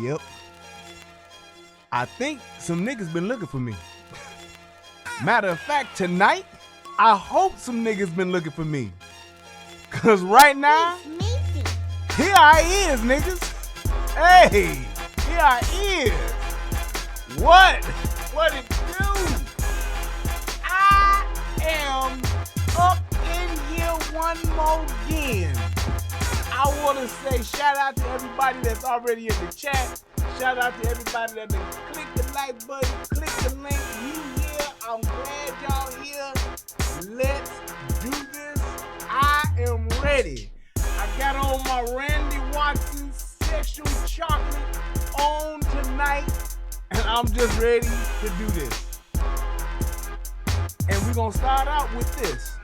Yep. I think some niggas been looking for me. Matter of fact, tonight, I hope some niggas been looking for me. Cause right now, here I is, niggas. Hey, here I is. What? What it do? I am up in here one more again. I want to say shout out to everybody that's already in the chat. Shout out to everybody that click the like button, click the link. You here? I'm glad y'all here. Let's do this. I am ready. I got on my Randy Watson sexual chocolate on tonight, and I'm just ready to do this. And we're gonna start out with this.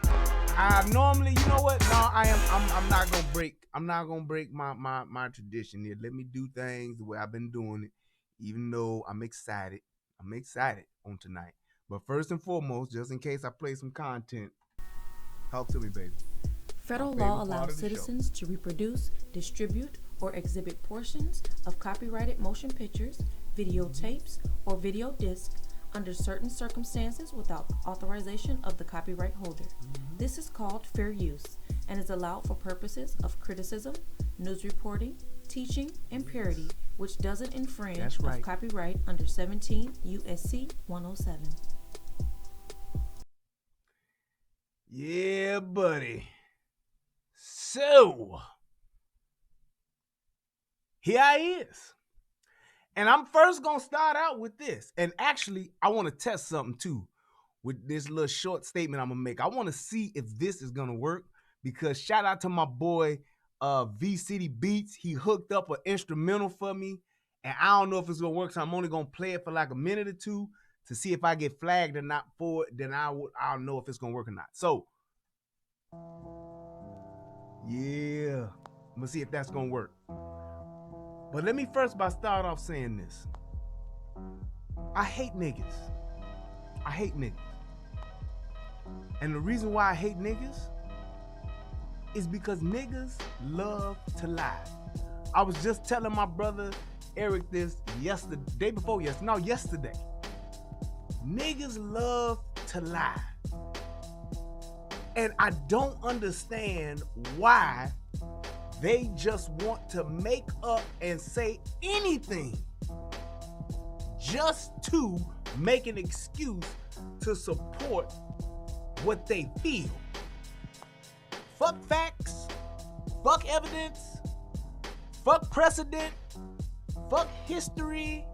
I normally, you know what? No, I'm not gonna break. I'm not gonna break my tradition here. Let me do things the way I've been doing it, even though I'm excited. I'm excited on tonight. But first and foremost, just in case I play some content, talk to me, baby. Federal law allows citizens to reproduce, distribute, or exhibit portions of copyrighted motion pictures, videotapes, or video discs under certain circumstances without authorization of the copyright holder. This is called fair use and is allowed for purposes of criticism, news reporting, teaching, and parody, which doesn't infringe of copyright under 17 U.S.C. 107. Yeah, buddy. So, here I is. And I'm first going to start out with this. And actually, I want to test something too with this little short statement I'm going to make. I want to see if this is going to work, because shout out to my boy V City Beats. He hooked up an instrumental for me, and I don't know if it's going to work, so I'm only going to play it for like a minute or two to see if I get flagged or not for it. Then I'll know if it's going to work or not. So, yeah, I'm going to see if that's going to work. But let me first start off saying this. I hate niggas. I hate niggas. And the reason why I hate niggas is because niggas love to lie. I was just telling my brother Eric this yesterday. Niggas love to lie. And I don't understand why they just want to make up and say anything just to make an excuse to support what they feel. Fuck facts, fuck evidence, fuck precedent, fuck history,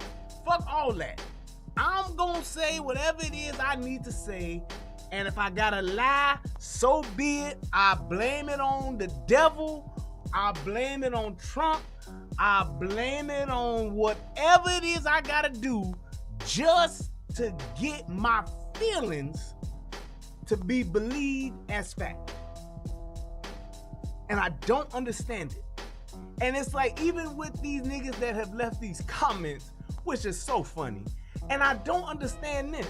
fuck all that. I'm gonna say whatever it is I need to say, and if I gotta lie, so be it. I blame it on the devil, I blame it on Trump, I blame it on whatever it is I gotta do just to get my feelings to be believed as fact. And I don't understand it. And it's like, even with these niggas that have left these comments, which is so funny, and I don't understand this.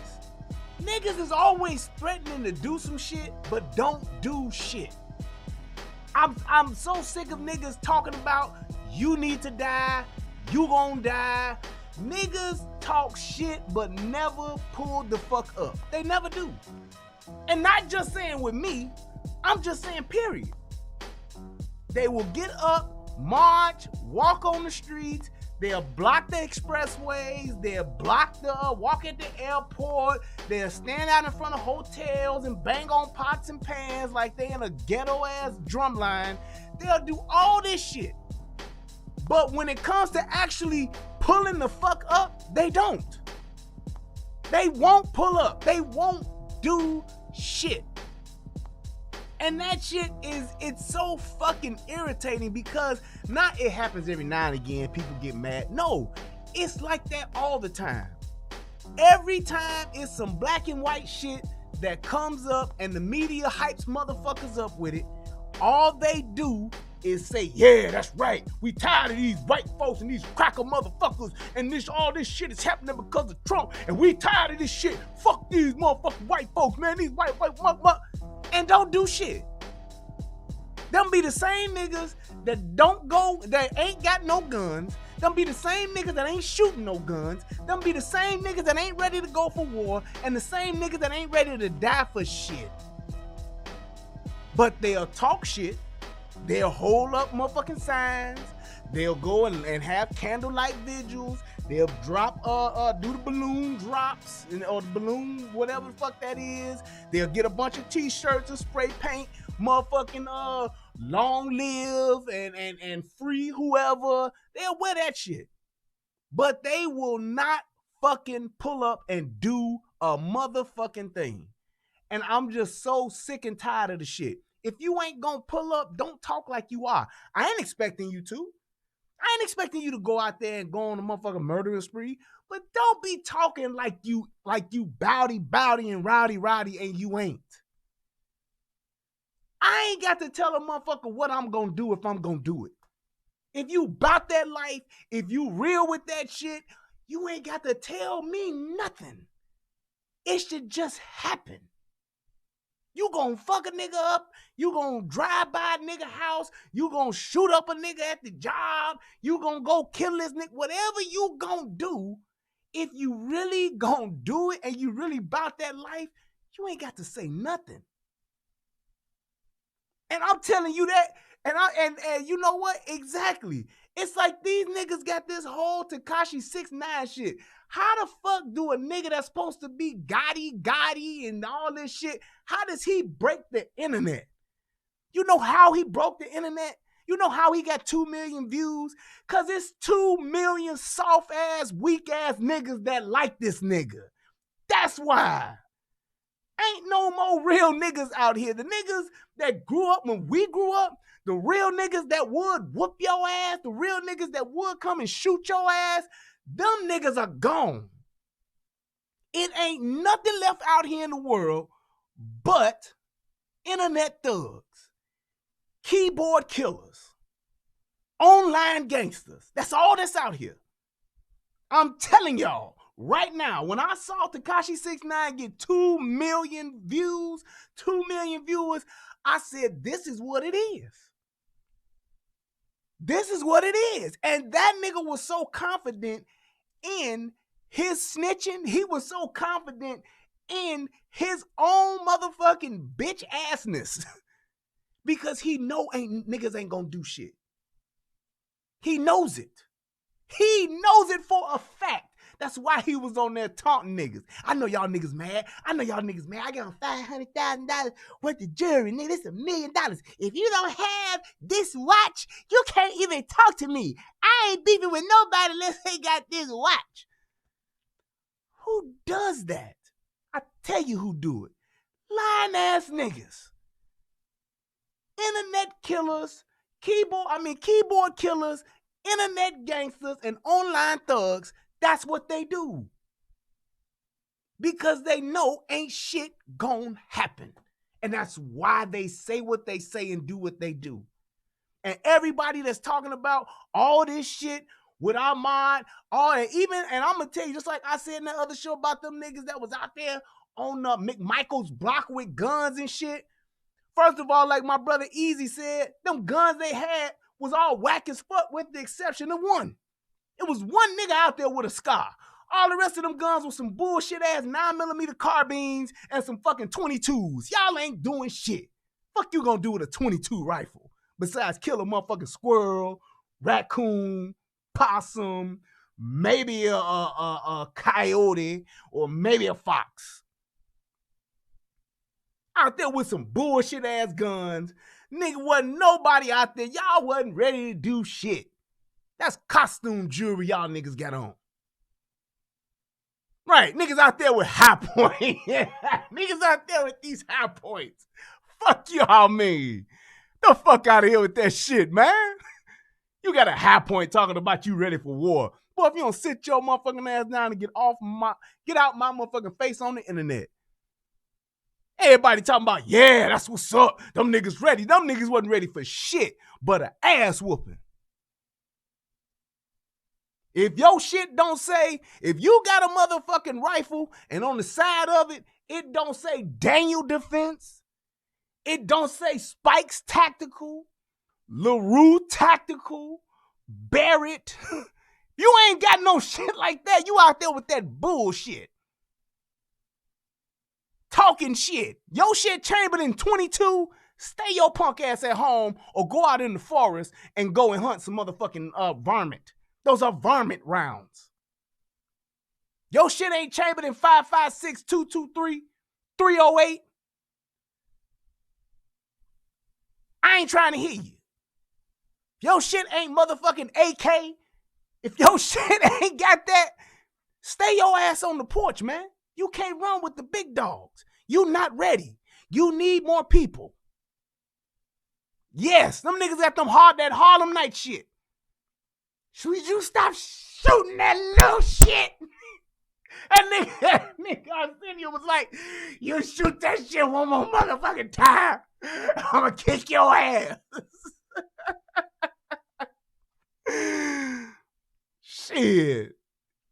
Niggas is always threatening to do some shit, but don't do shit. I'm so sick of niggas talking about you need to die, you gon' die. Niggas talk shit but never pull the fuck up. They never do. And not just saying with me, I'm just saying period. They will get up, march, walk on the streets, they'll block the expressways, they'll block walk at the airport, they'll stand out in front of hotels and bang on pots and pans like they in a ghetto ass drum line. They'll do all this shit. But when it comes to actually pulling the fuck up, they don't. They won't pull up. They won't do shit. And that shit it's so fucking irritating, because not it happens every now and again, people get mad. No, it's like that all the time. Every time it's some black and white shit that comes up and the media hypes motherfuckers up with it, all they do is say, yeah, that's right. We tired of these white folks and these cracker motherfuckers, and all this shit is happening because of Trump, and we tired of this shit. Fuck these motherfucking white folks, man. These white motherfuckers. And don't do shit. Them be the same niggas that ain't got no guns, Them be the same niggas that ain't shooting no guns. Them be the same niggas that ain't ready to go for war, and the same niggas that ain't ready to die for shit. But they'll talk shit. They'll hold up motherfucking signs. They'll go and have candlelight vigils. They'll drop, do the balloon drops, or the balloon, whatever the fuck that is. They'll get a bunch of t-shirts and spray paint, motherfucking, long live and free whoever. They'll wear that shit. But they will not fucking pull up and do a motherfucking thing. And I'm just so sick and tired of the shit. If you ain't gonna pull up, don't talk like you are. I ain't expecting you to. I ain't expecting you to go out there and go on a motherfucking murdering spree, but don't be talking like you bowdy and rowdy and you ain't. I ain't got to tell a motherfucker what I'm gonna do if I'm gonna do it. If you bout that life, if you real with that shit, you ain't got to tell me nothing. It should just happen. You gonna fuck a nigga up, you gonna drive by a nigga house, you gonna shoot up a nigga at the job, you gonna go kill this nigga, whatever you gonna do, if you really gonna do it and you really bout that life, you ain't got to say nothing. And I'm telling you that, and you know what? Exactly. It's like these niggas got this whole Tekashi 6ix9ine shit. How the fuck do a nigga that's supposed to be Gotti and all this shit, how does he break the internet? You know how he broke the internet? You know how he got 2 million views? Cause it's 2 million soft-ass, weak-ass niggas that like this nigga. That's why. Ain't no more real niggas out here. The niggas that grew up when we grew up, the real niggas that would whoop your ass, the real niggas that would come and shoot your ass, them niggas are gone. It ain't nothing left out here in the world but internet thugs, keyboard killers, online gangsters. That's all that's out here. I'm telling y'all right now, when I saw Tekashi 6ix9ine get 2 million views, 2 million viewers, I said, this is what it is. This is what it is. And that nigga was so confident in his snitching. He was so confident in his own motherfucking bitch assness because he know niggas ain't gonna do shit. He knows it. He knows it for a fact. That's why he was on there taunting niggas. I know y'all niggas mad. I got him $500,000 worth of jewelry, nigga. This $1 million. If you don't have this watch, you can't even talk to me. I ain't beefing with nobody unless they got this watch. Who does that? I tell you who do it. Lying ass niggas. Internet killers, keyboard killers, internet gangsters, and online thugs. That's what they do. Because they know ain't shit gonna happen. And that's why they say what they say and do what they do. And everybody that's talking about all this shit with Ahmaud, and I'm gonna tell you, just like I said in that other show about them niggas that was out there on McMichael's block with guns and shit. First of all, like my brother Easy said, them guns they had was all whack as fuck with the exception of one. It was one nigga out there with a scar. All the rest of them guns was some bullshit ass 9mm carbines and some fucking 22s. Y'all ain't doing shit. Fuck you gonna do with a 22 rifle besides kill a motherfucking squirrel, raccoon, possum, maybe a coyote, or maybe a fox. Out there with some bullshit ass guns. Nigga, wasn't nobody out there. Y'all wasn't ready to do shit. That's costume jewelry y'all niggas got on. Right, niggas out there with high points. Niggas out there with these high points. Fuck y'all, man. The fuck out of here with that shit, man. You got a high point talking about you ready for war. Boy, if you don't sit your motherfucking ass down and get out my motherfucking face on the internet. Everybody talking about, yeah, that's what's up. Them niggas ready. Them niggas wasn't ready for shit but an ass whooping. If your shit don't say, if you got a motherfucking rifle and on the side of it, it don't say Daniel Defense, it don't say Spikes Tactical, LaRue Tactical, Barrett, You ain't got no shit like that. You out there with that bullshit. Talking shit. Your shit chambered in 22. Stay your punk ass at home or go out in the forest and go and hunt some motherfucking varmint. Those are varmint rounds. Your shit ain't chambered in 5.56, 2.23, 3.08. I ain't trying to hear you. If your shit ain't motherfucking AK, if your shit ain't got that, stay your ass on the porch, man. You can't run with the big dogs. You not ready. You need more people. Yes, them niggas got that Harlem Night shit. Should you stop shooting that little shit? That nigga Arsenio was like, you shoot that shit one more motherfucking time, I'ma kick your ass. Shit.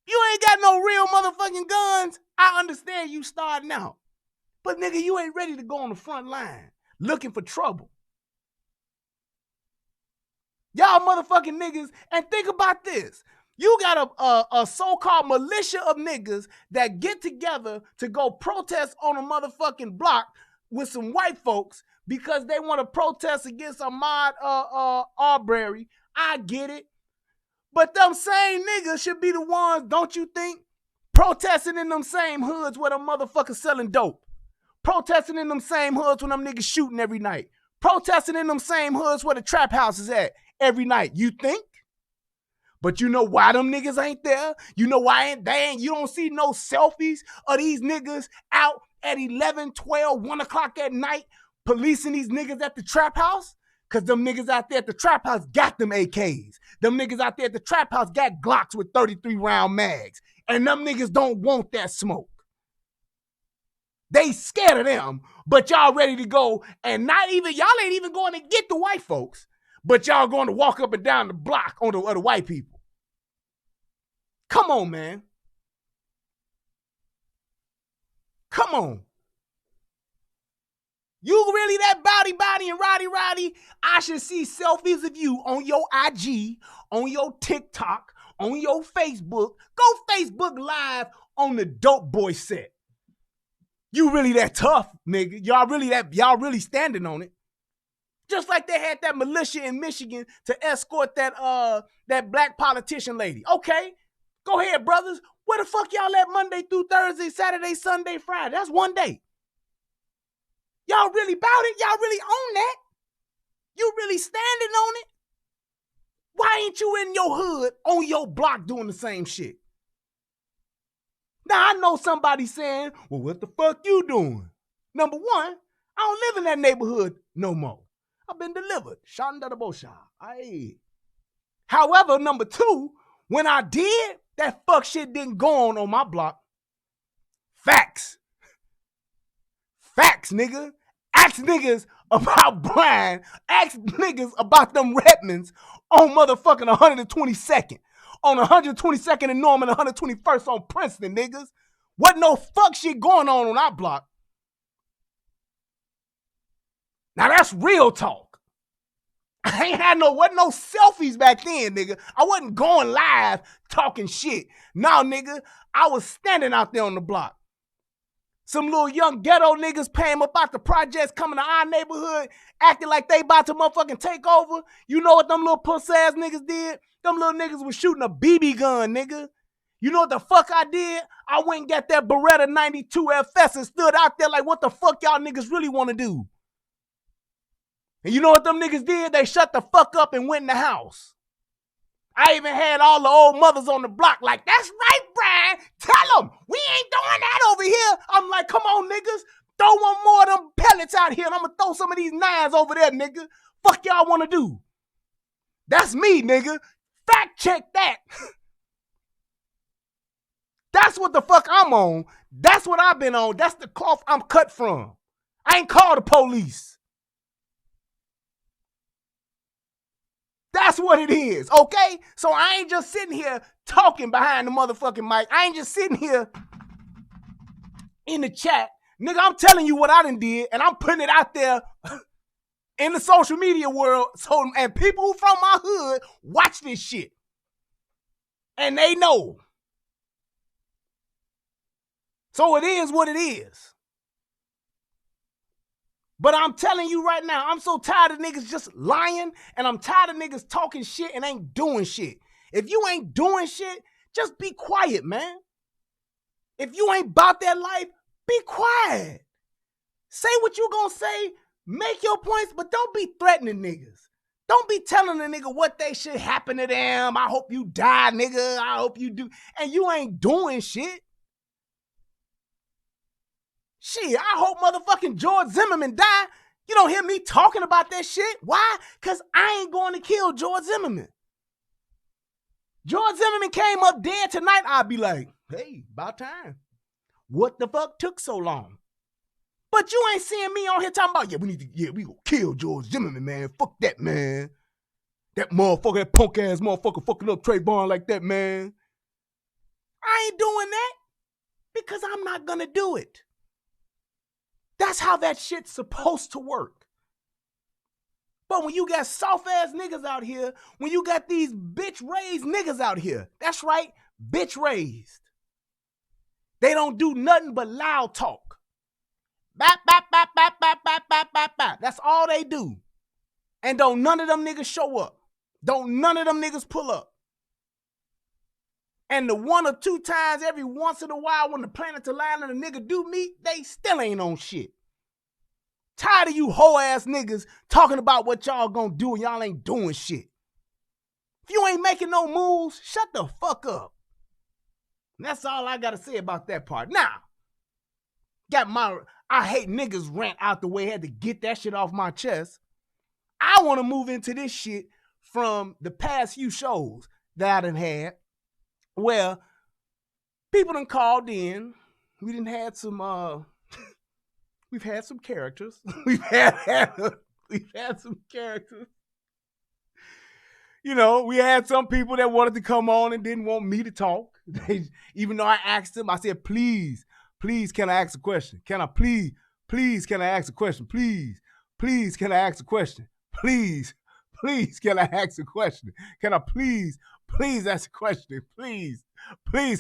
You ain't got no real motherfucking guns. I understand you starting out. But nigga, you ain't ready to go on the front line looking for trouble. Y'all motherfucking niggas, and think about this. You got a so-called militia of niggas that get together to go protest on a motherfucking block with some white folks because they want to protest against Ahmaud Arbery. I get it. But them same niggas should be the ones, don't you think, protesting in them same hoods where them motherfuckers selling dope. Protesting in them same hoods when them niggas shooting every night. Protesting in them same hoods where the trap house is at every night. You think? But you know why them niggas ain't there? You know why you don't see no selfies of these niggas out at 11, 12, 1 o'clock at night policing these niggas at the trap house? Because them niggas out there at the trap house got them AKs. Them niggas out there at the trap house got Glocks with 33 round mags. And them niggas don't want that smoke. They scared of them, but y'all ready to go and y'all ain't even going to get the white folks, but y'all going to walk up and down the block on the white people. Come on, man. Come on. You really that body and roddy? I should see selfies of you on your IG, on your TikTok, on your Facebook. Go Facebook Live on the Dope Boy set. You really that tough, nigga. Y'all really standing on it. Just like they had that militia in Michigan to escort that black politician lady. Okay, go ahead, brothers. Where the fuck y'all at Monday through Thursday, Saturday, Sunday, Friday? That's one day. Y'all really about it? Y'all really own that? You really standing on it? Why ain't you in your hood on your block doing the same shit? Now, I know somebody saying, well, what the fuck you doing? Number one, I don't live in that neighborhood no more. I've been delivered. Shanda the Bosha. Aye. However, number two, when I did, that fuck shit didn't go on my block. Facts. Facts, nigga. Ask niggas about Brian. Ask niggas about them Redmonds on motherfucking 122nd. On 122nd and Norman, 121st on Princeton, niggas. What no fuck shit going on our block. Now that's real talk. I ain't had no selfies back then, nigga. I wasn't going live talking shit. Nah, nigga, I was standing out there on the block. Some little young ghetto niggas paying up out the projects coming to our neighborhood, acting like they about to motherfucking take over. You know what them little puss ass niggas did? Them little niggas was shooting a BB gun, nigga. You know what the fuck I did? I went and got that Beretta 92 FS and stood out there like, what the fuck y'all niggas really want to do? And you know what them niggas did? They shut the fuck up and went in the house. I even had all the old mothers on the block like, that's right, Brian. Tell them we ain't doing that over here. I'm like, come on, niggas. Throw one more of them pellets out here and I'm going to throw some of these nines over there, nigga. Fuck y'all want to do? That's me, nigga. Fact check that. That's what the fuck I'm on. That's what I've been on. That's the cloth I'm cut from. I ain't called the police. That's what it is, okay? So I ain't just sitting here talking behind the motherfucking mic. I ain't just sitting here in the chat. Nigga, I'm telling you what I done did, and I'm putting it out there in the social media world, and people who from my hood watch this shit. And they know. So it is what it is. But I'm telling you right now, I'm so tired of niggas just lying, and I'm tired of niggas talking shit and ain't doing shit. If you ain't doing shit, just be quiet, man. If you ain't about that life, be quiet. Say what you gonna say, make your points, but don't be threatening niggas. Don't be telling a nigga what they should happen to them. I hope you die, nigga. I hope you do. And you ain't doing shit. Shit, I hope motherfucking George Zimmerman die. You don't hear me talking about that shit. Why? Because I ain't going to kill George Zimmerman. George Zimmerman came up dead tonight, I'd be like, hey, about time. What the fuck took so long? But you ain't seeing me on here talking about, we gonna kill George Zimmerman, man. Fuck that, man. That motherfucker, that punk ass motherfucker fucking up Trayvon like that, man. I ain't doing that because I'm not gonna do it. That's how that shit's supposed to work. But when you got soft-ass niggas out here, when you got these bitch-raised niggas out here, that's right, bitch-raised. They don't do nothing but loud talk. Bap, bap, bap, bap, bap, bap, bap, bap, bap. That's all they do. And don't none of them niggas show up. Don't none of them niggas pull up. And the 1 or 2 times every once in a while when the planets align and a nigga do meet, they still ain't on shit. Tired of you hoe-ass niggas talking about what y'all gonna do and y'all ain't doing shit. If you ain't making no moves, shut the fuck up. And that's all I gotta say about that part. Now, got my I hate niggas rant out the way. Had to get that shit off my chest. I want to move into this shit from the past few shows that I done had, where people done called in. We done had some we've had some characters. we've had some characters. You know, we had some people that wanted to come on and didn't want me to talk. Even though I asked them, I said, please, can I ask a question? Can I please, can I ask a question? Please, can I ask a question? Please, can I ask a question? Can I please ask a question? Please,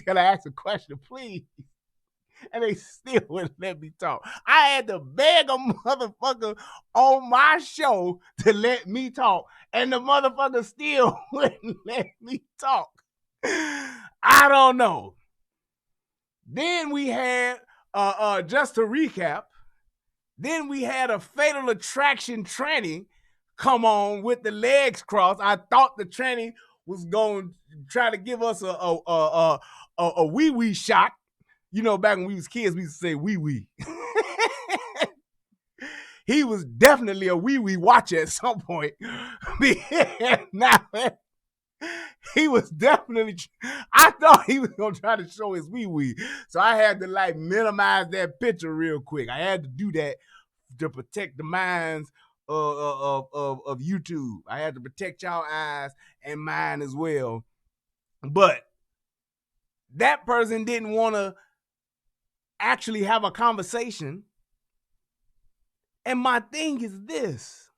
can I ask a question? Please. And they still wouldn't let me talk. I had to beg a motherfucker on my show to let me talk, and the motherfucker still wouldn't let me talk. I don't know. Then we had, just to recap, then we had a Fatal Attraction tranny come on with the legs crossed. I thought the tranny was going to try to give us a wee-wee shot. You know, back when we was kids, we used to say wee-wee. He was definitely a wee-wee watcher at some point. Now, he was definitely, I thought he was going to try to show his wee-wee. So I had to like minimize that picture real quick. I had to do that to protect the minds of YouTube. I had to protect y'all eyes and mine as well. But that person didn't want to actually have a conversation. And my thing is this.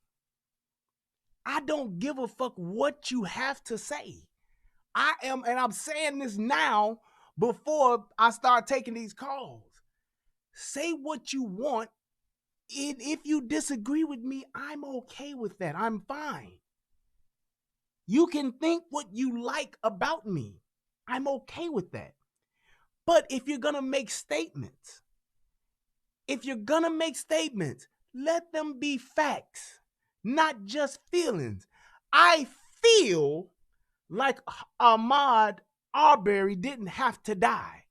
I don't give a fuck what you have to say. And I'm saying this now before I start taking these calls. Say what you want. And if you disagree with me, I'm okay with that. I'm fine. You can think what you like about me. I'm okay with that. But if you're going to make statements, let them be facts, not just feelings. I feel like Ahmaud Arbery didn't have to die.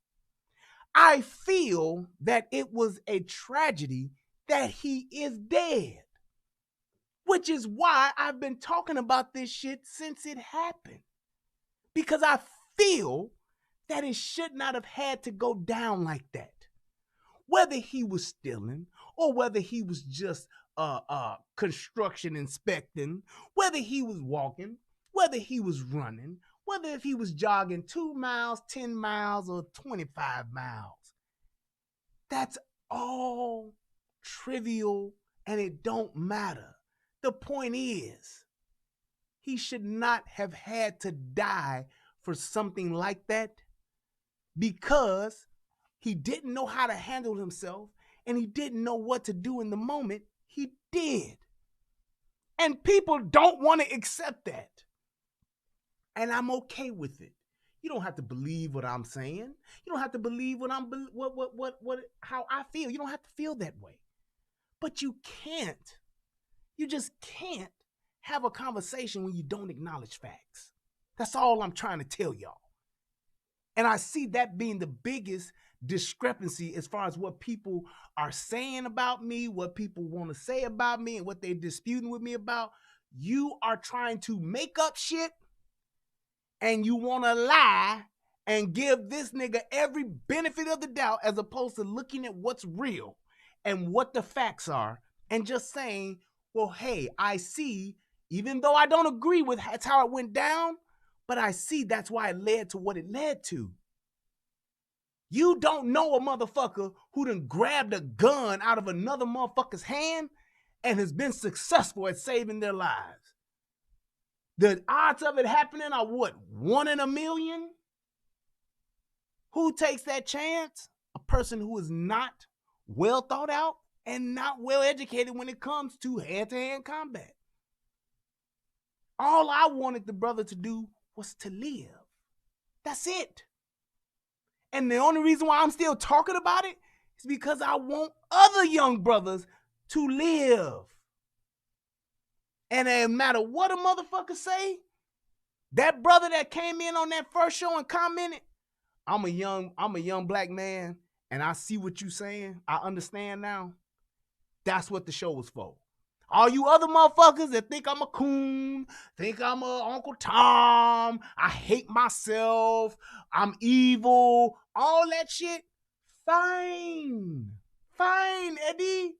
I feel that it was a tragedy that he is dead, which is why I've been talking about this shit since it happened, because I feel that it should not have had to go down like that. Whether he was stealing or whether he was just construction inspecting, whether he was walking, whether he was running, whether if he was jogging 2 miles, 10 miles, or 25 miles. That's all trivial and it don't matter. The point is, he should not have had to die for something like that because he didn't know how to handle himself and he didn't know what to do in the moment. He did. And people don't want to accept that. And I'm okay with it. You don't have to believe what I'm saying. You don't have to believe how I feel. You don't have to feel that way. But you can't. You just can't have a conversation when you don't acknowledge facts. That's all I'm trying to tell y'all. And I see that being the biggest discrepancy as far as what people are saying about me, what people want to say about me, and what they're disputing with me about. You are trying to make up shit and you want to lie and give this nigga every benefit of the doubt as opposed to looking at what's real and what the facts are and just saying, well, hey, I see, even though I don't agree with that's how it went down, but I see that's why it led to what it led to. You don't know a motherfucker who done grabbed a gun out of another motherfucker's hand and has been successful at saving their lives. The odds of it happening are what, 1 in a million? Who takes that chance? A person who is not well thought out and not well educated when it comes to hand-to-hand combat. All I wanted the brother to do was to live. That's it. And the only reason why I'm still talking about it is because I want other young brothers to live. And it doesn't matter what a motherfucker say, that brother that came in on that first show and commented, I'm a young black man, and I see what you saying. I understand now. That's what the show was for. All you other motherfuckers that think I'm a coon, think I'm a Uncle Tom, I hate myself, I'm evil, all that shit, fine. Fine, Eddie.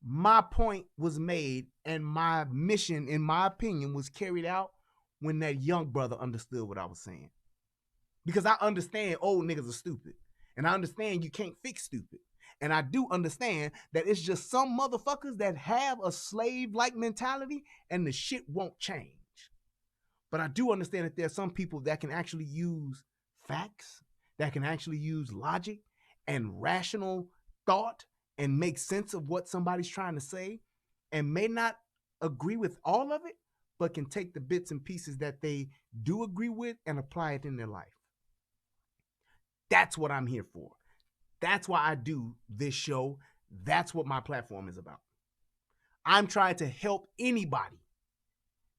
My point was made and my mission, in my opinion, was carried out when that young brother understood what I was saying. Because I understand old niggas are stupid. And I understand you can't fix stupid. And I do understand that it's just some motherfuckers that have a slave-like mentality and the shit won't change. But I do understand that there are some people that can actually use facts, that can actually use logic and rational thought and make sense of what somebody's trying to say and may not agree with all of it, but can take the bits and pieces that they do agree with and apply it in their life. That's what I'm here for. That's why I do this show. That's what my platform is about. I'm trying to help anybody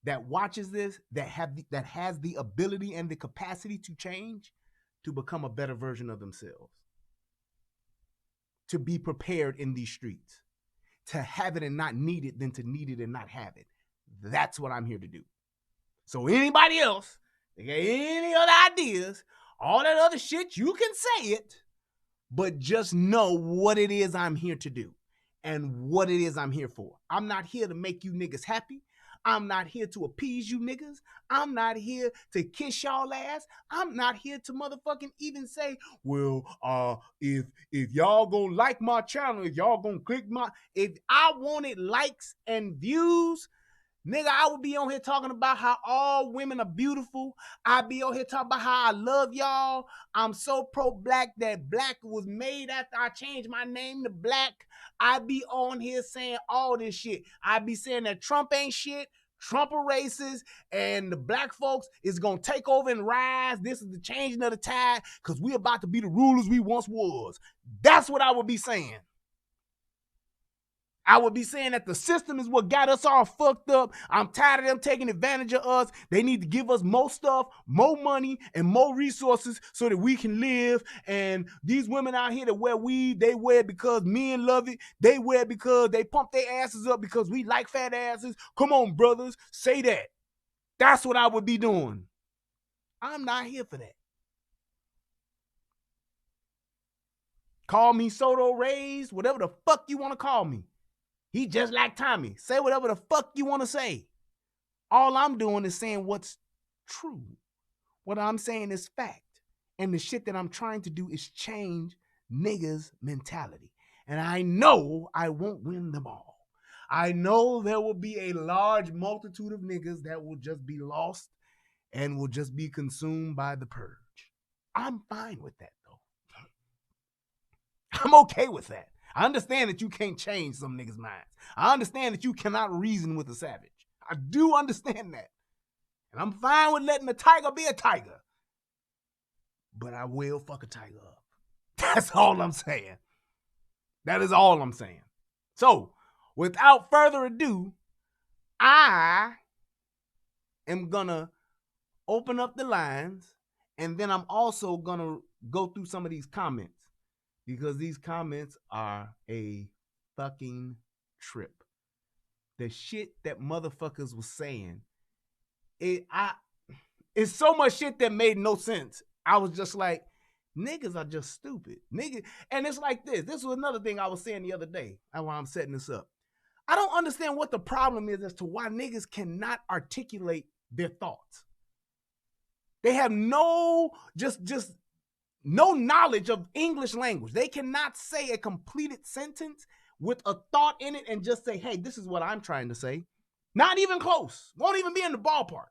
that watches this, that has the ability and the capacity to change, to become a better version of themselves. To be prepared in these streets. To have it and not need it than to need it and not have it. That's what I'm here to do. So anybody else, they got any other ideas, all that other shit, you can say it, but just know what it is I'm here to do and what it is I'm here for. I'm not here to make you niggas happy. I'm not here to appease you niggas. I'm not here to kiss y'all ass. I'm not here to motherfucking even say, well, if y'all gonna like my channel, if y'all gonna click if I wanted likes and views, nigga, I would be on here talking about how all women are beautiful. I'd be on here talking about how I love y'all. I'm so pro-black that black was made after I changed my name to black. I'd be on here saying all this shit. I'd be saying that Trump ain't shit, Trump are racist, and the black folks is going to take over and rise. This is the changing of the tide because we about to be the rulers we once was. That's what I would be saying. I would be saying that the system is what got us all fucked up. I'm tired of them taking advantage of us. They need to give us more stuff, more money, and more resources so that we can live. And these women out here that wear weave, they wear it because men love it. They wear it because they pump their asses up because we like fat asses. Come on, brothers, say that. That's what I would be doing. I'm not here for that. Call me Soto Reyes, whatever the fuck you want to call me. He just like Tommy. Say whatever the fuck you want to say. All I'm doing is saying what's true. What I'm saying is fact. And the shit that I'm trying to do is change niggas' mentality. And I know I won't win them all. I know there will be a large multitude of niggas that will just be lost and will just be consumed by the purge. I'm fine with that, though. I'm okay with that. I understand that you can't change some niggas' minds. I understand that you cannot reason with a savage. I do understand that. And I'm fine with letting a tiger be a tiger. But I will fuck a tiger up. That's all I'm saying. That is all I'm saying. So, without further ado, I am gonna open up the lines, and then I'm also gonna go through some of these comments, because these comments are a fucking trip. The shit that motherfuckers was saying, it's so much shit that made no sense. I was just like, niggas are just stupid. Niggas, and it's like this. This was another thing I was saying the other day while I'm setting this up. I don't understand what the problem is as to why niggas cannot articulate their thoughts. They have no knowledge of English language. They cannot say a completed sentence with a thought in it and just say, hey, this is what I'm trying to say. Not even close. Won't even be in the ballpark.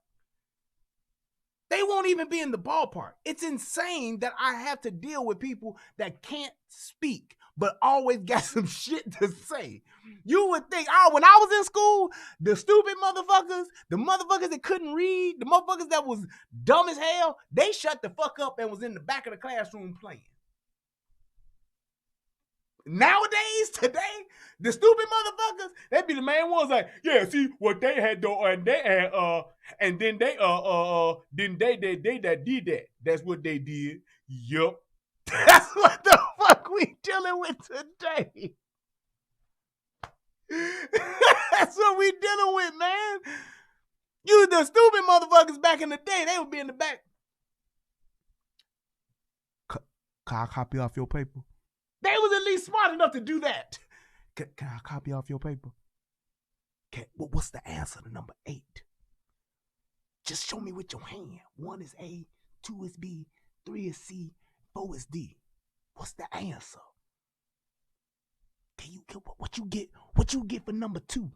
They won't even be in the ballpark. It's insane that I have to deal with people that can't speak, but always got some shit to say. You would think, when I was in school, the stupid motherfuckers, the motherfuckers that couldn't read, the motherfuckers that was dumb as hell, they shut the fuck up and was in the back of the classroom playing. Nowadays, today, the stupid motherfuckers, they be the main ones like, yeah, see what they had though, and they had and then they did that. That's what they did. Yup. That's what the fuck we dealing with today. That's what we dealing with, man. You the stupid motherfuckers back in the day, they would be in the back. Can I copy off your paper? They was at least smart enough to do that. Can I copy off your paper? What's the answer to number 8? Just show me with your hand. 1 is A, 2 is B, 3 is C, 4 is D. What's the answer? What you get for number 2?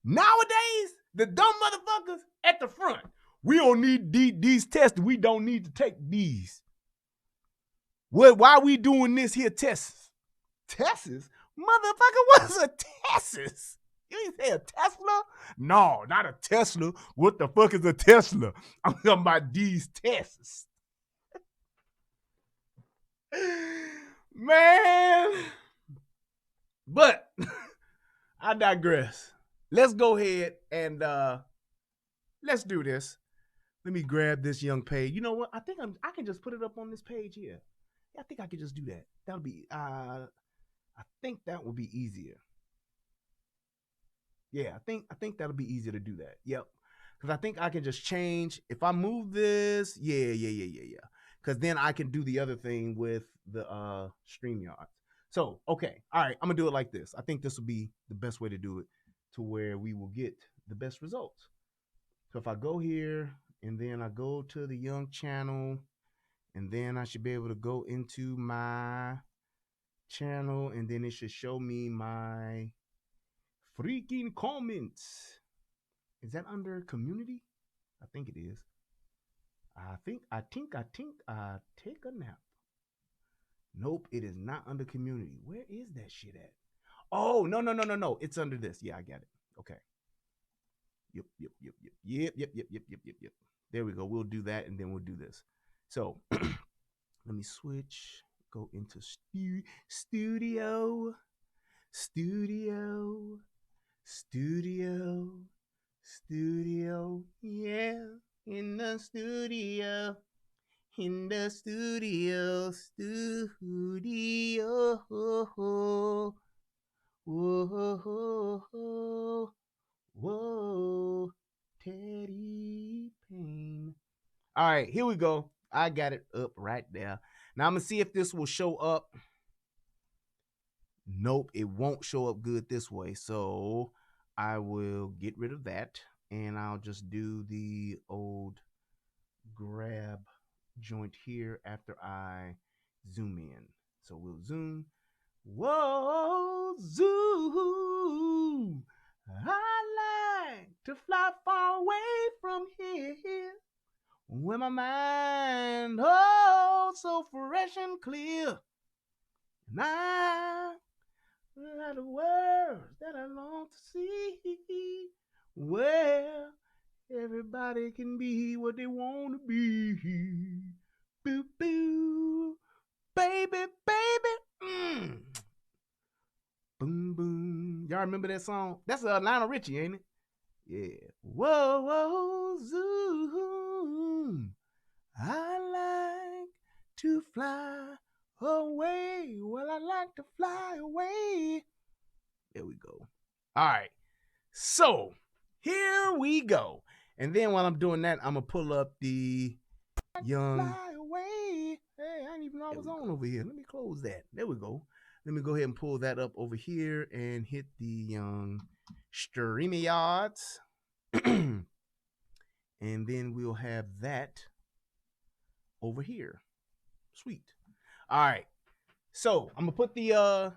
Nowadays, the dumb motherfuckers at the front. We don't need these tests. We don't need to take these. Why we doing this here tests? Tests? Motherfucker, what's a Tesla? You ain't say a Tesla? No, not a Tesla. What the fuck is a Tesla? I'm talking about these tests. Man. But I digress. Let's go ahead and let's do this. Let me grab this young page. You know what? I think I can just put it up on this page here. I think I could just do that. That'll be I think that would be easier. Yeah, I think that'll be easier to do that. Yep. Because I think I can just change. If I move this, yeah. Because then I can do the other thing with the StreamYard. So, okay. All right. I'm going to do it like this. I think this will be the best way to do it to where we will get the best results. So if I go here and then I go to the young channel, and then I should be able to go into my channel, and then it should show me my freaking comments. Is that under community? I think it is. I think take a nap. Nope, it is not under community. Where is that shit at? Oh, no. It's under this. Yeah, I got it. Okay. Yep. There we go. We'll do that, and then we'll do this. So let me switch, go into studio, yeah, in the studio, whoa, Teddy Payne. All right, here we go. I got it up right there. Now I'm going to see if this will show up. Nope, it won't show up good this way. So I will get rid of that, and I'll just do the old grab joint here after I zoom in. So we'll zoom. Whoa, zoom. I like to fly far away from here, where my mind, oh, so fresh and clear. And I are the words that I long to see, where everybody can be what they want to be. Boo, boo, baby, baby. Boom, boom. Y'all remember that song? That's Lionel Richie, ain't it? Yeah. Whoa, whoa, zoom. I like to fly away. Well, I like to fly away. There we go. All right. So, here we go. And then while I'm doing that, I'm going to pull up the young. Fly away. Hey, I didn't even know I was on over here. Let me close that. There we go. Let me go ahead and pull that up over here and hit the young StreamYards. And then we'll have that over here. Sweet. All right. So I'm gonna put the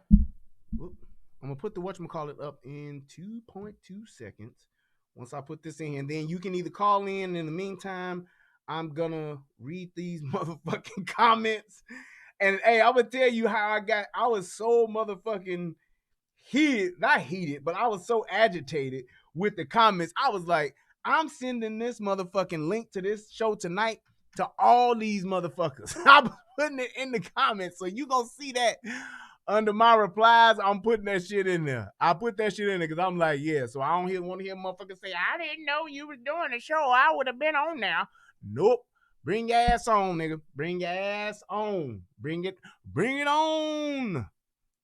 whatchamacallit up in 2.2 seconds. Once I put this in, and then you can either call in the meantime, I'm gonna read these motherfucking comments. And hey, I'm gonna tell you how I was so motherfucking not heated, but I was so agitated with the comments. I was like, I'm sending this motherfucking link to this show tonight to all these motherfuckers. I'm putting it in the comments. So you gonna see that under my replies. I'm putting that shit in there. I put that shit in there because I'm like, yeah. So I don't want to hear motherfuckers say, I didn't know you was doing a show. I would have been on now. Nope. Bring your ass on, nigga. Bring your ass on. Bring it on.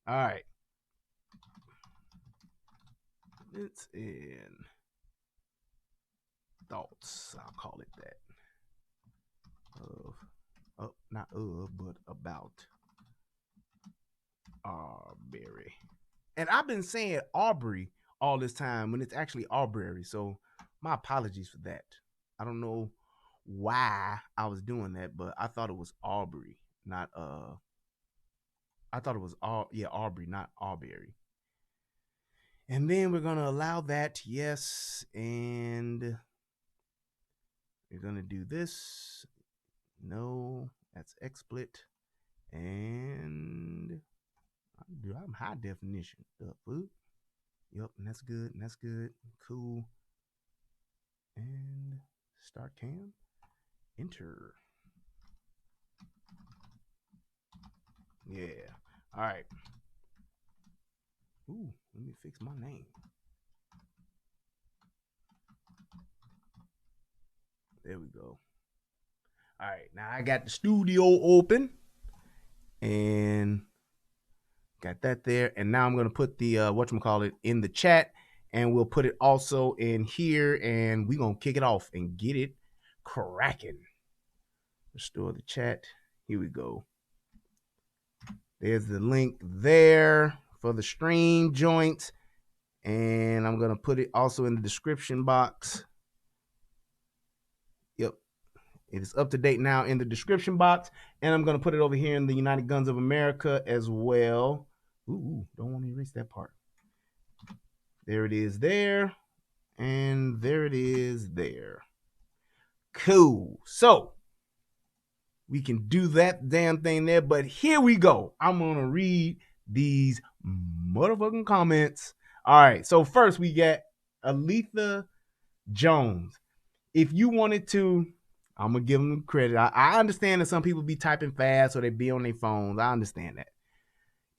All right. It's in thoughts. I'll call it that. Not but about Arbery. And I've been saying Arbery all this time when it's actually Arbery. So my apologies for that. I don't know why I was doing that, but I thought it was Arbery, not I thought it was Arbery, not Arbery. And then we're gonna allow that, yes, and we're gonna do this. No, that's XSplit, and I'm high definition. Yep, and that's good, cool. And start cam. Enter. Yeah. All right. Ooh, let me fix my name. There we go. All right. Now I got the studio open and got that there. And now I'm going to put the whatchamacallit in the chat, and we'll put it also in here, and we're going to kick it off and get it cracking. Restore the chat. Here we go. There's the link there for the stream joint, and I'm going to put it also in the description box. Yep. It is up to date now in the description box, and I'm going to put it over here in the United Guns of America as well. Ooh, don't want to erase that part. There it is there, and there it is there. Cool. So we can do that damn thing there, but here we go. I'm going to read these motherfucking comments. All right, so first we got Aletha Jones. If you wanted to, I'm going to give them credit. I understand that some people be typing fast or they be on their phones. I understand that.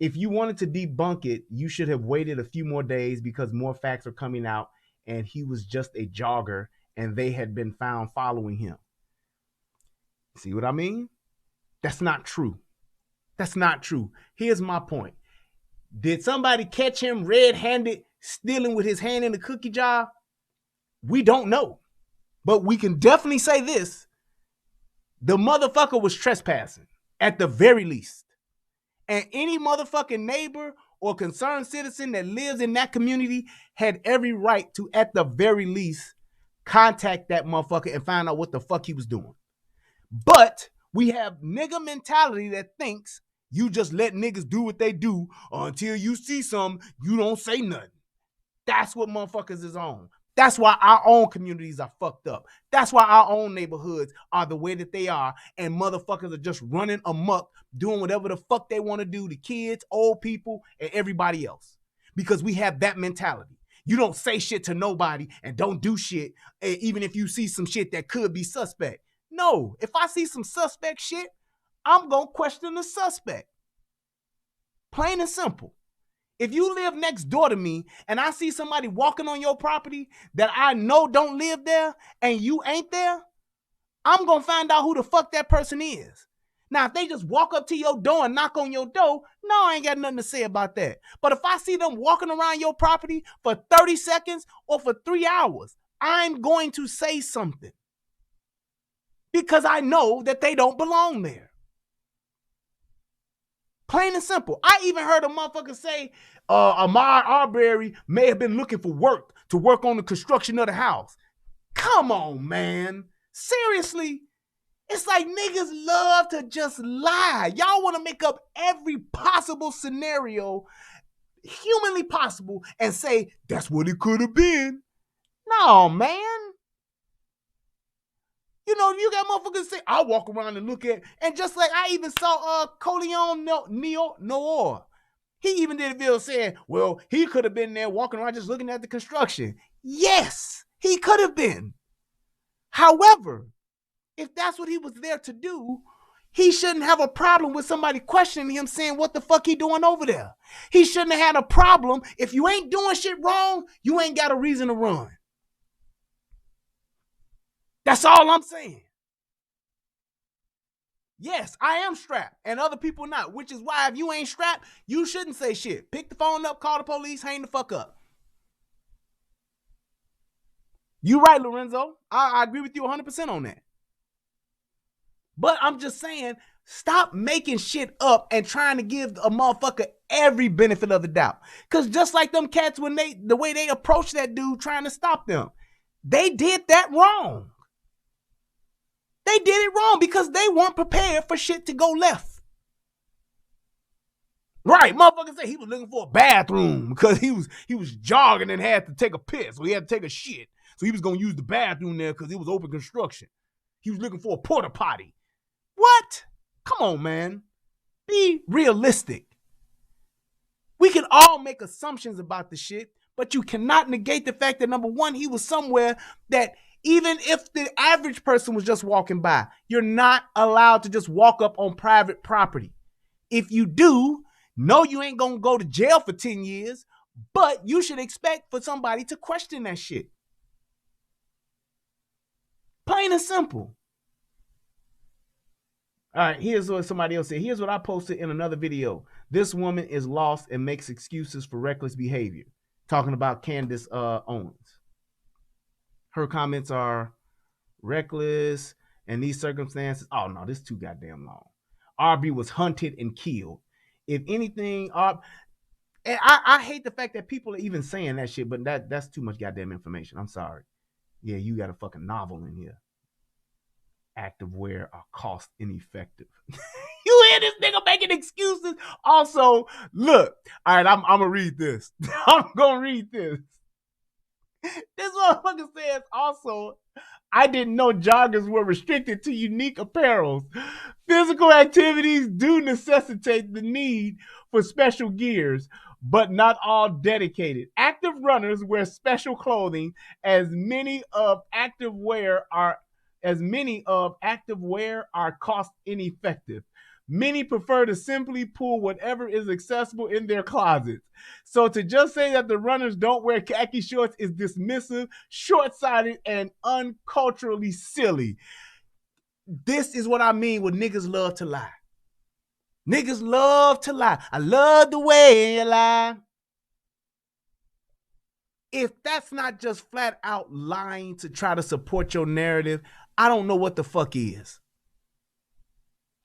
If you wanted to debunk it, you should have waited a few more days because more facts are coming out and he was just a jogger and they had been found following him. See what I mean? That's not true. That's not true. Here's my point. Did somebody catch him red-handed stealing with his hand in the cookie jar? We don't know. But we can definitely say this. The motherfucker was trespassing at the very least. And any motherfucking neighbor or concerned citizen that lives in that community had every right to, at the very least, contact that motherfucker and find out what the fuck he was doing. But we have nigga mentality that thinks you just let niggas do what they do until you see some, you don't say nothing. That's what motherfuckers is on. That's why our own communities are fucked up. That's why our own neighborhoods are the way that they are, and motherfuckers are just running amok, doing whatever the fuck they want to do to kids, old people, and everybody else. Because we have that mentality. You don't say shit to nobody and don't do shit, even if you see some shit that could be suspect. No, if I see some suspect shit, I'm going to question the suspect. Plain and simple. If you live next door to me and I see somebody walking on your property that I know don't live there and you ain't there, I'm going to find out who the fuck that person is. Now, if they just walk up to your door and knock on your door, no, I ain't got nothing to say about that. But if I see them walking around your property for 30 seconds or for 3 hours, I'm going to say something. Because I know that they don't belong there. Plain and simple. I even heard a motherfucker say Ahmaud Arbery may have been looking for work to work on the construction of the house. Come on, man. Seriously? It's like niggas love to just lie. Y'all want to make up every possible scenario, humanly possible, and say, that's what it could have been. No, man. You know, you got motherfuckers say, I'll walk around and look at, and just like I even saw Coleon Noir. He even did a video saying, well, he could have been there walking around just looking at the construction. Yes, he could have been. However, if that's what he was there to do, he shouldn't have a problem with somebody questioning him saying what the fuck he doing over there. He shouldn't have had a problem. If you ain't doing shit wrong, you ain't got a reason to run. That's all I'm saying. Yes, I am strapped and other people not, which is why if you ain't strapped, you shouldn't say shit. Pick the phone up, call the police, hang the fuck up. You right, Lorenzo. I agree with you 100% on that. But I'm just saying, stop making shit up and trying to give a motherfucker every benefit of the doubt. Because just like them cats, the way they approached that dude trying to stop them, they did that wrong. They did it wrong because they weren't prepared for shit to go left. Right, motherfucker said he was looking for a bathroom because he was jogging and had to take a piss, so he had to take a shit. So he was gonna use the bathroom there because it was open construction. He was looking for a porta potty. What? Come on, man. Be realistic. We can all make assumptions about the shit, but you cannot negate the fact that, number one, he was somewhere that even if the average person was just walking by, you're not allowed to just walk up on private property. If you do, no, you ain't gonna go to jail for 10 years, but you should expect for somebody to question that shit. Plain and simple. All right, here's what somebody else said. Here's what I posted in another video. This woman is lost and makes excuses for reckless behavior. Talking about Candace Owens. Her comments are reckless in these circumstances. Oh, no, this is too goddamn long. Arbery was hunted and killed. If anything, and I hate the fact that people are even saying that shit, but that's too much goddamn information. I'm sorry. Yeah, you got a fucking novel in here. Activewear are cost ineffective. You hear this nigga making excuses? Also, look, all right, I'm gonna read this. I'm gonna read this. This motherfucker says also, I didn't know joggers were restricted to unique apparels. Physical activities do necessitate the need for special gears, but not all dedicated. Active runners wear special clothing, as many of active wear are cost ineffective. Many prefer to simply pull whatever is accessible in their closets. So to just say that the runners don't wear khaki shorts is dismissive, short-sighted, and unculturally silly. This is what I mean when niggas love to lie. Niggas love to lie. I love the way you lie. If that's not just flat out lying to try to support your narrative, I don't know what the fuck is.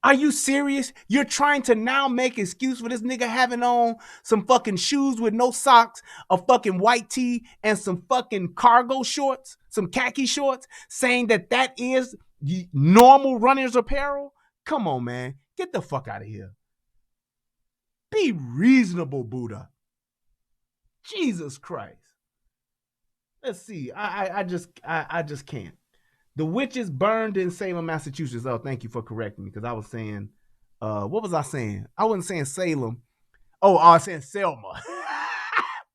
Are you serious? You're trying to now make excuse for this nigga having on some fucking shoes with no socks, a fucking white tee, and some fucking cargo shorts, some khaki shorts, saying that is normal runner's apparel? Come on, man. Get the fuck out of here. Be reasonable, Buddha. Jesus Christ. Let's see. I just can't. The witches burned in Salem, Massachusetts. Oh, thank you for correcting me because I was saying, what was I saying? I wasn't saying Salem. Oh, I was saying Selma.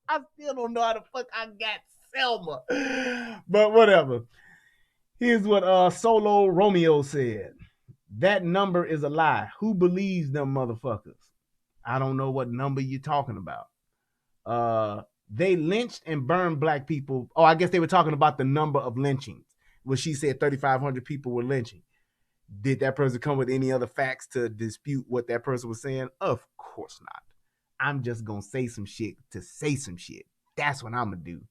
I still don't know how the fuck I got Selma, but whatever. Here's what Solo Romeo said. That number is a lie. Who believes them motherfuckers? I don't know what number you're talking about. They lynched and burned black people. Oh, I guess they were talking about the number of lynchings. When she said 3,500 people were lynching. Did that person come with any other facts to dispute what that person was saying? Of course not. I'm just going to say some shit to say some shit. That's what I'm going to do.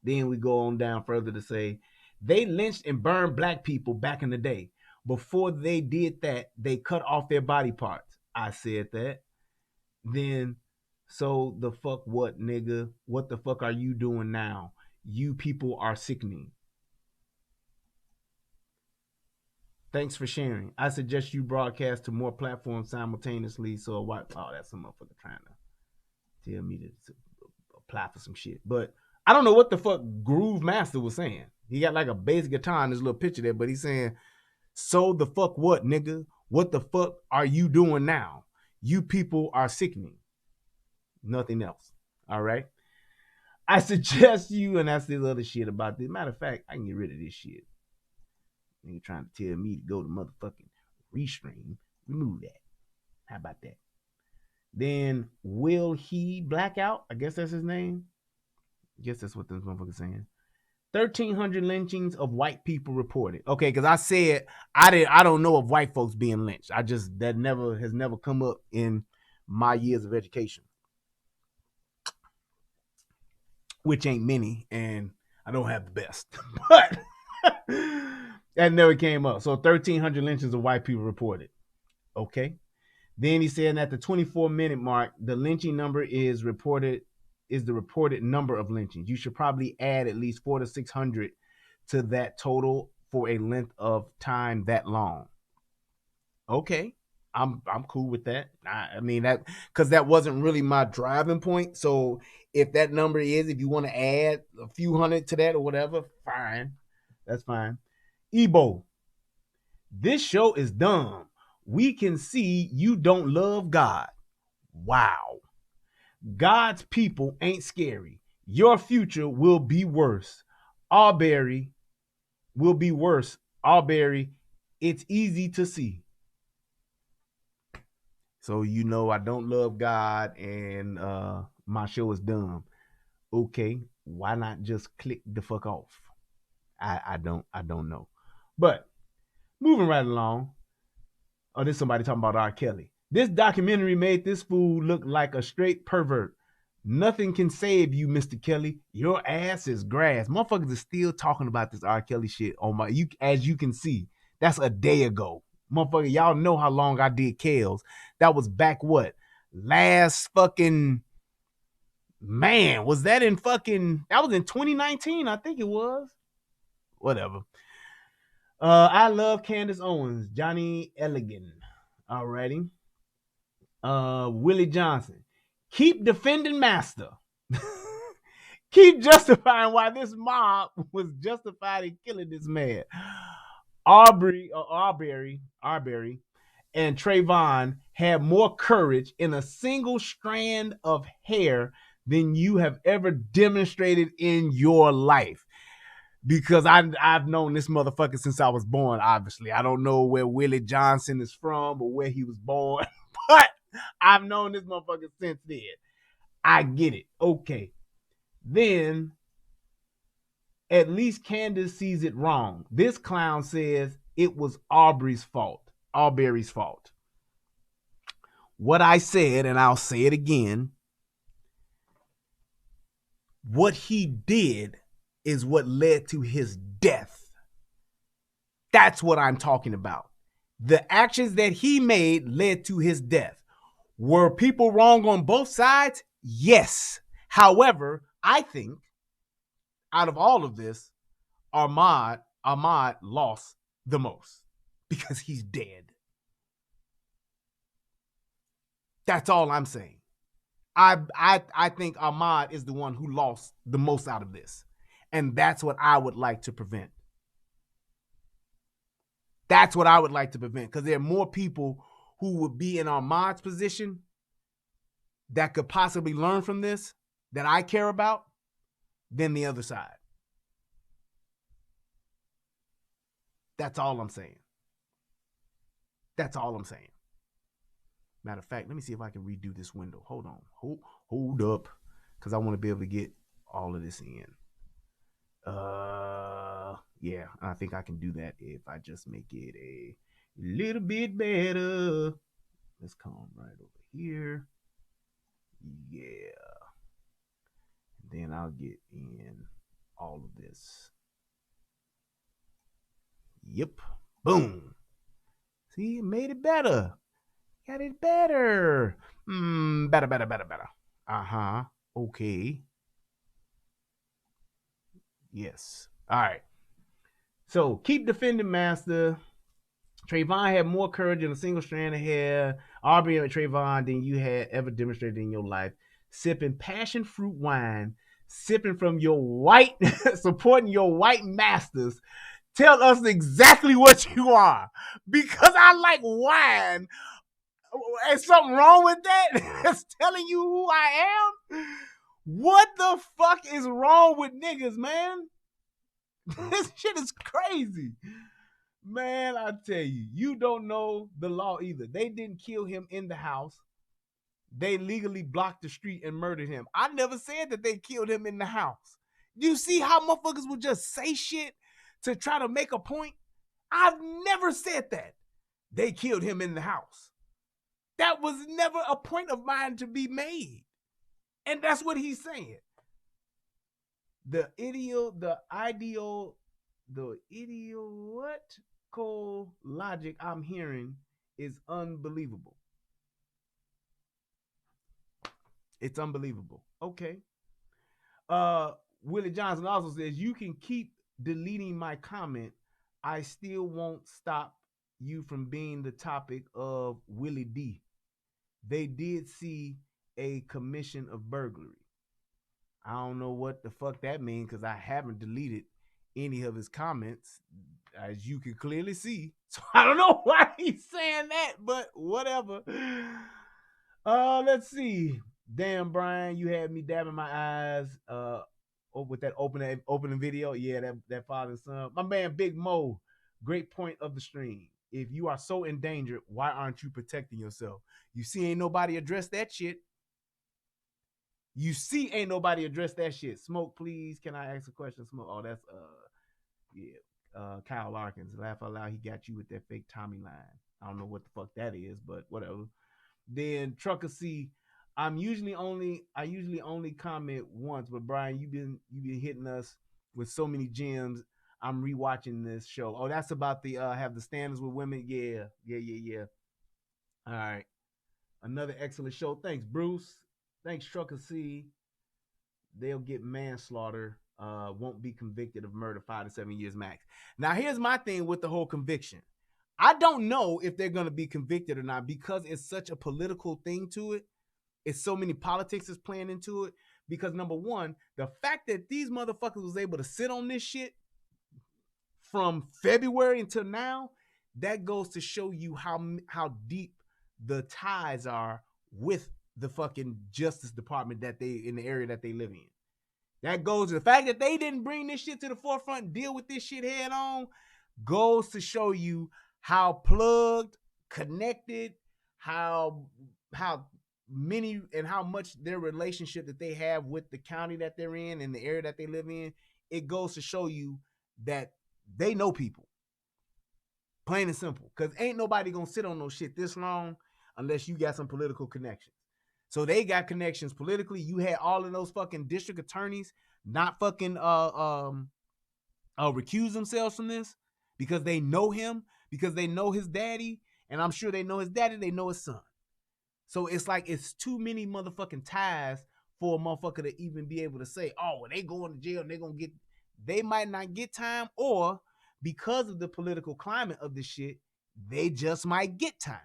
Then we go on down further to say, they lynched and burned black people back in the day. Before they did that, they cut off their body parts. I said that. Then, so the fuck what, nigga? What the fuck are you doing now? You people are sickening. Thanks for sharing. I suggest you broadcast to more platforms simultaneously. So what? Oh, that's some motherfucker trying to tell me to apply for some shit. But I don't know what the fuck Groove Master was saying. He got like a bass guitar in this little picture there, but he's saying, so the fuck what, nigga? What the fuck are you doing now? You people are sickening. Nothing else. All right. I suggest you, and that's this other shit about this. Matter of fact, I can get rid of this shit. Nigga trying to tell me to go to motherfucking Restream. Remove that. How about that? Then will he blackout? I guess that's his name. I guess that's what this motherfucker's saying. 1,300 lynchings of white people reported. Okay, because I said I don't know of white folks being lynched. That has never come up in my years of education, which ain't many, and I don't have the best, but that never came up. So 1,300 lynchings of white people reported. Okay. Then he said at the 24-minute mark, the lynching number is the reported number of lynchings. You should probably add at least 400 to 600 to that total for a length of time that long. Okay, I'm cool with that. I mean that because that wasn't really my driving point. So if that number is, if you want to add a few hundred to that or whatever, fine, that's fine. Ebo, this show is dumb. We can see you don't love God. Wow. God's people ain't scary. Your future will be worse. Arbery will be worse. Arbery, it's easy to see. So you know I don't love God and my show is dumb. Okay, why not just click the fuck off? I don't know. But moving right along. Oh, there's somebody talking about R. Kelly. This documentary made this fool look like a straight pervert. Nothing can save you, Mr. Kelly. Your ass is grass. Motherfuckers are still talking about this R. Kelly shit on as you can see. That's a day ago. Motherfucker, y'all know how long I did Kales. That was back what? Last fucking man. Was that in fucking that was in 2019, I think it was. Whatever. I love Candace Owens, Johnny Elligan. Alrighty. Willie Johnson. Keep defending Master. Keep justifying why this mob was justified in killing this man. Arbery, and Trayvon had more courage in a single strand of hair than you have ever demonstrated in your life. Because I've known this motherfucker since I was born, obviously. I don't know where Willie Johnson is from or where he was born, but I've known this motherfucker since then. I get it. Okay. Then, at least Candace sees it wrong. This clown says it was Arbery's fault. What I said, and I'll say it again, what he did is what led to his death. That's what I'm talking about. The actions that he made led to his death. Were people wrong on both sides? Yes. However, I think out of all of this, Ahmaud lost the most because he's dead. That's all I'm saying. I think Ahmaud is the one who lost the most out of this. And that's what I would like to prevent. That's what I would like to prevent, because there are more people who would be in Ahmaud's position that could possibly learn from this that I care about than the other side. That's all I'm saying. That's all I'm saying. Matter of fact, let me see if I can redo this window. Hold on. Hold up. Because I want to be able to get all of this in. Yeah, I think I can do that if I just make it a little bit better. Let's come right over here. Yeah. Then I'll get in all of this. Yep. Boom. See, it made it better. Got it better. Better. Uh-huh. Okay. Yes. All right. So keep defending, Master. Trayvon had more courage in a single strand of hair, Arbery and Trayvon, than you had ever demonstrated in your life. Sipping passion fruit wine, sipping from your white, supporting your white masters. Tell us exactly what you are, because I like wine. Is something wrong with that? It's telling you who I am? What the fuck is wrong with niggas, man? This shit is crazy. Man, I tell you, you don't know the law either. They didn't kill him in the house. They legally blocked the street and murdered him. I never said that they killed him in the house. You see how motherfuckers would just say shit to try to make a point? I've never said that. They killed him in the house. That was never a point of mine to be made. And that's what he's saying. The ideological logic I'm hearing is unbelievable. It's unbelievable. Okay. Willie Johnson also says, you can keep deleting my comment. I still won't stop you from being the topic of Willie D. They did see a commission of burglary. I don't know what the fuck that means, because I haven't deleted any of his comments, as you can clearly see. So I don't know why he's saying that, but whatever. Let's see. Damn, Brian, you had me dabbing my eyes with that opening video. Yeah, that father and son. My man, Big Mo, great point of the stream. If you are so endangered, why aren't you protecting yourself? You see, ain't nobody address that shit. You see, ain't nobody address that shit. Smoke, please. Can I ask a question? Smoke. Oh, that's Kyle Larkins. Laugh out loud. He got you with that fake Tommy line. I don't know what the fuck that is, but whatever. Then Trucker C. I usually only comment once, but Brian, you've been hitting us with so many gems. I'm rewatching this show. Oh, that's about the have the standards with women. Yeah. All right. Another excellent show. Thanks, Bruce. Thanks, Trucker C. They'll get manslaughter. Won't be convicted of murder, 5 to 7 years max. Now, here's my thing with the whole conviction. I don't know if they're going to be convicted or not, because it's such a political thing to it. It's so many politics is playing into it. Because number one, the fact that these motherfuckers was able to sit on this shit from February until now, that goes to show you how deep the ties are with the fucking Justice Department that they in the area that they live in. That goes to the fact that they didn't bring this shit to the forefront and deal with this shit head on, goes to show you how plugged, connected, how many and how much their relationship that they have with the county that they're in and the area that they live in. It goes to show you that they know people. Plain and simple. Because ain't nobody gonna sit on no shit this long unless you got some political connections. So they got connections politically. You had all of those fucking district attorneys not fucking recuse themselves from this because they know him, because they know his daddy, and I'm sure they know his daddy, they know his son. So it's like it's too many motherfucking ties for a motherfucker to even be able to say, oh, when they go into jail, they might not get time, or because of the political climate of this shit, they just might get time.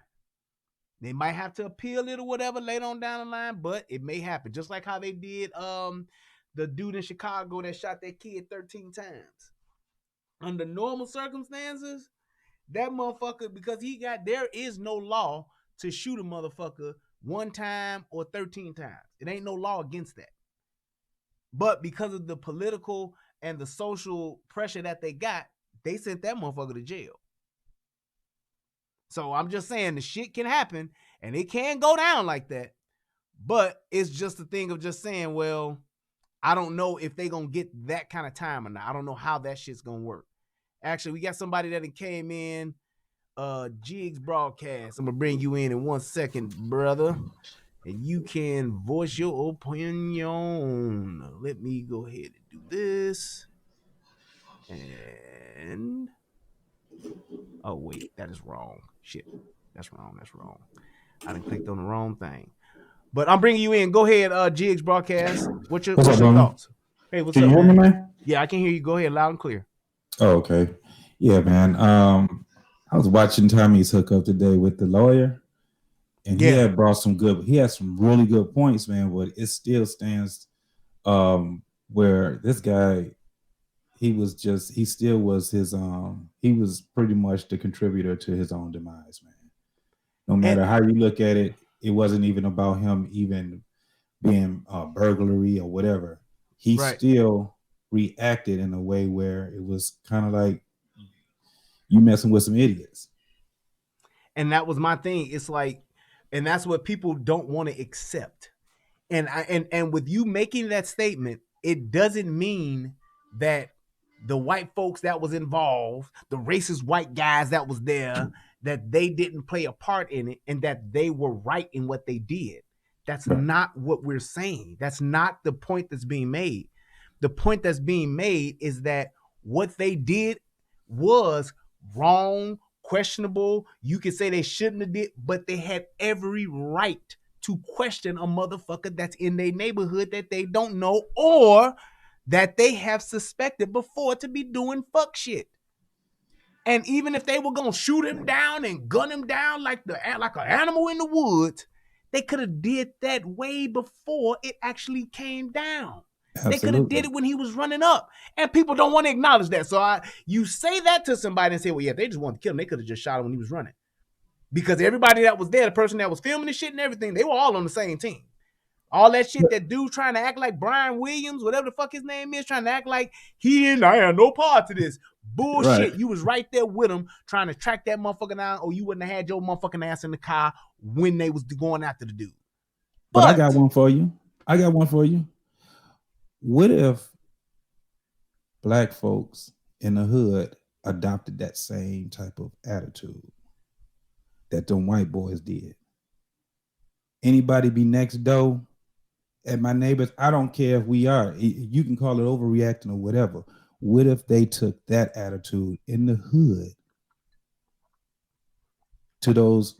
They might have to appeal it or whatever later on down the line, but it may happen. Just like how they did the dude in Chicago that shot that kid 13 times. Under normal circumstances, that motherfucker, because there is no law to shoot a motherfucker 1 time or 13 times. It ain't no law against that. But because of the political and the social pressure that they got, they sent that motherfucker to jail. So I'm just saying the shit can happen and it can go down like that. But it's just a thing of just saying, well, I don't know if they gonna get that kind of time or not. I don't know how that shit's gonna work. Actually, we got somebody that came in, Jigs Broadcast. I'm gonna bring you in 1 second, brother, and you can voice your opinion. Let me go ahead and do this. And oh wait, that is wrong. Shit, that's wrong. I done clicked on the wrong thing. But I'm bringing you in. Go ahead, Jigs Broadcast. What's your thoughts? Hey, what's up, man? Can you hear me, man? Yeah, I can hear you. Go ahead, loud and clear. Oh, okay. Yeah, man. I was watching Tommy's hookup today with the lawyer, and he had some really good points, man, but it still stands where this guy, he was pretty much the contributor to his own demise, man. No matter how you look at it, it wasn't even about him even being burglary or whatever. He still reacted in a way where it was kind of like you messing with some idiots. And that was my thing. It's like, and that's what people don't want to accept. And with you making that statement, it doesn't mean that the white folks that was involved, the racist white guys that was there, that they didn't play a part in it and that they were right in what they did. That's not what we're saying. That's not the point that's being made. The point that's being made is that what they did was wrong, questionable. You could say they shouldn't have did, but they had every right to question a motherfucker that's in their neighborhood that they don't know or that they have suspected before to be doing fuck shit. And even if they were gonna shoot him down and gun him down like an animal in the woods, they could have did that way before it actually came down. Absolutely. They could have did it when he was running up, and people don't want to acknowledge that. So you say that to somebody and say, well, yeah, they just wanted to kill him. They could have just shot him when he was running. Because everybody that was there, the person that was filming the shit and everything, they were all on the same team. All that shit, that dude trying to act like Brian Williams, whatever the fuck his name is, trying to act like I had no part to this. Bullshit. Right. You was right there with him trying to track that motherfucker down, or you wouldn't have had your motherfucking ass in the car when they was going after the dude. But I got one for you. What if black folks in the hood adopted that same type of attitude that them white boys did? Anybody be next door at my neighbors? I don't care if we are. You can call it overreacting or whatever. What if they took that attitude in the hood to those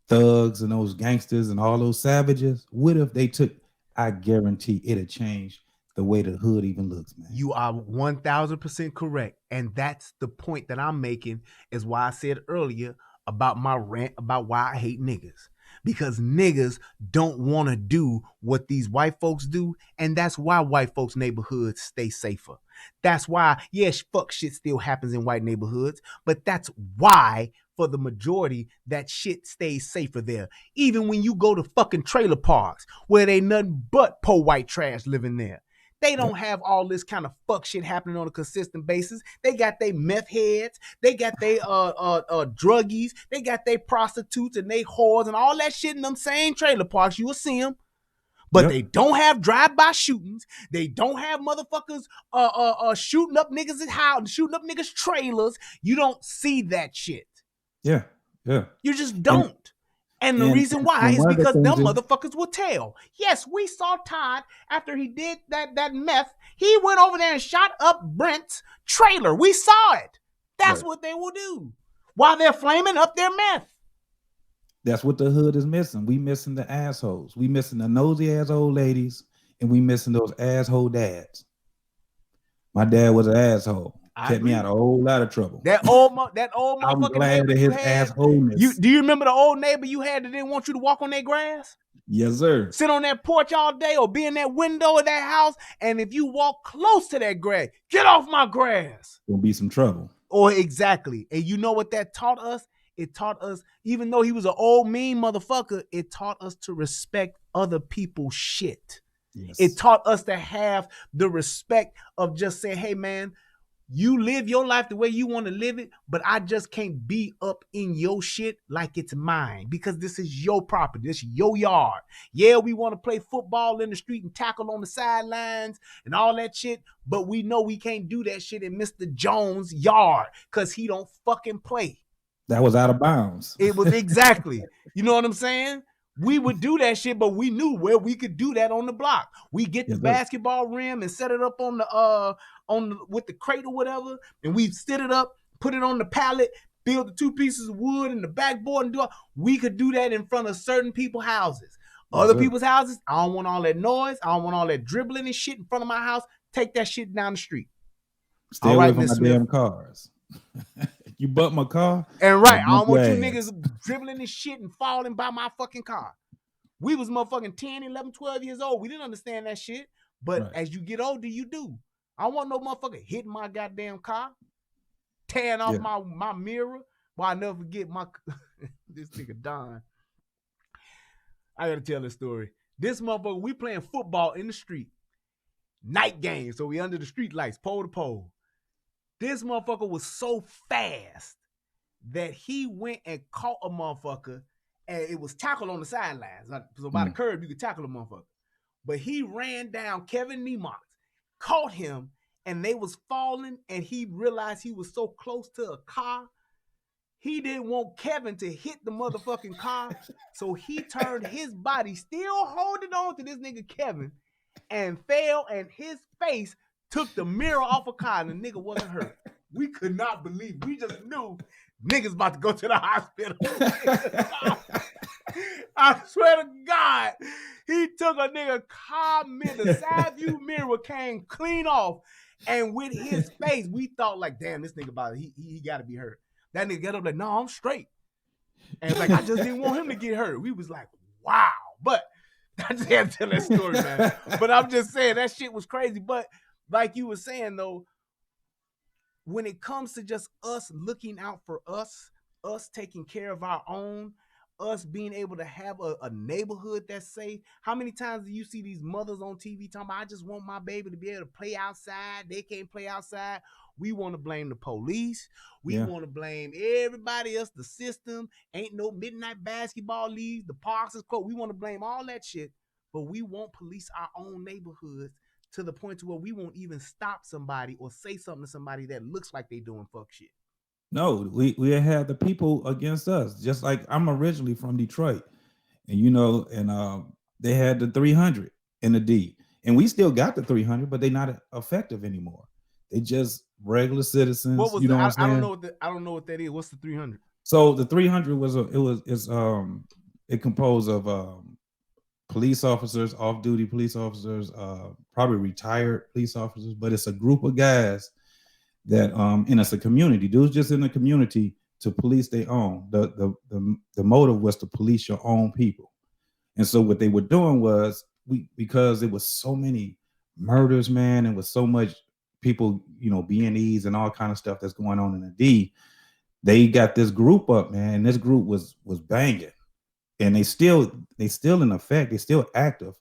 thugs and those gangsters and all those savages? What if they took? I guarantee it'll change the way the hood even looks, man. You are 1,000% correct. And that's the point that I'm making, is why I said earlier about my rant about why I hate niggas. Because niggas don't want to do what these white folks do. And that's why white folks' neighborhoods stay safer. That's why, yes, fuck shit still happens in white neighborhoods. But that's why, for the majority, that shit stays safer there. Even when you go to fucking trailer parks where they nothing but poor white trash living there. They don't have all this kind of fuck shit happening on a consistent basis. They got their meth heads. They got their druggies. They got their prostitutes and they whores and all that shit in them same trailer parks. You will see them. But they don't have drive-by shootings. They don't have motherfuckers shooting up niggas at houses, shooting up niggas' trailers. You don't see that shit. Yeah. You just don't. And the reason why is because them motherfuckers will tell. Yes, we saw Todd after he did that meth. He went over there and shot up Brent's trailer. We saw it. That's what they will do while they're flaming up their meth. That's what the hood is missing. We missing the assholes. We missing the nosy ass old ladies, and we missing those asshole dads. My dad was an asshole. Kept me out of a whole lot of trouble. That old motherfucking neighbor of you his had. assholeness. Do you remember the old neighbor you had that didn't want you to walk on their grass? Yes, sir. Sit on that porch all day or be in that window of that house, and if you walk close to that grass, get off my grass. There'll be some trouble. Or exactly. And you know what that taught us? It taught us, even though he was an old mean motherfucker, it taught us to respect other people's shit. Yes. It taught us to have the respect of just saying, hey, man, you live your life the way you want to live it, but I just can't be up in your shit like it's mine because this is your property. This is your yard. Yeah, we want to play football in the street and tackle on the sidelines and all that shit, but we know we can't do that shit in Mr. Jones' yard because he don't fucking play. That was out of bounds. It was exactly. You know what I'm saying? We would do that shit, but we knew where we could do that on the block. We get the basketball rim and set it up on the with the crate or whatever, and we set it up, put it on the pallet, build the 2 pieces of wood and the backboard, and do it. We could do that in front of certain people's houses. Other people's houses, I don't want all that noise. I don't want all that dribbling and shit in front of my house. Take that shit down the street. Stay away from my damn cars. You bump my car. And I don't want you niggas dribbling and shit and falling by my fucking car. We was motherfucking 10, 11, 12 years old. We didn't understand that shit. But as you get older, you do. I don't want no motherfucker hitting my goddamn car, tearing off my mirror. Well, I never forget this nigga Don. I gotta tell this story. This motherfucker, we playing football in the street. Night game. So we under the street lights, pole to pole. This motherfucker was so fast that he went and caught a motherfucker, and it was tackled on the sidelines. So by the curb, you could tackle a motherfucker. But he ran down Kevin Nemont, caught him, and they was falling, and he realized he was so close to a car, he didn't want Kevin to hit the motherfucking car, so he turned his body, still holding on to this nigga Kevin, and fell, and his face took the mirror off a car, and the nigga wasn't hurt. We could not believe. We just knew niggas about to go to the hospital. I swear to God, he took a nigga car mirror, the side view mirror came clean off, and with his face, we thought like, damn, this nigga about he got to be hurt. That nigga got up like, no, I'm straight. And like, I just didn't want him to get hurt. We was like, wow. But I just had to tell that story, man. But I'm just saying that shit was crazy. But like you were saying, though, when it comes to just us looking out for us taking care of our own, us being able to have a neighborhood that's safe. How many times do you see these mothers on TV talking about, I just want my baby to be able to play outside. They can't play outside. We want to blame the police. We want to blame everybody else, the system. Ain't no midnight basketball leagues, the parks is closed. We want to blame all that shit, but we won't police our own neighborhoods to the point to where we won't even stop somebody or say something to somebody that looks like they doing fuck shit. No, we have the people against us. Just like I'm originally from Detroit, and and they had the 300 in the D, and we still got the 300, but they're not effective anymore. They just regular citizens. What was you know I what I'm saying? I don't know what that is. What's the 300? So the 300 it composed of police officers, off-duty police officers, probably retired police officers, but it's a group of guys that and it's a community. Dudes just in the community to police their own. The motive was to police your own people. And so what they were doing was because it was so many murders, man, and with so much people, B&Es and all kind of stuff that's going on in the D, they got this group up, man. And this group was banging. And they still in effect, they still active.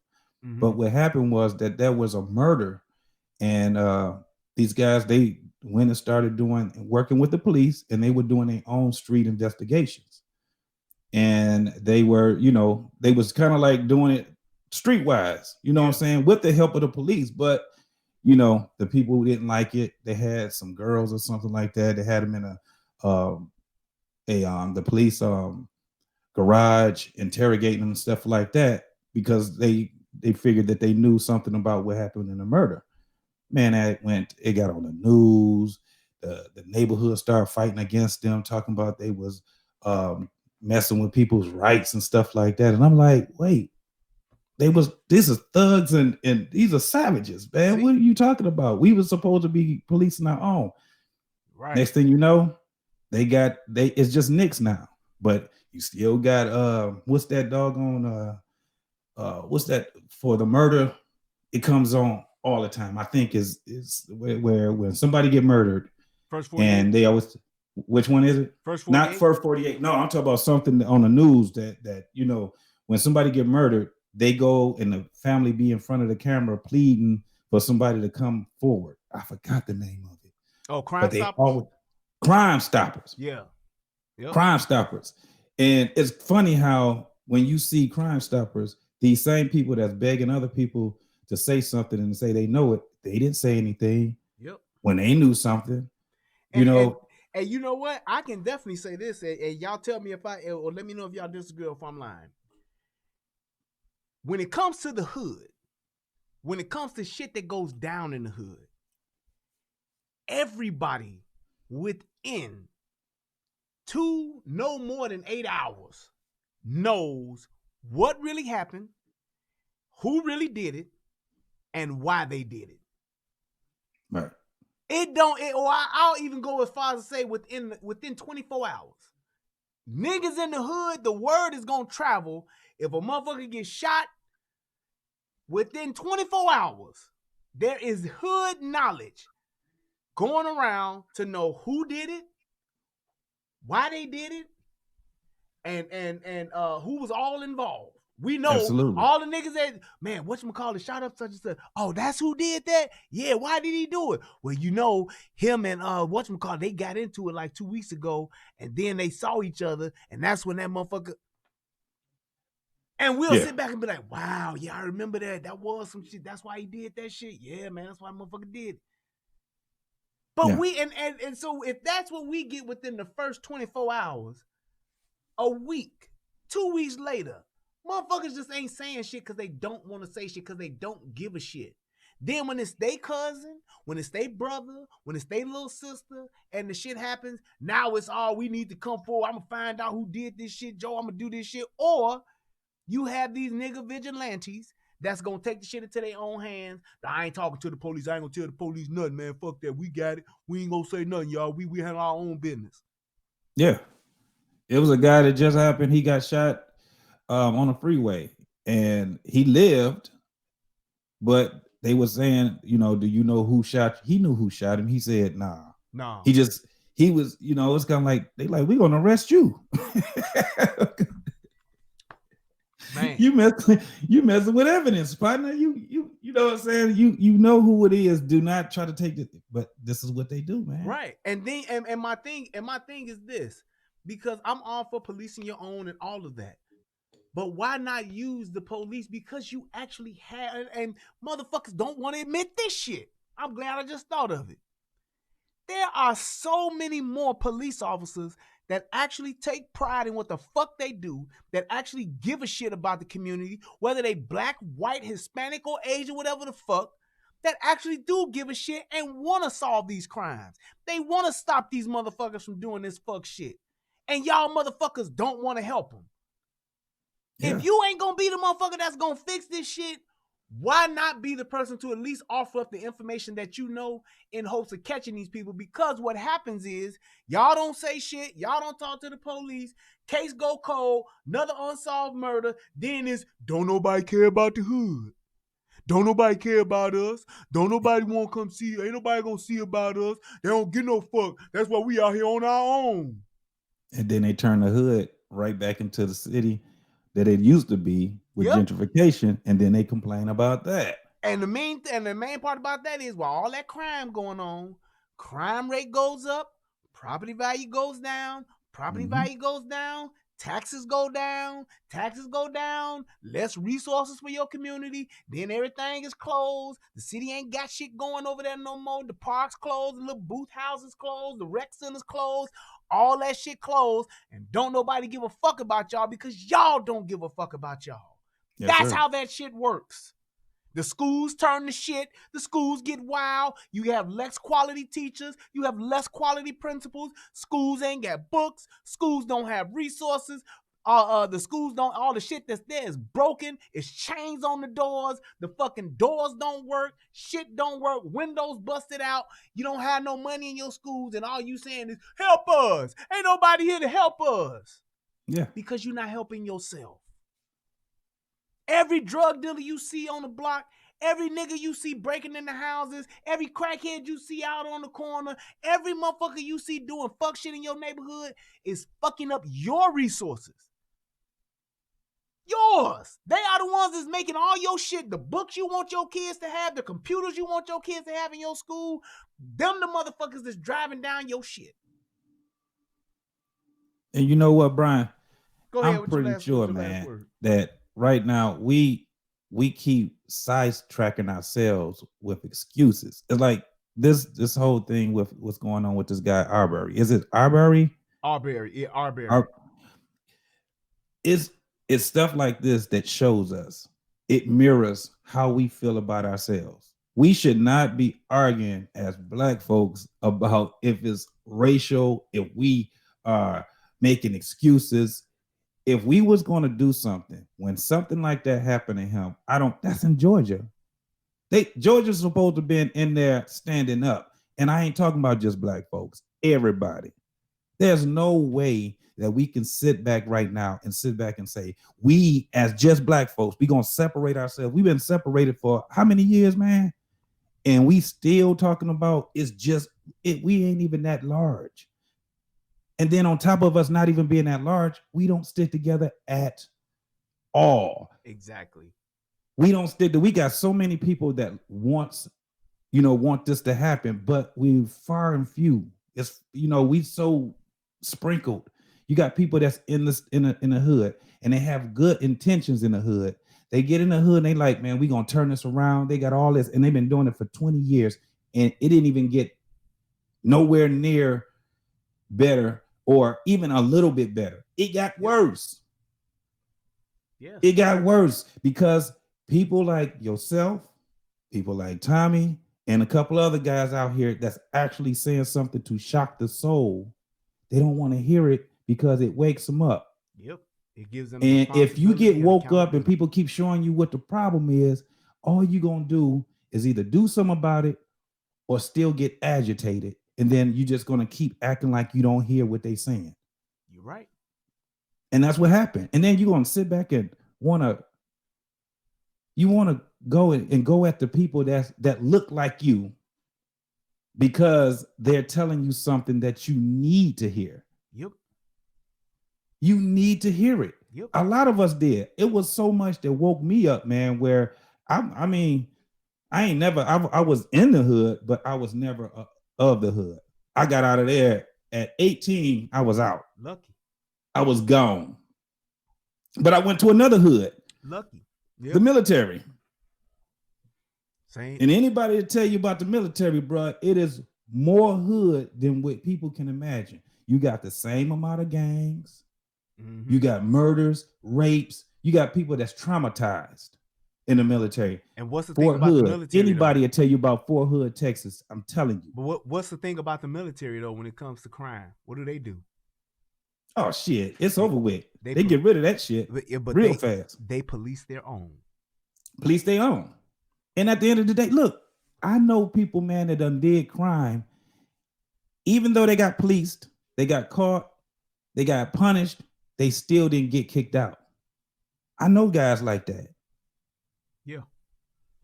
Mm-hmm. But what happened was that there was a murder, and these guys, they went and started working with the police, and they were doing their own street investigations. And they were, they was kind of like doing it streetwise, what I'm saying, with the help of the police. But, the people who didn't like it, they had some girls or something like that. They had them in the police garage interrogating them and stuff like that, because they figured that they knew something about what happened in the murder. Man, it got on the news. The neighborhood started fighting against them, talking about they was messing with people's rights and stuff like that. And I'm like, wait, this is thugs and these are savages, man. What are you talking about? We were supposed to be policing our own. Right. Next thing you know, it's just Knicks now. But you still got what's that doggone what's that for the murder? It comes on all the time. I think is where when somebody get murdered, First 48. And they always, which one is it? First 48? Not First 48. No, I'm talking about something on the news that when somebody get murdered, they go and the family be in front of the camera pleading for somebody to come forward. I forgot the name of it. Oh, Crime Stoppers? Crime Stoppers. Yeah. Yep. Crime Stoppers. And it's funny how when you see Crime Stoppers, these same people that's begging other people to say something and say they know it, they didn't say anything. Yep. When they knew something. And you know what? I can definitely say this, and y'all tell me or let me know if y'all disagree or if I'm lying. When it comes to the hood, when it comes to shit that goes down in the hood, everybody within no more than 8 hours knows what really happened, who really did it, and why they did it. Right. I'll even go as far as to say within 24 hours. Niggas in the hood, the word is gonna travel. If a motherfucker gets shot, within 24 hours, there is hood knowledge going around to know who did it, why they did it, and who was all involved. We know Absolutely. All the niggas that, man, whatchamacallit shot up such and such. Oh, that's who did that? Yeah, why did he do it? Well, him and whatchamacallit, they got into it like 2 weeks ago, and then they saw each other, and that's when that motherfucker. And we'll sit back and be like, wow, yeah, I remember that. That was some shit. That's why he did that shit. Yeah, man, that's why that motherfucker did it. But and so if that's what we get within the first 24 hours, a week, 2 weeks later, motherfuckers just ain't saying shit because they don't want to say shit because they don't give a shit. Then when it's their cousin, when it's their brother, when it's their little sister, and the shit happens, now it's all we need to come forward. I'm going to find out who did this shit, Joe. I'm going to do this shit. Or you have these nigga vigilantes that's going to take the shit into their own hands. I ain't talking to the police. I ain't going to tell the police nothing, man. Fuck that. We got it. We ain't going to say nothing, y'all. We handle our own business. Yeah. It was a guy that just happened. He got shot on a freeway and he lived, but they were saying, do you know who shot? He knew who shot him. He said, nah. He was, it's kind of like, we're going to arrest you. Man. You messing with evidence, partner. You know what I'm saying? You know who it is. Do not try to take it, but this is what they do, man. Right. And then and my thing is this, because I'm all for policing your own and all of that. But why not use the police? Because you actually have, and motherfuckers don't want to admit this shit. I'm glad I just thought of it. There are so many more police officers that actually take pride in what the fuck they do, that actually give a shit about the community, whether they black, white, Hispanic, or Asian, whatever the fuck, that actually do give a shit and want to solve these crimes. They want to stop these motherfuckers from doing this fuck shit. And y'all motherfuckers don't want to help them. Yeah. If you ain't gonna be the motherfucker that's gonna fix this shit, why not be the person to at least offer up the information that you know in hopes of catching these people? Because what happens is y'all don't say shit, y'all don't talk to the police, case go cold, another unsolved murder, then it's don't nobody care about the hood. Don't nobody care about us. Don't nobody want to come see. Ain't nobody gonna see about us. They don't give no fuck. That's why we out here on our own. And then they turn the hood right back into the city that it used to be with gentrification, and then they complain about that. And the main part about that is while all that crime going on, crime rate goes up, property value goes down, value goes down, taxes go down, less resources for your community, then everything is closed, the city ain't got shit going over there no more, the parks closed, the little booth houses closed, the rec centers closed, all that shit closed, and don't nobody give a fuck about y'all because y'all don't give a fuck about y'all. Yes, that's how that shit works. The schools turn to shit. The schools get wild. You have less quality teachers. You have less quality principals. Schools ain't got books. Schools don't have resources. The schools don't, all the shit that's there is broken. It's chains on the doors. The fucking doors don't work. Shit don't work. Windows busted out. You don't have no money in your schools, and all you saying is, help us. Ain't nobody here to help us. Yeah. Because you're not helping yourself. Every drug dealer you see on the block, every nigga you see breaking into houses, every crackhead you see out on the corner, every motherfucker you see doing fuck shit in your neighborhood is fucking up your resources. Yours. They are the ones that's making all your shit. The books you want your kids to have, the computers you want your kids to have in your school, them the motherfuckers that's driving down your shit. And you know what, Brian? Go ahead. I'm pretty sure, man, that right now we keep sidetracking ourselves with excuses. It's like this whole thing with what's going on with this guy Arbery. Is it Arbery? Arbery, yeah, Arbery. It's stuff like this that shows us. It mirrors how we feel about ourselves. We should not be arguing as Black folks about if it's racial, if we are making excuses. If we was going to do something, when something like that happened to him, that's in Georgia. Georgia's supposed to have been in there standing up. And I ain't talking about just Black folks, everybody. There's no way that we can sit back right now and say, we as just Black folks, we going to separate ourselves. We've been separated for how many years, man? And we still talking about we ain't even that large. And then on top of us not even being that large, we don't stick together at all. Exactly. We don't we got so many people that want this to happen, but we far and few. It's, we so sprinkled. You got people that's in the hood, and they have good intentions in the hood. They get in the hood and they like, man, we gonna turn this around. They got all this, and they've been doing it for 20 years, and it didn't even get nowhere near better or even a little bit better. It got worse. Yeah. It got worse because people like yourself, people like Tommy, and a couple other guys out here that's actually saying something to shock the soul. They don't want to hear it because it wakes them up. Yep. It gives them. And if you get woke up and people keep showing you what the problem is, all you're going to do is either do something about it or still get agitated. And then you're just going to keep acting like you don't hear what they're saying. You're right. And that's what happened. And then you're going to sit back and want to go and go at the people that look like you because they're telling you something that you need to hear. Yep. You need to hear it. Yep. A lot of us did. It was so much that woke me up, man, where I was in the hood, but I was never of the hood. I got out of there at 18. I was out. Lucky. I was gone. But I went to another hood. Lucky. Yep. The military. Same. And anybody to tell you about the military, bro, it is more hood than what people can imagine. You got the same amount of gangs. Mm-hmm. You got murders, rapes. You got people that's traumatized in the military. And what's the thing about the military? Anybody will tell you about Fort Hood, Texas. I'm telling you. But what's the thing about the military, though, when it comes to crime? What do? Oh, shit. It's over with. They get rid of that shit real fast. They police their own. Police their own. And at the end of the day, look, I know people, man, that done did crime. Even though they got policed, they got caught, they got punished, they still didn't get kicked out. I know guys like that. Yeah.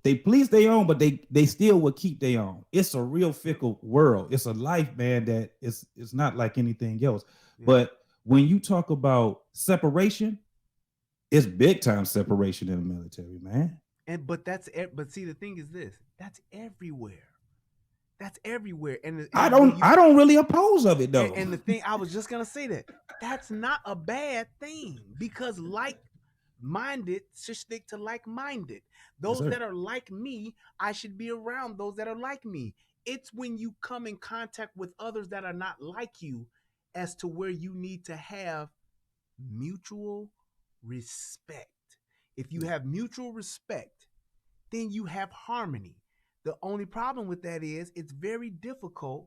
They police their own, but they still will keep their own. It's a real fickle world. It's a life, man, that it's not like anything else. Yeah. But when you talk about separation, it's big time separation in the military, man. But see, the thing is this: that's everywhere. That's everywhere. And I don't really oppose of it though. And the thing, I was just gonna say that's not a bad thing because like-minded should stick to like-minded. Those that are like me, I should be around those that are like me. It's when you come in contact with others that are not like you as to where you need to have mutual respect. If you have mutual respect, then you have harmony. The only problem with that is it's very difficult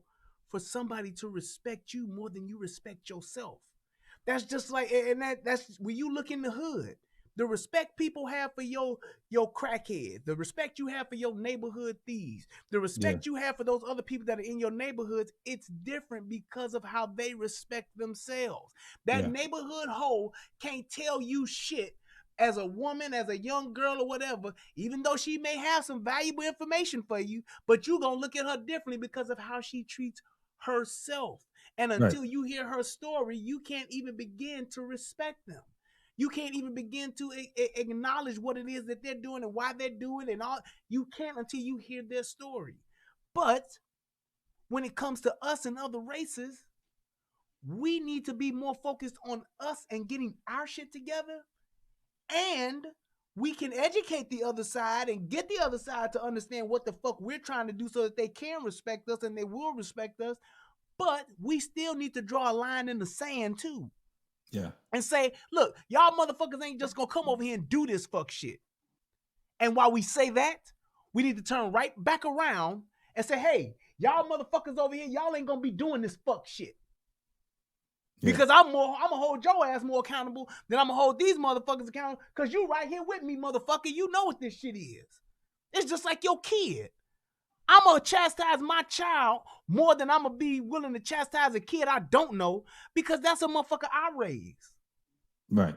for somebody to respect you more than you respect yourself. That's just like, and that's when you look in the hood, the respect people have for your crackhead, the respect you have for your neighborhood thieves, the respect you have for those other people that are in your neighborhoods, it's different because of how they respect themselves. That neighborhood hoe can't tell you shit as a woman, as a young girl or whatever, even though she may have some valuable information for you, but you gonna look at her differently because of how she treats herself. And until you hear her story, you can't even begin to respect them. You can't even begin to acknowledge what it is that they're doing and why they're doing it and all. You can't until you hear their story. But when it comes to us and other races, we need to be more focused on us and getting our shit together. And we can educate the other side and get the other side to understand what the fuck we're trying to do so that they can respect us and they will respect us. But we still need to draw a line in the sand too. Yeah. And say, look, y'all motherfuckers ain't just gonna come over here and do this fuck shit. And while we say that, we need to turn right back around and say, hey, y'all motherfuckers over here, y'all ain't gonna be doing this fuck shit. Because I'm gonna hold your ass more accountable than I'm gonna hold these motherfuckers accountable, because you right here with me, motherfucker. You know what this shit is. It's just like your kid. I'm going to chastise my child more than I'm going to be willing to chastise a kid I don't know, because that's a motherfucker I raised. Right.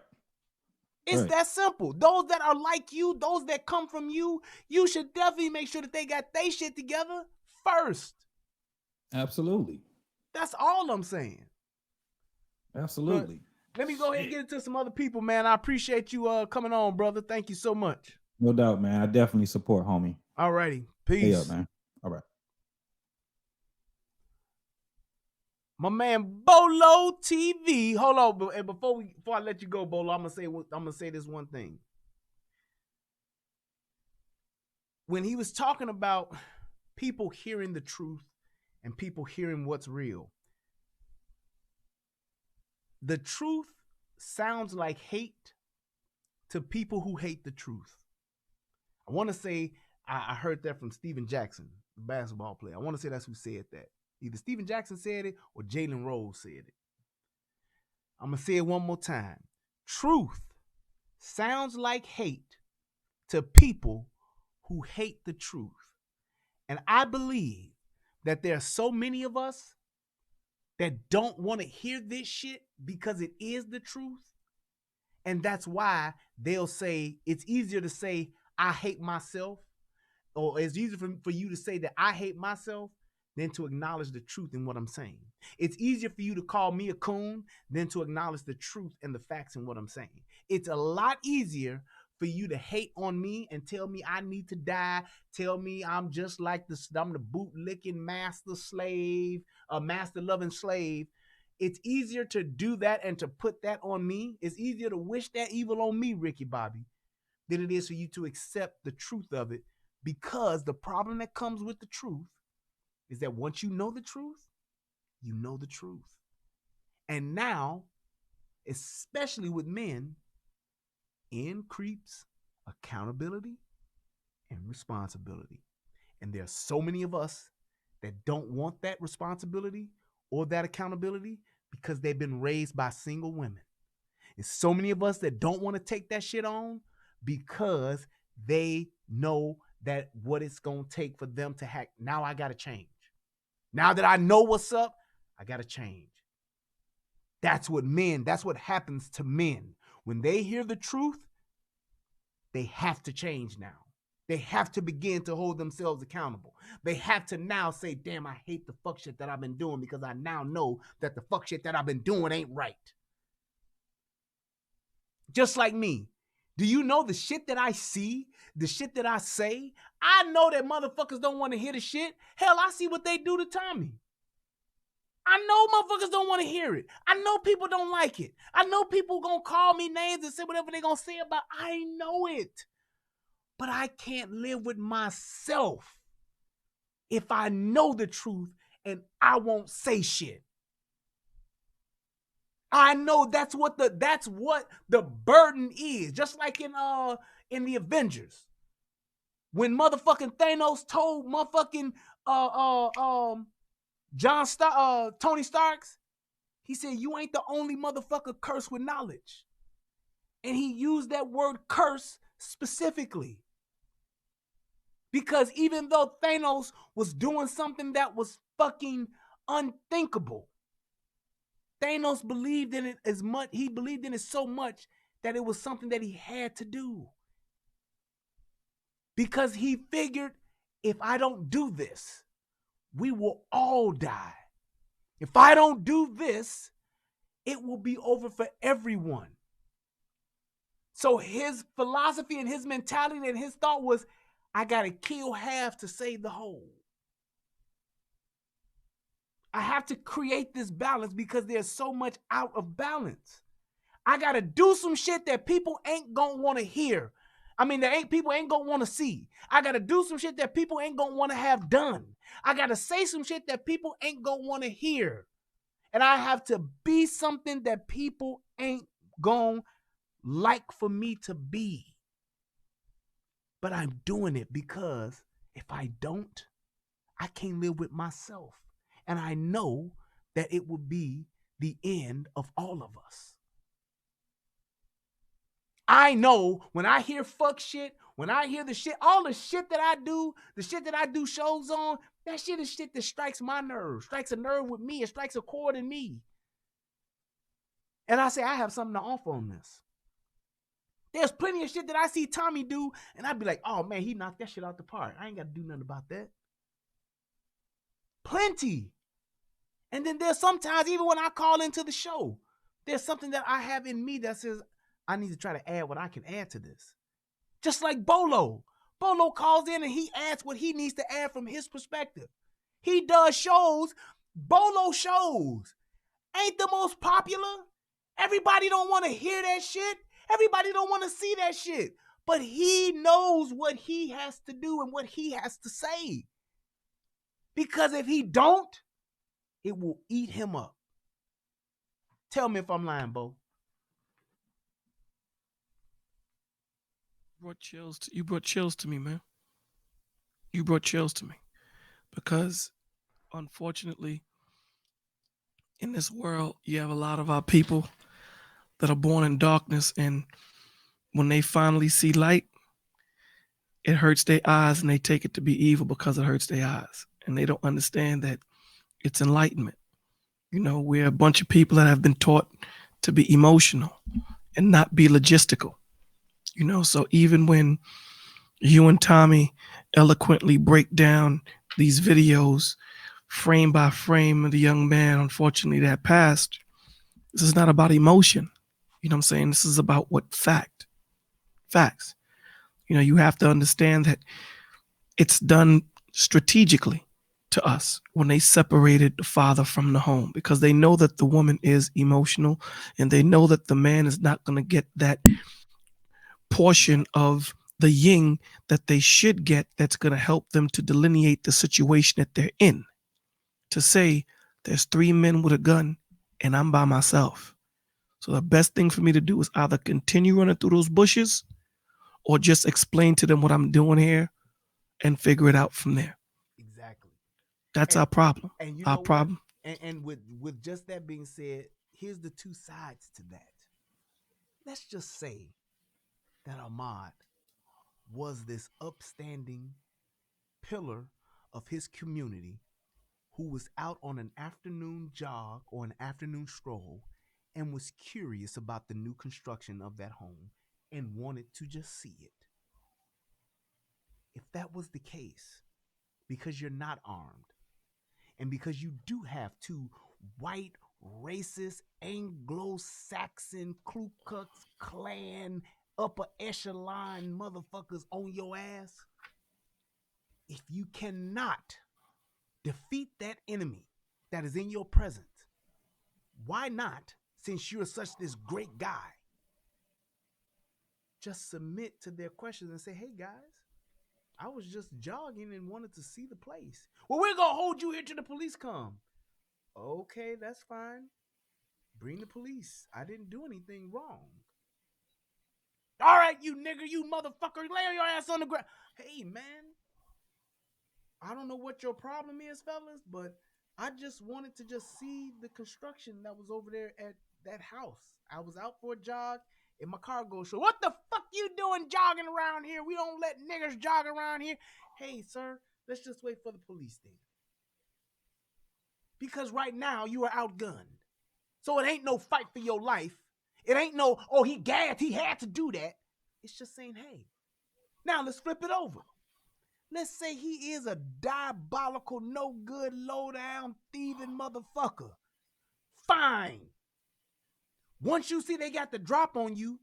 It's that simple. Those that are like you, those that come from you, you should definitely make sure that they got their shit together first. Absolutely. That's all I'm saying. Absolutely. But let me go ahead and get into some other people, man. I appreciate you coming on, brother. Thank you so much. No doubt, man. I definitely support, homie. All righty. Peace. Hey up, man. All right. My man Bolo TV. Hold on, and before I let you go, Bolo, I'm gonna say this one thing. When he was talking about people hearing the truth and people hearing what's real, the truth sounds like hate to people who hate the truth. I want to say I heard that from Steven Jackson, the basketball player. I want to say that's who said that. Either Steven Jackson said it or Jalen Rose said it. I'm going to say it one more time. Truth sounds like hate to people who hate the truth. And I believe that there are so many of us that don't want to hear this shit because it is the truth. And that's why they'll say, it's easier to say, I hate myself, or it's easier for you to say that I hate myself than to acknowledge the truth in what I'm saying. It's easier for you to call me a coon than to acknowledge the truth and the facts in what I'm saying. It's a lot easier for you to hate on me and tell me I need to die, tell me I'm just like I'm the boot-licking master loving slave. It's easier to do that and to put that on me. It's easier to wish that evil on me, Ricky Bobby, than it is for you to accept the truth of it, because the problem that comes with the truth is that once you know the truth, you know the truth. And now, especially with men, in creeps accountability and responsibility. And there are so many of us that don't want that responsibility or that accountability because they've been raised by single women. There's so many of us that don't want to take that shit on because they know that what it's going to take for them to hack. Now I got to change. Now that I know what's up, I got to change. That's what happens to men. When they hear the truth, they have to change now. They have to begin to hold themselves accountable. They have to now say, damn, I hate the fuck shit that I've been doing because I now know that the fuck shit that I've been doing ain't right. Just like me. Do you know the shit that I see, the shit that I say? I know that motherfuckers don't want to hear the shit. Hell, I see what they do to Tommy. I know motherfuckers don't want to hear it. I know people don't like it. I know people gonna call me names and say whatever they gonna say about. I know it. But I can't live with myself if I know the truth and I won't say shit. I know that's what the burden is. Just like in the Avengers, when motherfucking Thanos told motherfucking Tony Starks, He said, you ain't the only motherfucker cursed with knowledge. And he used that word curse specifically. Because even though Thanos was doing something that was fucking unthinkable, Thanos believed in it as much, he believed in it so much that it was something that he had to do. Because he figured, if I don't do this, we will all die. If I don't do this, it will be over for everyone. So his philosophy and his mentality and his thought was, I gotta kill half to save the whole. I have to create this balance because there's so much out of balance. I gotta do some shit that people ain't gonna wanna hear. I mean, people ain't gonna wanna see. I gotta do some shit that people ain't gonna wanna have done. I gotta say some shit that people ain't gonna wanna hear. And I have to be something that people ain't gonna like for me to be. But I'm doing it because if I don't, I can't live with myself. And I know that it will be the end of all of us. I know when I hear fuck shit, when I hear the shit, all the shit that I do, the shit that I do shows on, that shit is shit that strikes my nerve, strikes a nerve with me, it strikes a chord in me. And I say, I have something to offer on this. There's plenty of shit that I see Tommy do, and I'd be like, oh man, he knocked that shit out the park. I ain't got to do nothing about that. Plenty. And then there's sometimes, even when I call into the show, there's something that I have in me that says, I need to try to add what I can add to this. Just like Bolo. Bolo calls in and he adds what he needs to add from his perspective. He does shows. Bolo shows ain't the most popular. Everybody don't want to hear that shit. Everybody don't want to see that shit. But he knows what he has to do and what he has to say. Because if he don't, it will eat him up. Tell me if I'm lying, Bo. You brought chills to me, man. You brought chills to me. Because unfortunately, in this world, you have a lot of our people that are born in darkness, and when they finally see light, it hurts their eyes and they take it to be evil because it hurts their eyes. And they don't understand that it's enlightenment. You know, we're a bunch of people that have been taught to be emotional and not be logistical. You know, so even when you and Tommy eloquently break down these videos frame by frame of the young man, unfortunately, that passed, this is not about emotion. You know what I'm saying? This is about what facts. You know, you have to understand that it's done strategically to us when they separated the father from the home, because they know that the woman is emotional and they know that the man is not going to get that portion of the yin that they should get, that's going to help them to delineate the situation that they're in. To say there's 3 men with a gun and I'm by myself. So the best thing for me to do is either continue running through those bushes or just explain to them what I'm doing here and figure it out from there. Exactly. That's our problem. And you our know problem. What? And with just that being said, here's the two sides to that. Let's just say that Ahmaud was this upstanding pillar of his community who was out on an afternoon jog or an afternoon stroll and was curious about the new construction of that home and wanted to just see it. If that was the case, because you're not armed, and because you do have two white, racist, Anglo-Saxon, Ku Klux Klan, upper echelon motherfuckers on your ass, if you cannot defeat that enemy that is in your presence, why not, since you're such this great guy, just submit to their questions and say, hey guys, I was just jogging and wanted to see the place. Well, we're going to hold you here till the police come. Okay, that's fine. Bring the police. I didn't do anything wrong. All right, you nigger, you motherfucker, lay your ass on the ground. Hey, man, I don't know what your problem is, fellas, but I just wanted to just see the construction that was over there at that house. I was out for a jog and my car goes, so what the fuck you doing jogging around here? We don't let niggers jog around here. Hey, sir, let's just wait for the police then. Because right now you are outgunned. So it ain't no fight for your life. It ain't no, oh, he gassed, he had to do that. It's just saying, hey, now let's flip it over. Let's say he is a diabolical, no good, low down, thieving motherfucker. Fine. Once you see they got the drop on you,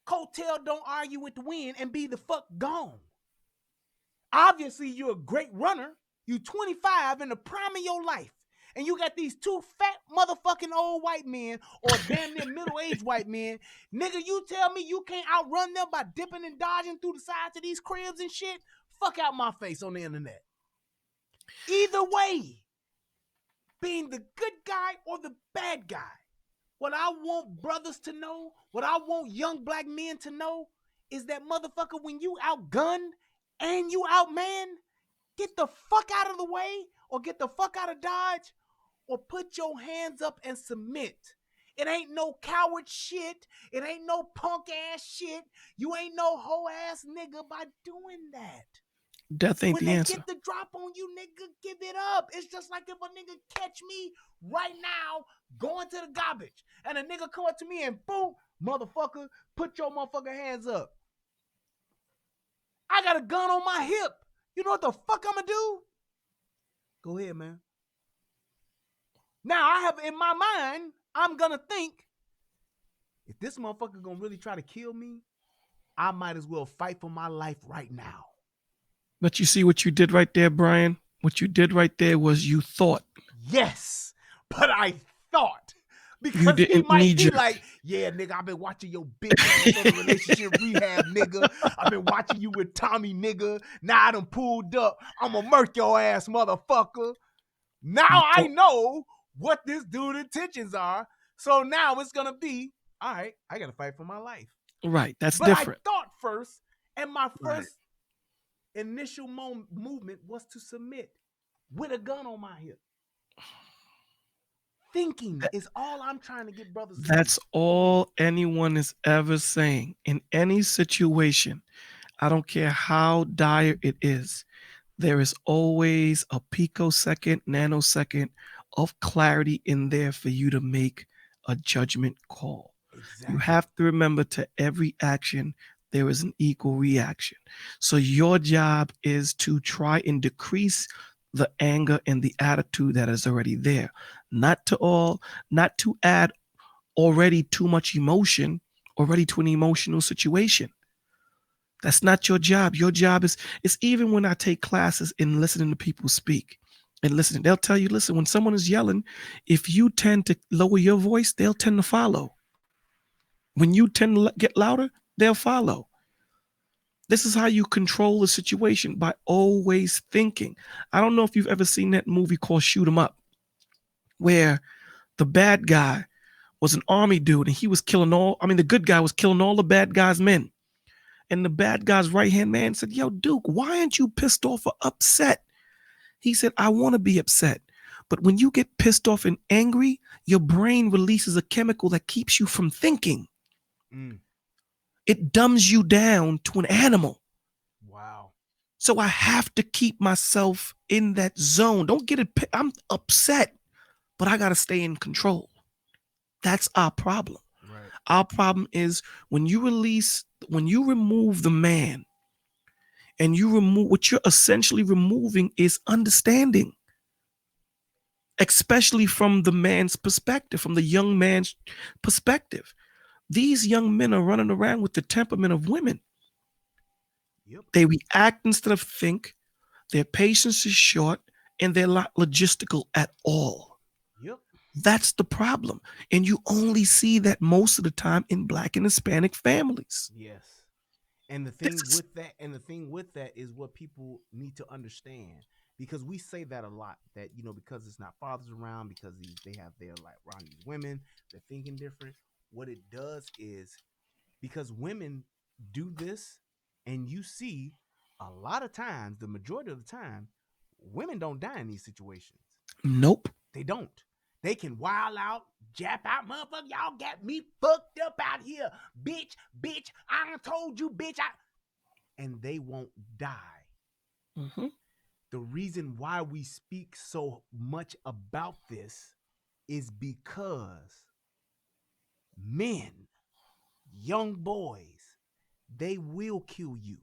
coattail don't argue with the wind and be the fuck gone. Obviously, you're a great runner. You 25 in the prime of your life. And you got these two fat motherfucking old white men or damn near middle-aged white men. Nigga, you tell me you can't outrun them by dipping and dodging through the sides of these cribs and shit? Fuck out my face on the internet. Either way, being the good guy or the bad guy, what I want brothers to know, what I want young black men to know is that motherfucker, when you outgunned and you outman, get the fuck out of the way or get the fuck out of Dodge or put your hands up and submit. It ain't no coward shit. It ain't no punk ass shit. You ain't no hoe ass nigga by doing that. Death ain't When the they answer. get the drop on you, nigga, give it up. It's just like if a nigga catch me right now going to the garbage and a nigga come up to me and boom, motherfucker, put your motherfucking hands up. I got a gun on my hip. You know what the fuck I'm gonna do? Go ahead, man. Now I have in my mind, I'm gonna think, if this motherfucker gonna really try to kill me, I might as well fight for my life right now. But you see what you did right there, Brian? What you did right there was you thought. Yes, but I thought. You Because he didn't might need be your. like, yeah, nigga, I've been watching your bitch ass on the relationship rehab, nigga. I've been watching you with Tommy, nigga. Now I done pulled up. I'ma murk your ass, motherfucker. Now I know what this dude's intentions are. So now it's gonna be, all right, I gotta fight for my life. Right, that's but different. I thought first, and my first initial movement was to submit with a gun on my hip. Thinking is all I'm trying to get brothers to That's do. all anyone is ever saying. In any situation, I don't care how dire it is, there is always a picosecond, nanosecond of clarity in there for you to make a judgment call. Exactly. You have to remember, to every action, there is an equal reaction. So your job is to try and decrease the anger and the attitude that is already there. Not to add already too much emotion already to an emotional situation. That's not your job. Your job is, it's even when I take classes in listening to people speak and listening, they'll tell you, listen, when someone is yelling, if you tend to lower your voice, they'll tend to follow. When you tend to get louder, they'll follow. This is how you control the situation, by always thinking. I don't know if you've ever seen that movie called Shoot 'Em Up, where the bad guy was an army dude and he was killing the good guy was killing all the bad guy's men. And the bad guy's right-hand man said, yo, Duke, why aren't you pissed off or upset? He said, I want to be upset. But when you get pissed off and angry, your brain releases a chemical that keeps you from thinking. It dumbs you down to an animal. Wow. So I have to keep myself in that zone. Don't get it. I'm upset, but I got to stay in control. That's our problem. Right. Our problem is when you remove the man, and you remove, what you're essentially removing is understanding, especially from the man's perspective, from the young man's perspective. These young men are running around with the temperament of women. Yep. They react instead of think. Their patience is short, and they're not logistical at all. Yep. That's the problem. And you only see that most of the time in Black and Hispanic families. Yes. And the thing with that is what people need to understand, because we say that a lot, that, you know, because it's not fathers around, because they have their like around these women, they're thinking different. What it does is, because women do this, and you see a lot of times, the majority of the time, women don't die in these situations. Nope. They don't. They can wild out, jap out, motherfucker. Y'all got me fucked up out here, bitch. I done told you, bitch. And they won't die. Mm-hmm. The reason why we speak so much about this is because men, young boys, they will kill you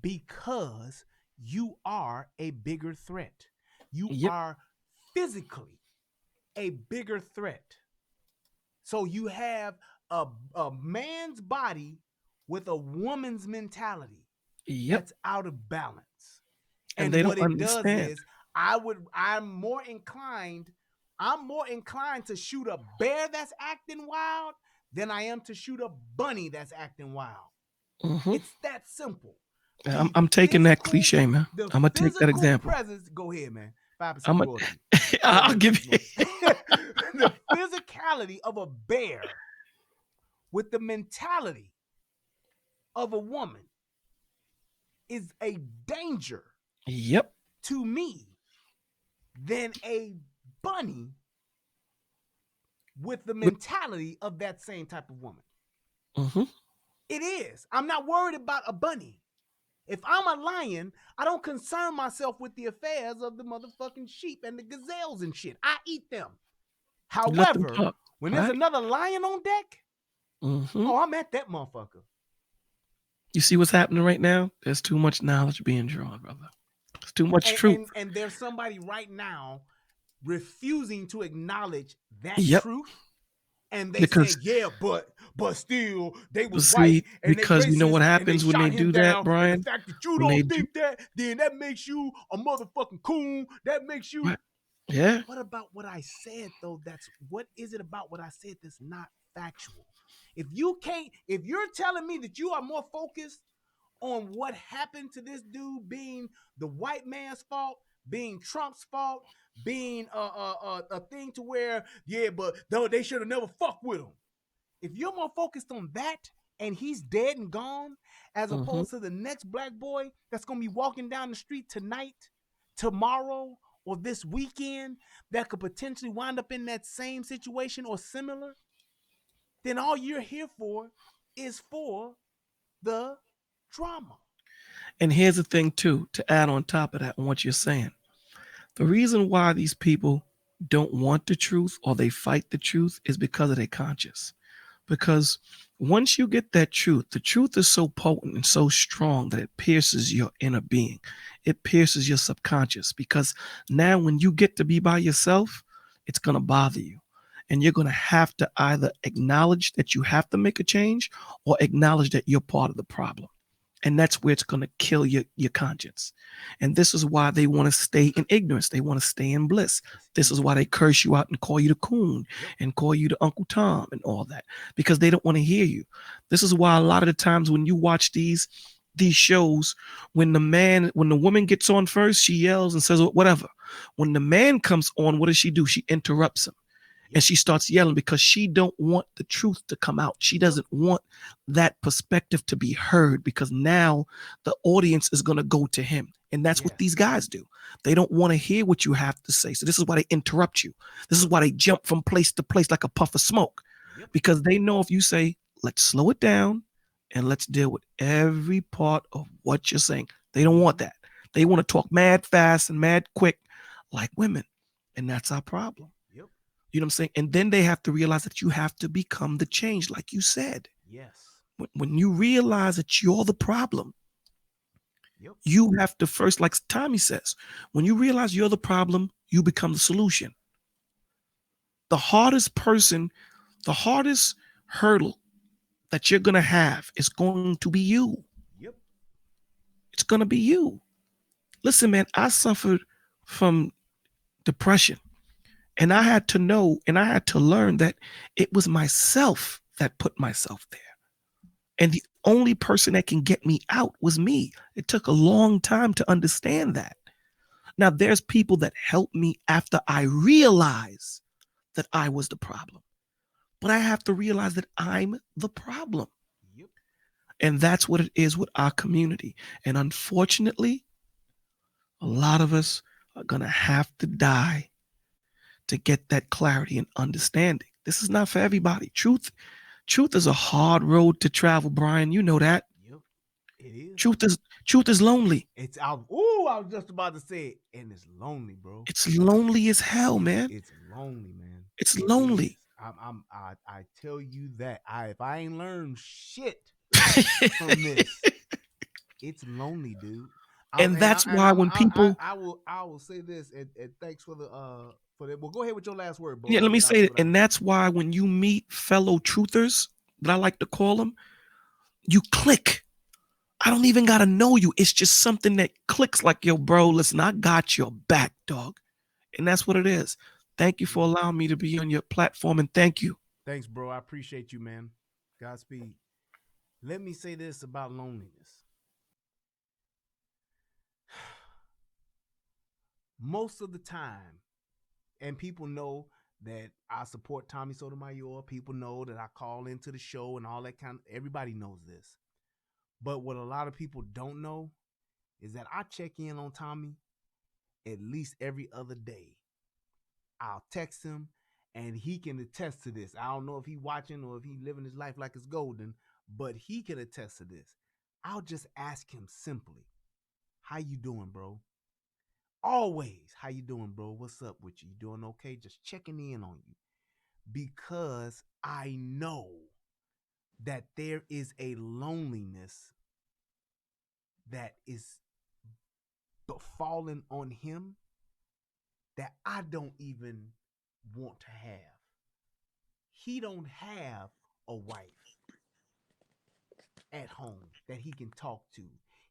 because you are a bigger threat. You are physically a bigger threat. So you have a man's body with a woman's mentality that's out of balance. And they what don't it does understand. is I'm more inclined to shoot a bear that's acting wild than I am to shoot a bunny that's acting wild. Mm-hmm. It's that simple. I'm taking that cliche, man. I'm gonna take that example. Presence, go ahead, man. 5% royalty. I'll give you the physicality of a bear with the mentality of a woman is a danger to me than a bunny with the mentality of that same type of woman. Mm-hmm. It is. I'm not worried about a bunny. If I'm a lion, I don't concern myself with the affairs of the motherfucking sheep and the gazelles and shit. I eat them. However, when there's another lion on deck, I'm at that motherfucker. You see what's happening right now? There's too much knowledge being drawn, brother. There's too much truth. And there's somebody right now refusing to acknowledge that truth. And they say, yeah, but still, they was right. And because you know what happens when they do that, Brian? And the fact that you don't think that, then that makes you a motherfucking coon. That makes you. Yeah. What about what I said, though? What is it about what I said that's not factual? If you're telling me that you are more focused on what happened to this dude being the white man's fault, being Trump's fault, being a thing to where, but they should have never fucked with him. If you're more focused on that and he's dead and gone, as opposed to the next black boy that's going to be walking down the street tonight, tomorrow, or this weekend that could potentially wind up in that same situation or similar, then all you're here for is for the drama. And here's the thing, too, to add on top of that on what you're saying. The reason why these people don't want the truth or they fight the truth is because of their conscience. Because once you get that truth, the truth is so potent and so strong that it pierces your inner being. It pierces your subconscious, because now when you get to be by yourself, it's going to bother you. And you're going to have to either acknowledge that you have to make a change or acknowledge that you're part of the problem. And that's where it's going to kill your conscience. And this is why they want to stay in ignorance. They want to stay in bliss. This is why they curse you out and call you the coon and call you the Uncle Tom and all that, because they don't want to hear you. This is why a lot of the times when you watch these shows, when the woman gets on first, she yells and says whatever. When the man comes on, what does she do? She interrupts him. And she starts yelling because she don't want the truth to come out. She doesn't want that perspective to be heard, because now the audience is going to go to him. And that's what these guys do. They don't want to hear what you have to say. So this is why they interrupt you. This is why they jump from place to place like a puff of smoke, because they know if you say, let's slow it down and let's deal with every part of what you're saying. They don't want that. They want to talk mad fast and mad quick like women. And that's our problem. You know what I'm saying? And then they have to realize that you have to become the change, like you said. Yes. When you realize that you're the problem, you have to first, like Tommy says, when you realize you're the problem, you become the solution. The hardest hurdle that you're going to have is going to be you. Yep. It's going to be you. Listen, man, I suffered from depression. And I had to know, and I had to learn that it was myself that put myself there. And the only person that can get me out was me. It took a long time to understand that. Now, there's people that helped me after I realized that I was the problem. But I have to realize that I'm the problem. Yep. And that's what it is with our community. And unfortunately, a lot of us are going to have to die to get that clarity and understanding. This is not for everybody. Truth is a hard road to travel, Brian. You know that. Yep, it is. Truth is lonely. It's out. Ooh, I was just about to say it, and it's lonely, bro. It's lonely as hell, man. It's lonely, man. It's lonely. I tell you that. If I ain't learned shit from this, it's lonely, dude. And that's why when people, I will say this, and thanks for the well, go ahead with your last word, bro. Yeah, let me say it. And that's why when you meet fellow truthers, that I like to call them, you click. I don't even gotta know you. It's just something that clicks like, yo, bro, listen, I got your back, dog. And that's what it is. Thank you for allowing me to be on your platform, and thank you. Thanks, bro. I appreciate you, man. Godspeed. Let me say this about loneliness. Most of the time, and people know that I support Tommy Sotomayor. People know that I call into the show and all that everybody knows this. But what a lot of people don't know is that I check in on Tommy at least every other day. I'll text him and he can attest to this. I don't know if he's watching or if he's living his life like it's golden, but he can attest to this. I'll just ask him simply, how you doing, bro? Always, how you doing, bro? What's up with you? You doing okay? Just checking in on you. Because I know that there is a loneliness that is befallen on him that I don't even want to have. He don't have a wife at home that he can talk to.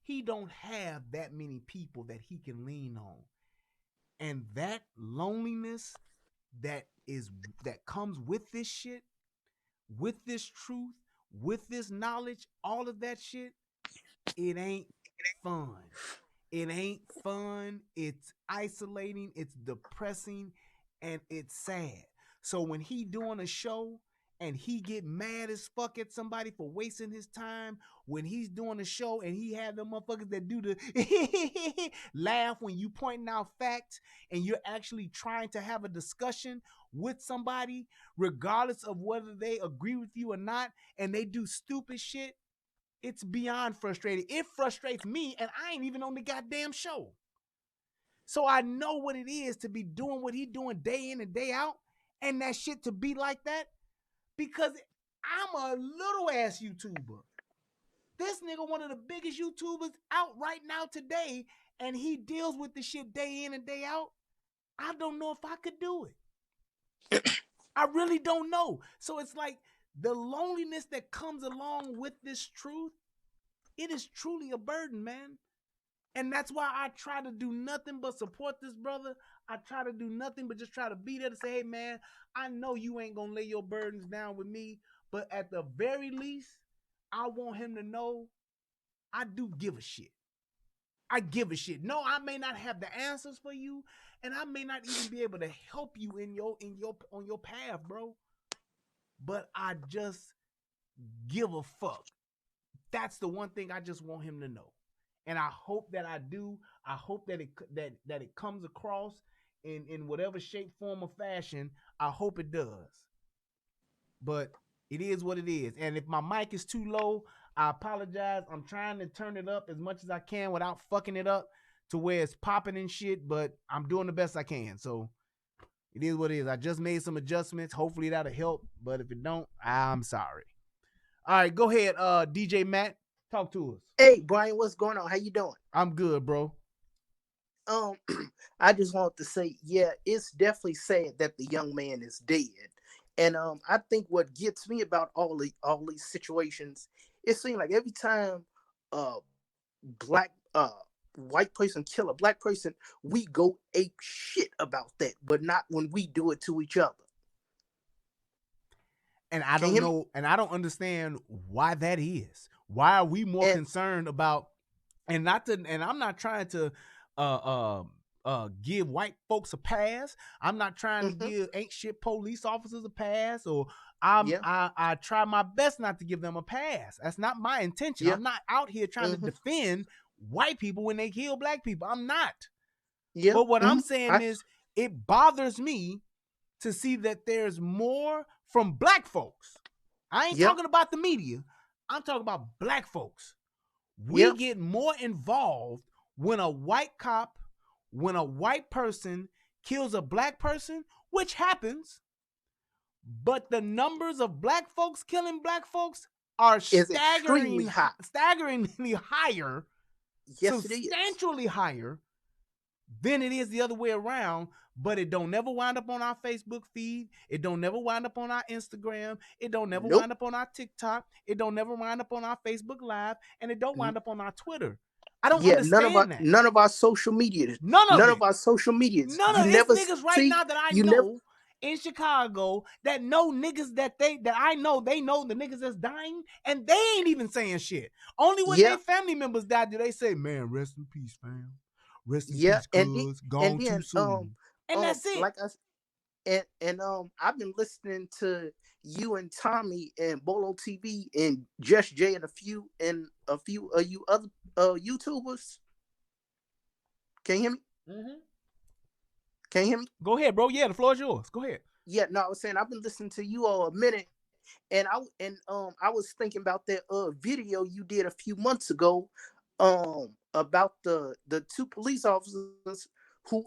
He don't have that many people that he can lean on. And that loneliness that comes with this shit, with this truth, with this knowledge, all of that shit, it ain't fun. It ain't fun. It's isolating. It's depressing. And it's sad. So when he doing a show and he get mad as fuck at somebody for wasting his time, when he's doing a show and he have them motherfuckers that do the laugh when you pointing out facts and you're actually trying to have a discussion with somebody, regardless of whether they agree with you or not, and they do stupid shit, it's beyond frustrating. It frustrates me, and I ain't even on the goddamn show. So I know what it is to be doing what he doing day in and day out, and that shit to be like that, because I'm a little ass YouTuber. This nigga one of the biggest YouTubers out right now today, and he deals with the shit day in and day out. I don't know if I could do it. I really don't know. So it's like the loneliness that comes along with this truth, it is truly a burden, man. And that's why I try to do nothing but support this brother. I try to do nothing but just try to be there to say, hey, man, I know you ain't going to lay your burdens down with me, but at the very least, I want him to know I do give a shit. I give a shit. No, I may not have the answers for you, and I may not even be able to help you on your path, bro. But I just give a fuck. That's the one thing I just want him to know. And I hope that I do. I hope that it comes across in whatever shape, form, or fashion. I hope it does. But it is what it is. And if my mic is too low, I apologize. I'm trying to turn it up as much as I can without fucking it up to where it's popping and shit, but I'm doing the best I can. So it is what it is. I just made some adjustments. Hopefully that'll help. But if it don't, I'm sorry. All right, go ahead, DJ Matt. Talk to us. Hey, Brian, what's going on? How you doing? I'm good, bro. I just want to say, yeah, it's definitely sad that the young man is dead. And I think what gets me about all these situations, it seems like every time white person kill a black person, we go ape shit about that, but not when we do it to each other. And I don't know, and I don't understand why that is. Why are we more concerned about, and I'm not trying to give white folks a pass. I'm not trying to give ain't shit police officers a pass, or I try my best not to give them a pass. That's not my intention. I'm not out here trying to defend white people when they kill black people. I'm not. But what I'm saying is, it bothers me to see that there's more from black folks. I ain't talking about the media. I'm talking about black folks. We get more involved when a white cop, when a white person kills a black person, which happens, but the numbers of black folks killing black folks are staggeringly higher, substantially higher than it is the other way around. But it don't never wind up on our Facebook feed. It don't never wind up on our Instagram. It don't never wind up on our TikTok. It don't never wind up on our Facebook Live, and it don't wind up on our Twitter. I don't understand that. None of our social media. None of our social medias. None of these niggas right now that I know in Chicago that know niggas that I know, they know the niggas that's dying, and they ain't even saying shit. Only when their family members die do they say, "Man, rest in peace, fam. Rest in peace, cuz gone too soon." And that's it. Like I've been listening to you and Tommy and Bolo TV and Just Jay and a few of you other YouTubers. Can you hear me? Mm-hmm. Can you hear me? Go ahead, bro. Yeah, the floor is yours. Go ahead. Yeah, no, I was saying I've been listening to you all a minute, and I was thinking about that video you did a few months ago, about the two police officers who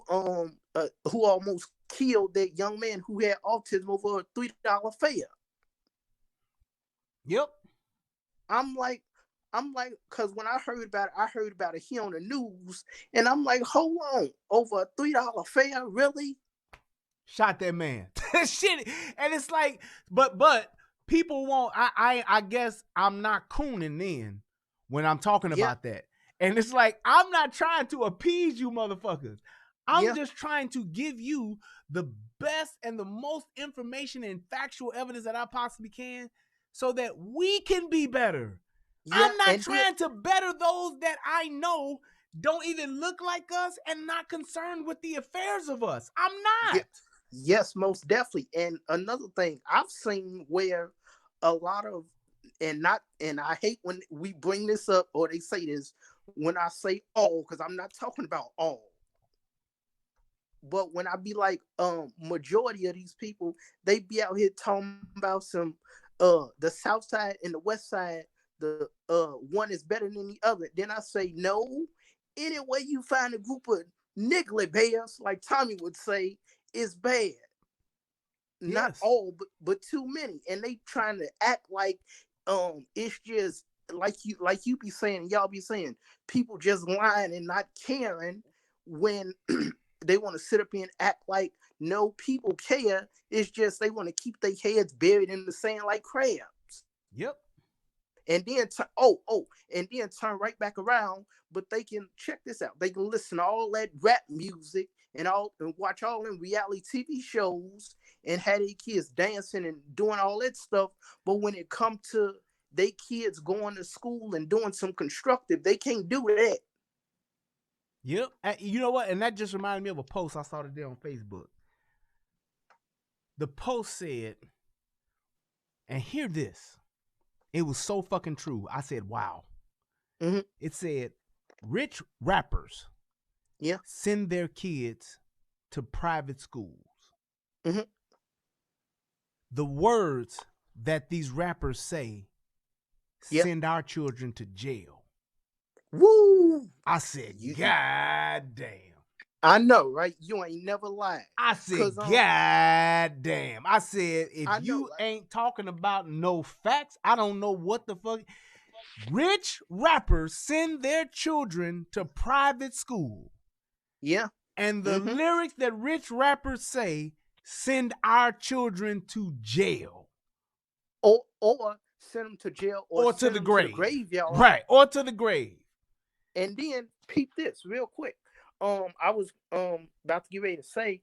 almost killed that young man who had autism over a $3 fare. Yep. I'm like, because when I heard about it here on the news, and I'm like, hold on, over a $3 fare, really? Shot that man. Shit. And it's like, but people won't. I guess I'm not cooning then when I'm talking about that. And it's like, I'm not trying to appease you motherfuckers. I'm just trying to give you the best and the most information and factual evidence that I possibly can so that we can be better. I'm not trying to better those that I know don't even look like us and not concerned with the affairs of us. I'm not. Yes, most definitely. And another thing I've seen where a lot of, and I hate when we bring this up or they say this, when I say all, because I'm not talking about all. But when I be like, majority of these people, they be out here talking about some, the South Side and the West Side, the one is better than the other. Then I say, no, anyway you find a group of niggly bears, like Tommy would say, is bad. Yes. Not all, but too many. And they trying to act like it's just like you be saying, y'all be saying, people just lying and not caring when they want to sit up here and act like no people care. It's just they want to keep their heads buried in the sand like crabs. Yep. And then and then turn right back around. But they can check this out. They can listen to all that rap music and watch all them reality TV shows and have their kids dancing and doing all that stuff. But when it comes to they kids going to school and doing some constructive, they can't do that. Yep. You know what? And that just reminded me of a post I saw today on Facebook. The post said, and hear this. It was so fucking true. I said, wow. Mm-hmm. It said, rich rappers send their kids to private schools. Mm-hmm. The words that these rappers say send our children to jail. Woo! I said, God damn. I know, right? You ain't never lied. I said, God damn. I said, if you ain't talking about no facts, I don't know what the fuck. Rich rappers send their children to private school. Yeah. And the lyrics that rich rappers say send our children to jail. Or send them to jail or to the grave. To the graveyard. Right. Or to the grave. And then peep this real quick. I was about to get ready to say,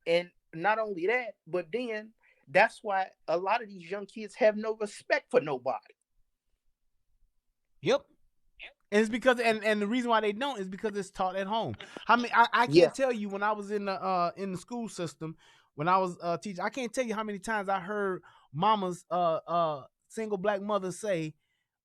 and not only that, but then that's why a lot of these young kids have no respect for nobody. Yep. And it's because and the reason why they don't is because it's taught at home. I mean, I can't tell you when I was in the school system, when I was teaching, I can't tell you how many times I heard mamas, single black mothers say,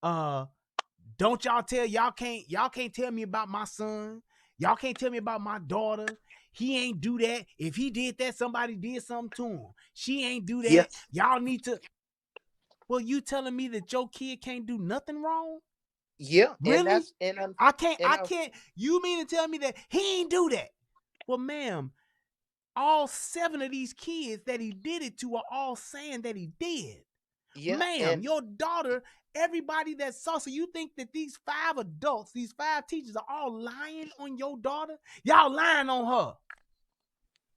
don't y'all can't tell me about my son. Y'all can't tell me about my daughter. He ain't do that. If he did that, somebody did something to him. She ain't do that. Yes. Y'all need to. Well, you telling me that your kid can't do nothing wrong? Yeah, Really? I can't. and I can't. You mean to tell me that he ain't do that? Well, ma'am, all 7 of these kids that he did it to are all saying that he did. yeah, Ma'am, and your daughter, everybody that saw, so you think that these 5 adults, these 5 teachers are all lying on your daughter? Y'all lying on her.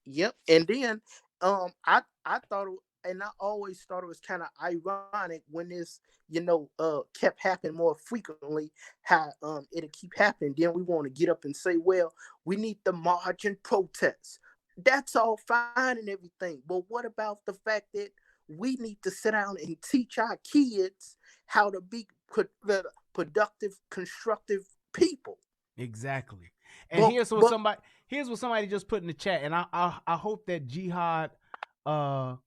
yep. And then I thought and I always thought it was kind of ironic when this, kept happening more frequently, how it'll keep happening. Then we want to get up and say, well, we need the march and protest. That's all fine and everything. But what about the fact that we need to sit down and teach our kids how to be productive, constructive people? Exactly. And But here's what somebody just put in the chat, and I hope that Jihad or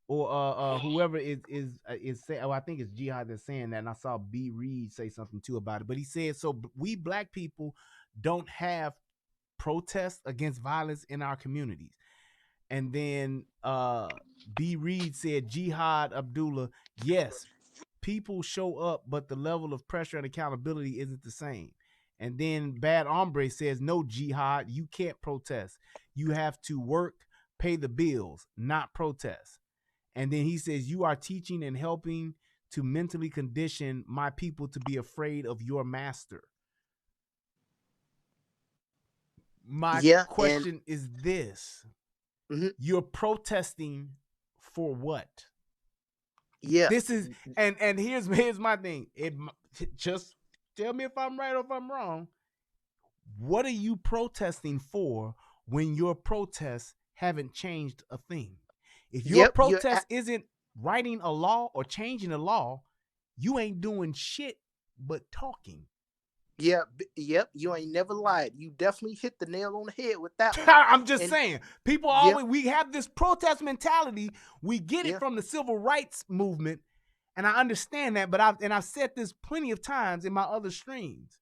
whoever is saying, I think it's Jihad that's saying that, and I saw B Reed say something too about it. But he said, so we black people don't have protests against violence in our communities. And then B Reed said, Jihad Abdullah, yes, people show up, but the level of pressure and accountability isn't the same. And then Bad Hombre says, no, Jihad, you can't protest. You have to work, pay the bills, not protest. And then he says, you are teaching and helping to mentally condition my people to be afraid of your master. My yeah, question is this. Mm-hmm. You're protesting for what? Yeah. This is, and here's my thing. Just tell me if I'm right or if I'm wrong. What are you protesting for when your protests haven't changed a thing? If your protest isn't writing a law or changing a law, you ain't doing shit but talking. Yeah, yep. You ain't never lied. You definitely hit the nail on the head with that one. I'm just saying, people always, we have this protest mentality. We get it from the civil rights movement, and I understand that. But I've said this plenty of times in my other streams.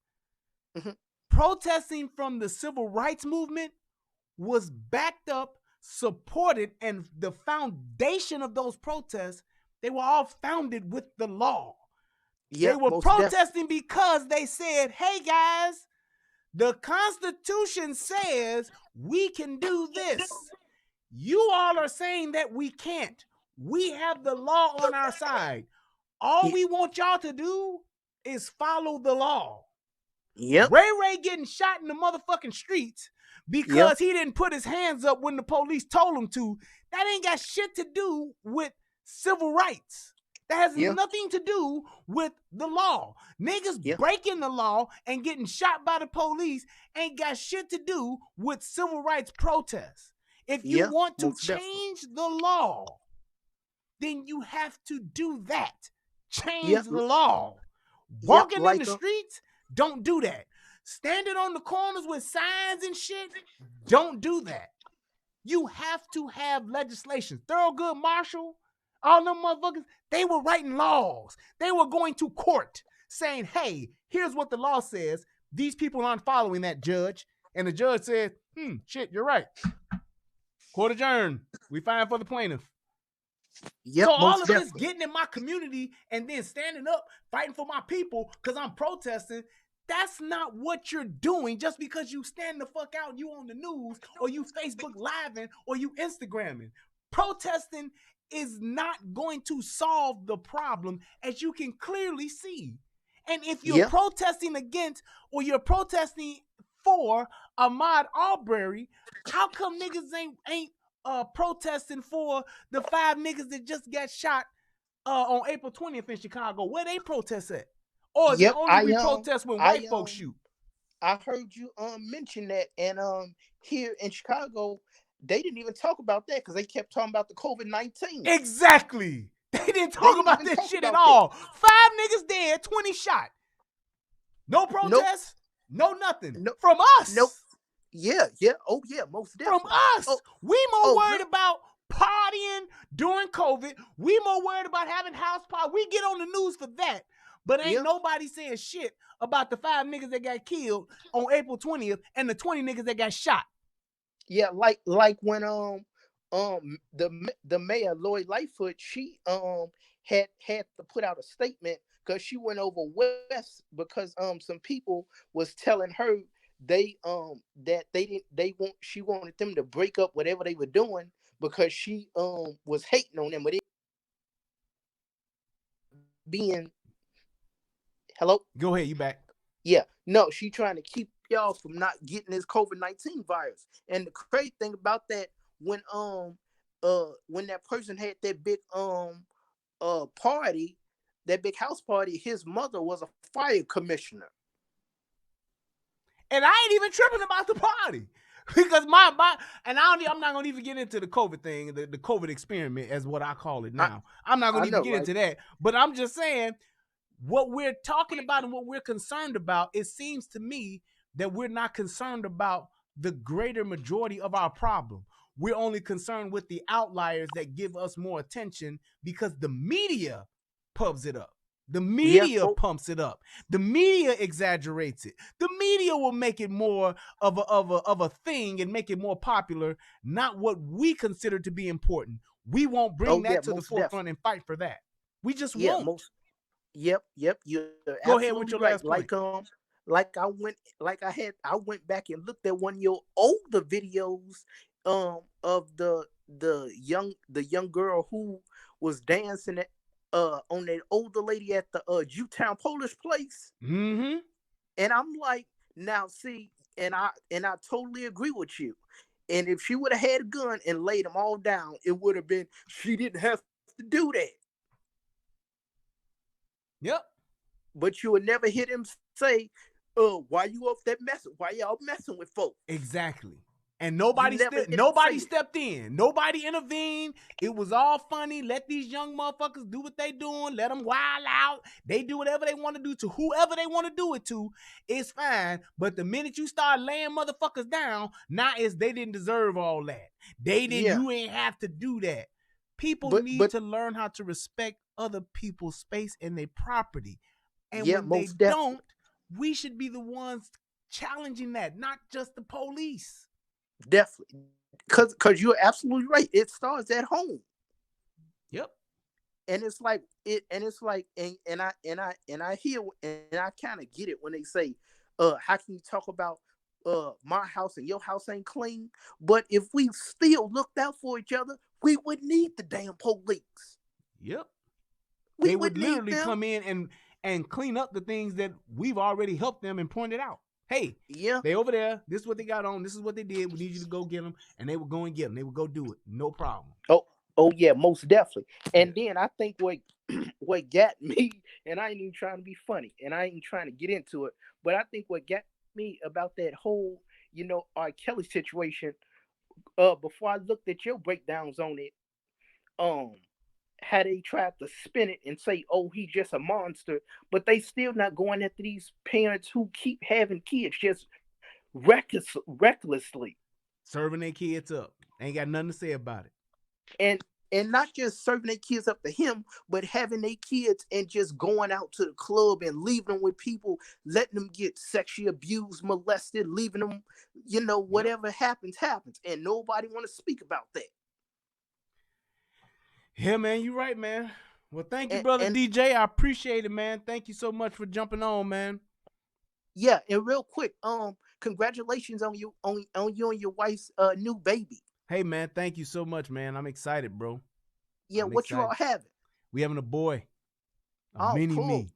Mm-hmm. Protesting from the civil rights movement was backed up, supported, and the foundation of those protests, they were all founded with the law. They were protesting because they said, hey guys, the Constitution says we can do this. You all are saying that we can't. We have the law on our side. All we want y'all to do is follow the law. Yep. Ray getting shot in the motherfucking streets because he didn't put his hands up when the police told him to. That ain't got shit to do with civil rights. That has nothing to do with the law. Niggas breaking the law and getting shot by the police ain't got shit to do with civil rights protests. If you want to change the law, then you have to do that. Change the law. Walking in the streets, don't do that. Standing on the corners with signs and shit, don't do that. You have to have legislation. Thurgood Marshall, all them motherfuckers, they were writing laws. They were going to court saying, hey, here's what the law says. These people aren't following that, judge. And the judge said, shit, you're right. Court adjourned. We fine for the plaintiff. So all of this getting in my community and then standing up, fighting for my people because I'm protesting, that's not what you're doing just because you stand the fuck out, you on the news, or you Facebook living, or you Instagramming. Protesting is not going to solve the problem, as you can clearly see. And if you're protesting against or you're protesting for Ahmaud Arbery, how come niggas ain't protesting for the 5 niggas that just got shot on April 20th in Chicago? Where they protest at? Or is it only we protest when white folks shoot? I heard you mention that, and here in Chicago, they didn't even talk about that because they kept talking about the COVID-19. Exactly. They didn't talk about this shit at all. 5 niggas dead, 20 shot. No protest, no nothing. From us. Nope. Yeah. Oh, yeah, most definitely. From us. We more worried about partying during COVID. We more worried about having house party. We get on the news for that. But ain't nobody saying shit about the 5 niggas that got killed on April 20th and the 20 niggas that got shot. Yeah, like when the mayor Lloyd Lightfoot, she had to put out a statement because she went over west because some people was telling her that she wanted them to break up whatever they were doing because she was hating on them, but it being hello. Go ahead, you back. Yeah, no, she trying to keep y'all from not getting this COVID-19 virus. And the crazy thing about that, when that person had that big party, that big house party, his mother was a fire commissioner. And I ain't even tripping about the party. Because I'm not gonna even get into the COVID thing, the COVID experiment, as what I call it now. I'm not gonna even get into that. But I'm just saying, what we're talking about and what we're concerned about, it seems to me that we're not concerned about the greater majority of our problem. We're only concerned with the outliers that give us more attention because the media pubs it up. The media pumps it up. The media exaggerates it. The media will make it more of a thing and make it more popular, not what we consider to be important. We won't bring that to the forefront and fight for that. We just won't. Yep. You're Go ahead with your right. last point. I went back and looked at one of your older videos of the young girl who was dancing on that older lady at the Jewtown Polish place. Mm-hmm. And I'm like, now see, and I totally agree with you. And if she would have had a gun and laid them all down, it would have been, she didn't have to do that. Yep. But you would never hear them say, why you up that messing? Why y'all messing with folks? Exactly. And nobody stepped in. Nobody intervened. It was all funny. Let these young motherfuckers do what they doing. Let them wild out. They do whatever they want to do to whoever they want to do it to. It's fine. But the minute you start laying motherfuckers down, now it's they didn't deserve all that. They didn't. Yeah. You ain't have to do that. People need to learn how to respect other people's space and their property. And when they don't, we should be the ones challenging that, not just the police. Definitely, because you're absolutely right. It starts at home. Yep. And it's like and I hear and I kind of get it when they say, how can you talk about my house and your house ain't clean? But if we still looked out for each other, we wouldn't need the damn police. Yep. They would literally come in and clean up the things that we've already helped them and pointed out. Hey, yeah, they over there. This is what they got on. This is what they did. We need you to go get them. And they would go and get them. They would go do it. No problem. Oh yeah, most definitely. And then I think what got me, and I ain't even trying to be funny, and I ain't trying to get into it, but I think what got me about that whole, R. Kelly situation, before I looked at your breakdowns on it, how they tried to spin it and say, oh, he's just a monster, but they still not going after these parents who keep having kids just recklessly. Serving their kids up. Ain't got nothing to say about it. And not just serving their kids up to him, but having their kids and just going out to the club and leaving them with people, letting them get sexually abused, molested, leaving them, whatever happens. And nobody want to speak about that. Yeah, man, you're right, man. Well, thank you, brother DJ. I appreciate it, man. Thank you so much for jumping on, man. Yeah, and real quick, congratulations on you and your wife's new baby. Hey, man, thank you so much, man. I'm excited, bro. Yeah, what you all having? We having a boy. A mini cool. me.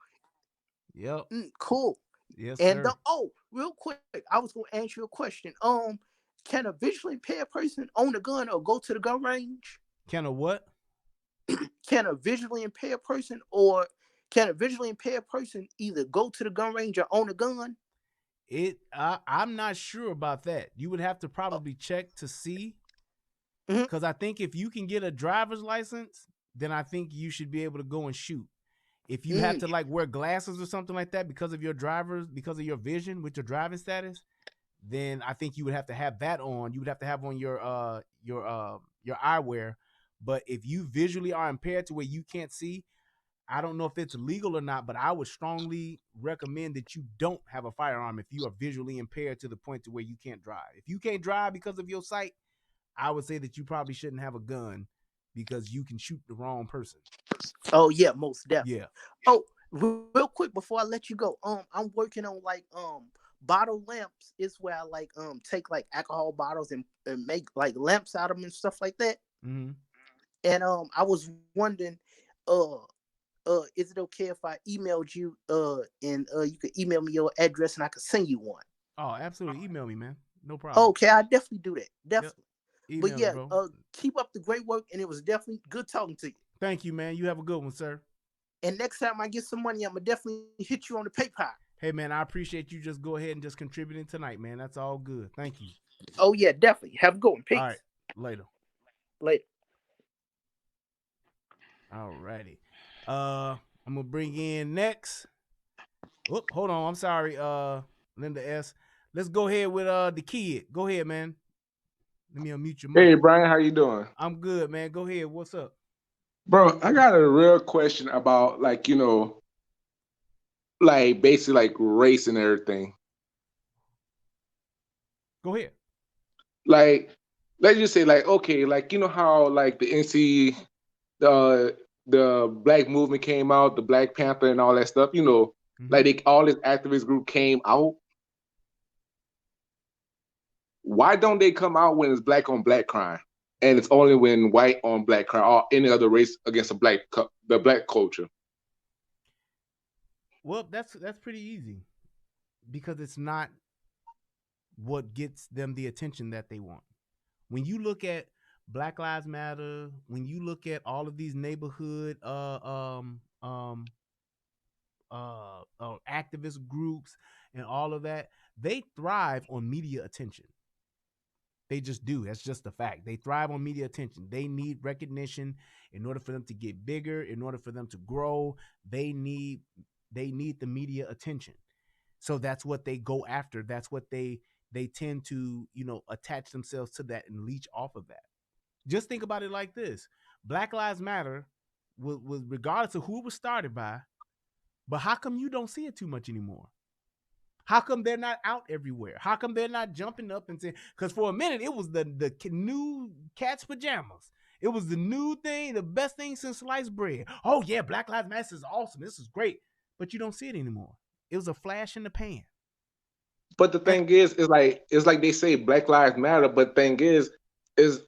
Yep. Cool. Yes, and sir. Real quick, I was going to ask you a question. Can a visually impaired person own a gun or go to the gun range? Can a what? Can a visually impaired person either go to the gun range or own a gun? I'm not sure about that. You would have to probably check to see. Because I think if you can get a driver's license, then I think you should be able to go and shoot. If you have to like wear glasses or something like that because of your vision with your driving status, then I think you would have to have that on. You would have to have on your eyewear. But if you visually are impaired to where you can't see, I don't know if it's legal or not, but I would strongly recommend that you don't have a firearm if you are visually impaired to the point to where you can't drive. If you can't drive because of your sight, I would say that you probably shouldn't have a gun because you can shoot the wrong person. Oh yeah, most definitely. Yeah. Oh, real quick before I let you go, I'm working on like bottle lamps. Is where I like take like alcohol bottles and make like lamps out of them and stuff like that. Mm-hmm. And I was wondering, uh is it okay if I emailed you and you could email me your address and I could send you one? Oh, absolutely. Email me, man. No problem. Okay, I definitely do that. Yep. Definitely. But Email me, yeah, bro. keep up the great work, and it was definitely good talking to you. Thank you, man. You have a good one, sir. And next time I get some money, I'm gonna definitely hit you on the PayPal. Hey, man, I appreciate you just go ahead and just contributing tonight, man. That's all good. Thank you. Oh yeah, definitely. Have a good one. Peace. All right. Later. Later. All righty. I'm gonna bring in next. Oh, hold on. I'm sorry, Linda S. Let's go ahead with the kid. Go ahead, man. Let me unmute your mic. Hey Brian, how you doing? I'm good, man. Go ahead. What's up? Bro, I got a real question about like, like basically like race and everything. Go ahead. Like, let's just say like, okay, like how like the NC the black movement came out, the Black Panther and all that stuff, like all this activist group came out. Why don't they come out when it's black on black crime? And it's only when white on black crime or any other race against the black culture. Well, that's pretty easy because it's not what gets them the attention that they want. When you look at Black Lives Matter, when you look at all of these neighborhood activist groups and all of that, they thrive on media attention. They just do. That's just a fact. They thrive on media attention. They need recognition in order for them to get bigger, in order for them to grow. They need the media attention. So that's what they go after. That's what they tend to, attach themselves to that and leech off of that. Just think about it like this. Black Lives Matter was regardless of who it was started by, but how come you don't see it too much anymore? How come they're not out everywhere? How come they're not jumping up and saying, because for a minute, it was the new cat's pajamas. It was the new thing, the best thing since sliced bread. Oh yeah, Black Lives Matter is awesome. This is great. But you don't see it anymore. It was a flash in the pan. But the thing is like they say Black Lives Matter, but the thing is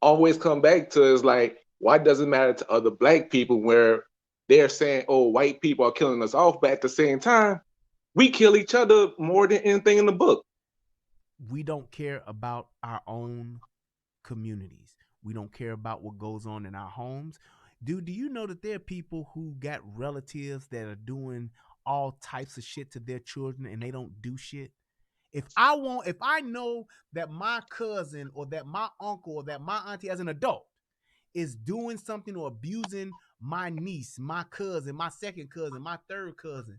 always come back to is like, why does it matter to other black people where they're saying, oh, white people are killing us off, but at the same time, we kill each other more than anything in the book. We don't care about our own communities. We don't care about what goes on in our homes. Dude, do you know that there are people who got relatives that are doing all types of shit to their children and they don't do shit? If I know that my cousin or that my uncle or that my auntie as an adult is doing something or abusing my niece, my cousin, my second cousin, my third cousin,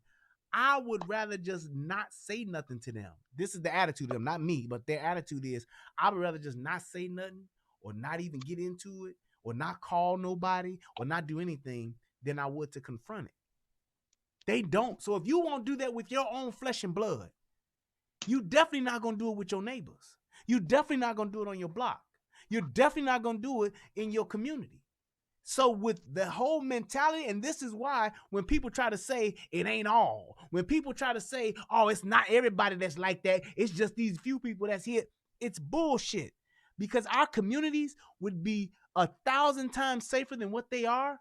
I would rather just not say nothing to them. This is the attitude of them, not me, but their attitude is I would rather just not say nothing or not even get into it or not call nobody or not do anything than I would to confront it. They don't. So if you won't do that with your own flesh and blood, you definitely not going to do it with your neighbors. You definitely not going to do it on your block. You're definitely not going to do it in your community. So with the whole mentality, and this is why when people try to say it ain't all, when people try to say, oh, it's not everybody that's like that, it's just these few people that's here, it's bullshit. Because our communities would be 1,000 times safer than what they are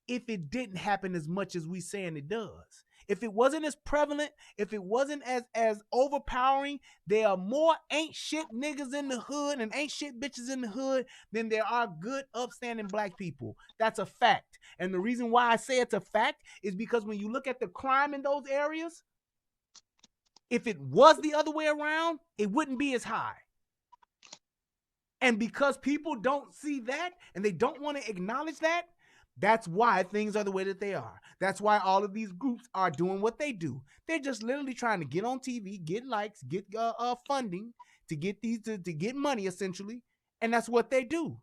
if it didn't happen as much as we saying it does. If it wasn't as prevalent, if it wasn't as overpowering, there are more ain't shit niggas in the hood and ain't shit bitches in the hood than there are good, upstanding black people. That's a fact. And the reason why I say it's a fact is because when you look at the crime in those areas, if it was the other way around, it wouldn't be as high. And because people don't see that and they don't want to acknowledge that, that's why things are the way that they are. That's why all of these groups are doing what they do. They're just literally trying to get on TV, get likes, get funding to get these to get money essentially, and that's what they do.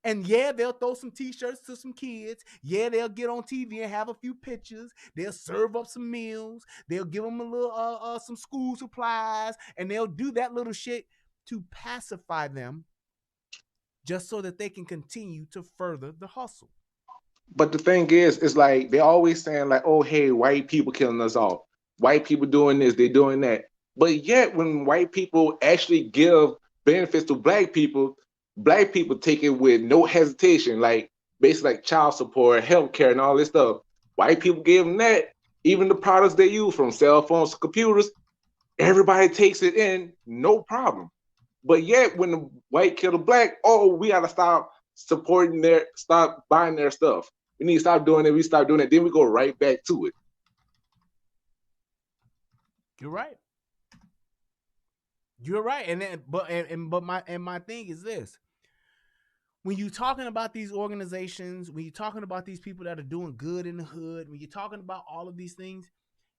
And yeah, they'll throw some t-shirts to some kids. Yeah, they'll get on TV and have a few pictures. They'll serve up some meals. They'll give them a little some school supplies, and they'll do that little shit to pacify them just so that they can continue to further the hustle. But the thing is, it's like they always saying like, "Oh, hey, white people killing us off. White people doing this, they doing that." But yet, when white people actually give benefits to black people take it with no hesitation, like basically like child support, healthcare, and all this stuff. White people give them that. Even the products they use, from cell phones to computers, everybody takes it in, no problem. But yet, when the white kill the black, oh, we gotta stop buying their stuff. We need to stop doing it. We stop doing it. Then we go right back to it. You're right. You're right. And then, but my thing is this: when you're talking about these organizations, when you're talking about these people that are doing good in the hood, when you're talking about all of these things,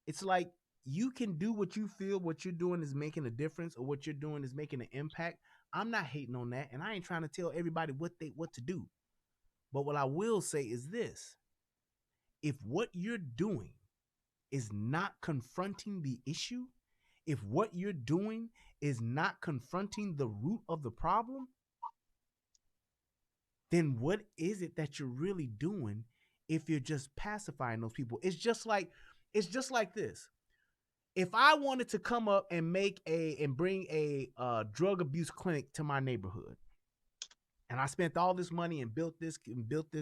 it's like you can do what you feel what you're doing is making a difference, or what you're doing is making an impact. I'm not hating on that, and I ain't trying to tell everybody what to do. But what I will say is this: if what you're doing is not confronting the issue, if what you're doing is not confronting the root of the problem, then what is it that you're really doing if you're just pacifying those people? It's just like this. If I wanted to come up and bring a drug abuse clinic to my neighborhood, and I spent all this money and built this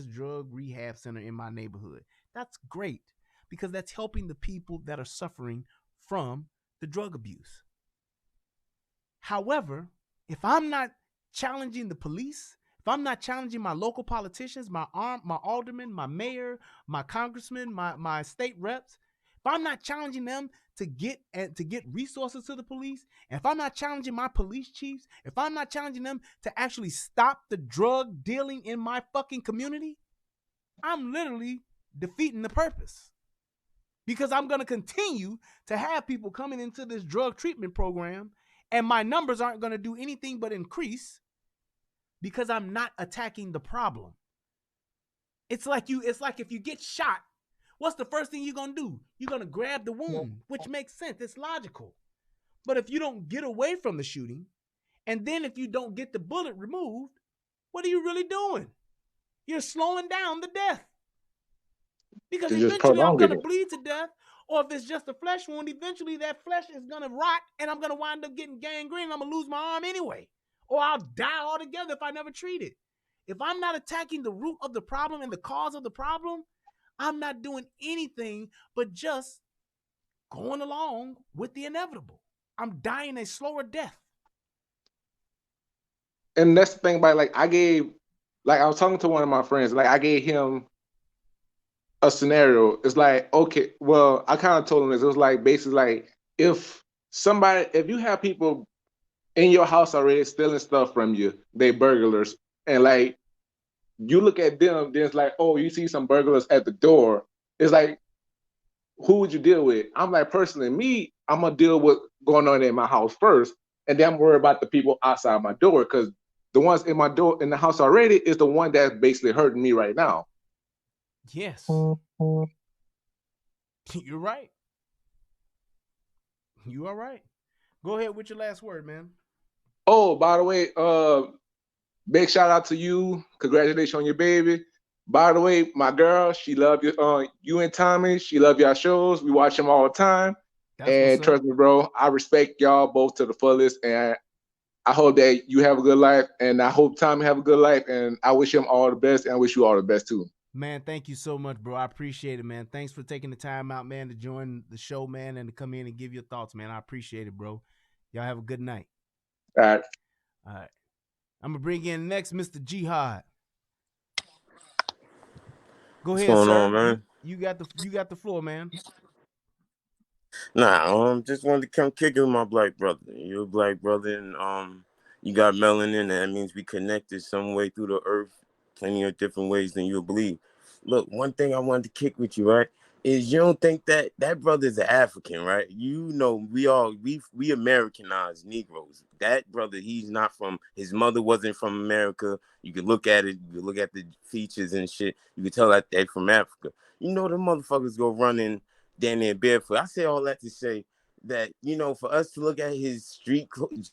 drug rehab center in my neighborhood, that's great, because that's helping the people that are suffering from the drug abuse. However, if I'm not challenging the police, if I'm not challenging my local politicians, my aldermen, my mayor, my congressmen, my state reps, if I'm not challenging them to get resources to the police, and if I'm not challenging my police chiefs, if I'm not challenging them to actually stop the drug dealing in my fucking community, I'm literally defeating the purpose. Because I'm going to continue to have people coming into this drug treatment program, and my numbers aren't going to do anything but increase because I'm not attacking the problem. It's like if you get shot, what's the first thing you're going to do? You're going to grab the wound, which makes sense. It's logical. But if you don't get away from the shooting, and then if you don't get the bullet removed, what are you really doing? You're slowing down the death. Because eventually I'm going to bleed to death, or if it's just a flesh wound, eventually that flesh is going to rot, and I'm going to wind up getting gangrene, and I'm going to lose my arm anyway. Or I'll die altogether if I never treat it. If I'm not attacking the root of the problem and the cause of the problem, I'm not doing anything but just going along with the inevitable. I'm dying a slower death. And that's the thing about I was talking to one of my friends, like I gave him a scenario. It's like, okay, well, I kind of told him this. It was like basically like if you have people in your house already stealing stuff from you, they burglars, and like you look at them, then it's like, oh, you see some burglars at the door. It's like, who would you deal with? I'm like, personally, me, I'm gonna deal with going on in my house first, and then I'm worried about the people outside my door, because the ones in my door in the house already is the one that's basically hurting me right now. Yes. You're right. You are right. Go ahead with your last word, man. Oh, by the way, big shout out to you. Congratulations on your baby. By the way, my girl, she love you and Tommy. She love y'all shows. We watch them all the time. And trust me, bro, I respect y'all both to the fullest. And I hope that you have a good life. And I hope Tommy have a good life. And I wish him all the best. And I wish you all the best too. Man, thank you so much, bro. I appreciate it, man. Thanks for taking the time out, man, to join the show, man, and to come in and give your thoughts, man. I appreciate it, bro. Y'all have a good night. All right. All right. I'm going to bring in next Mr. Jihad. Go ahead, What's going sir. on, man? You got the floor, man. Nah, just wanted to come kick it with my black brother. You're a black brother, and you got melanin, and that means we connected some way through the earth, plenty of different ways than you'll believe. Look, one thing I wanted to kick with you, right? is you don't think that that brother's an African, right? You know, we Americanized Negroes. That brother, he's not from. His mother wasn't from America. You could look at it. You could look at the features and shit. You could tell that they're from Africa. You know, the motherfuckers go running down there barefoot. I say all that to say that, you know, for us to look at his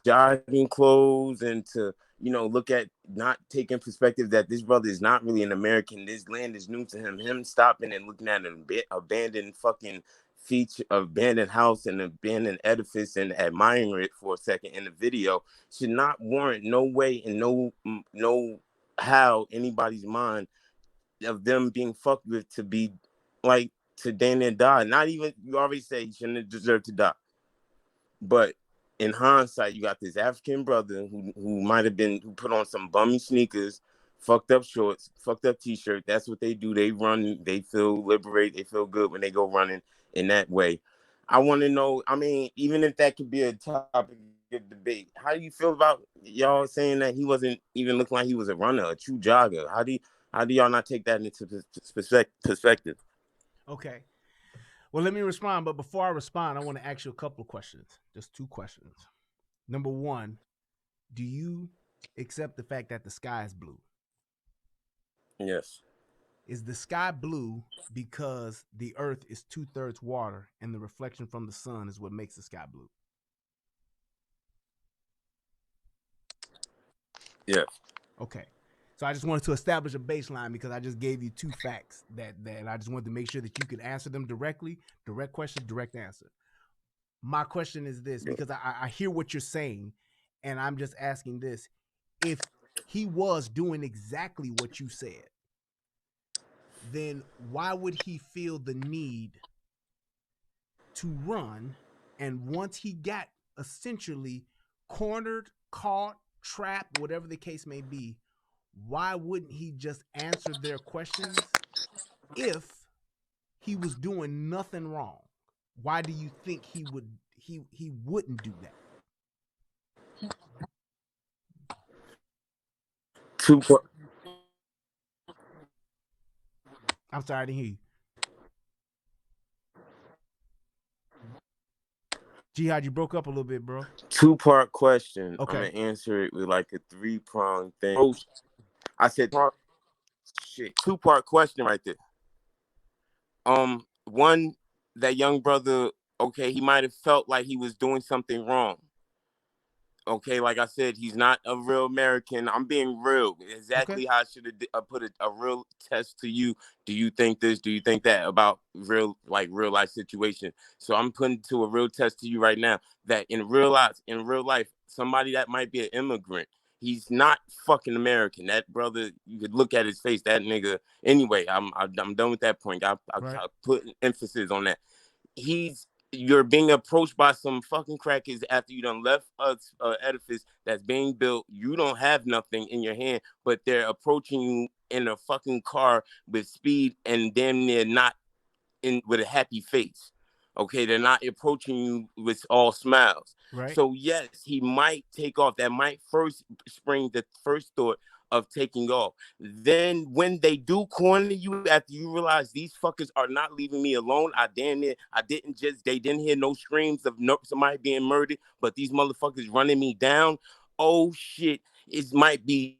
jogging clothes and to, you know, look at not taking perspective that this brother is not really an American. This land is new to him. Him stopping and looking at an abandoned fucking feature, abandoned house and abandoned edifice and admiring it for a second in the video should not warrant no way and no how anybody's mind of them being fucked with to be like to damn near die. Not even, you already say he shouldn't deserve to die. But in hindsight, you got this African brother who might have been, who put on some bummy sneakers, fucked up shorts, fucked up t-shirt. That's what they do. They run, they feel liberated, they feel good when they go running in that way. I want to know, I mean, even if that could be a topic of debate, how do you feel about y'all saying that he wasn't even looking like he was a runner, a true jogger? How do y'all not take that into perspective? Okay. Well, let me respond. But before I respond, I want to ask you a couple of questions. Just 2 questions. Number 1, do you accept the fact that the sky is blue? Yes. Is the sky blue because the earth is 2/3 water and the reflection from the sun is what makes the sky blue? Yes. Okay. So I just wanted to establish a baseline because I just gave you 2 facts that I just wanted to make sure that you could answer them directly. Direct question, direct answer. My question is this, because I hear what you're saying, and I'm just asking this. If he was doing exactly what you said, then why would he feel the need to run? And once he got essentially cornered, caught, trapped, whatever the case may be, why wouldn't he just answer their questions if he was doing nothing wrong? Why do you think he wouldn't do that? I'm sorry to hear you. Jihad, you broke up a little bit, bro. 2-part question. Okay. I'm gonna answer it with like a 3-pronged thing. Oh, I said shit. 2-part question right there. One, that young brother, okay, he might have felt like he was doing something wrong. Okay, like I said, he's not a real American. I'm being real. Exactly how I should have put a real test to you. Do you think this? Do you think that about real life situation? So I'm putting to a real test to you right now that in real life, somebody that might be an immigrant, he's not fucking American. That brother, you could look at his face. That nigga. Anyway, I'm done with that point. I put emphasis on that. You're being approached by some fucking crackers after you done left a edifice that's being built. You don't have nothing in your hand, but they're approaching you in a fucking car with speed and damn near not in with a happy face. Okay, they're not approaching you with all smiles. Right. So yes, he might take off. That might first spring the first thought of taking off. Then when they do corner you after you realize these fuckers are not leaving me alone, they didn't hear no screams of somebody being murdered, but these motherfuckers running me down. Oh shit, it might be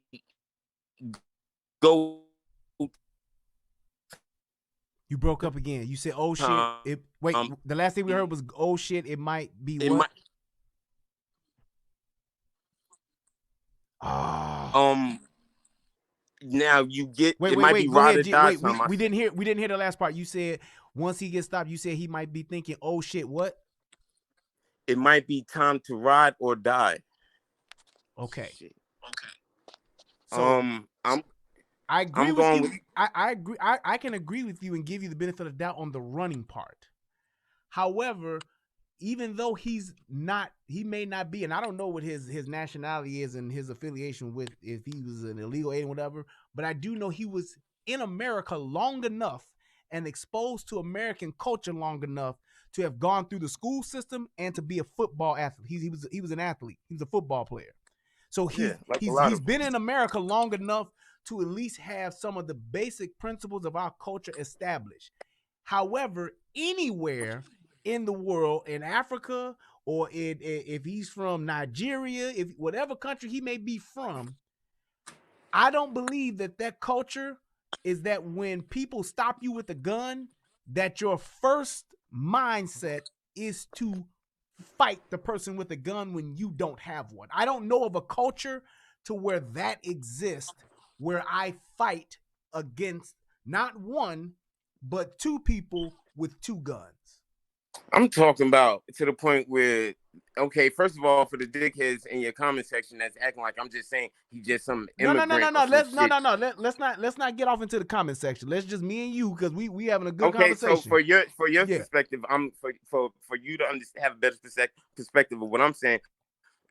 go. You broke up again. You said, "Oh shit!" The last thing we heard was, "Oh shit!" It might be what? Now you get wait. Be Go ahead. Wait, we didn't hear the last part. You said once he gets stopped, you said he might be thinking, "Oh shit, what?" It might be time to ride or die. Okay. Shit. So I agree with you. With... I agree. I can agree with you and give you the benefit of the doubt on the running part. However, even though he may not be, and I don't know what his nationality is and his affiliation with, if he was an illegal alien, whatever, but I do know he was in America long enough and exposed to American culture long enough to have gone through the school system and to be a football athlete. He was an athlete. He was a football player. So he's been in America long enough to at least have some of the basic principles of our culture established. However, anywhere in the world, in Africa, or if he's from Nigeria, if whatever country he may be from, I don't believe that culture is that when people stop you with a gun, that your first mindset is to fight the person with a gun when you don't have one. I don't know of a culture to where that exists, where I fight against not one, but two people with two guns. I'm talking about to the point where, okay, first of all, for the dickheads in your comment section that's acting like I'm just saying he's just some immigrant. Let's not get off into the comment section. Let's just me and you, because we having a good conversation. Okay, so for your perspective, I'm for you to have a better perspective of what I'm saying.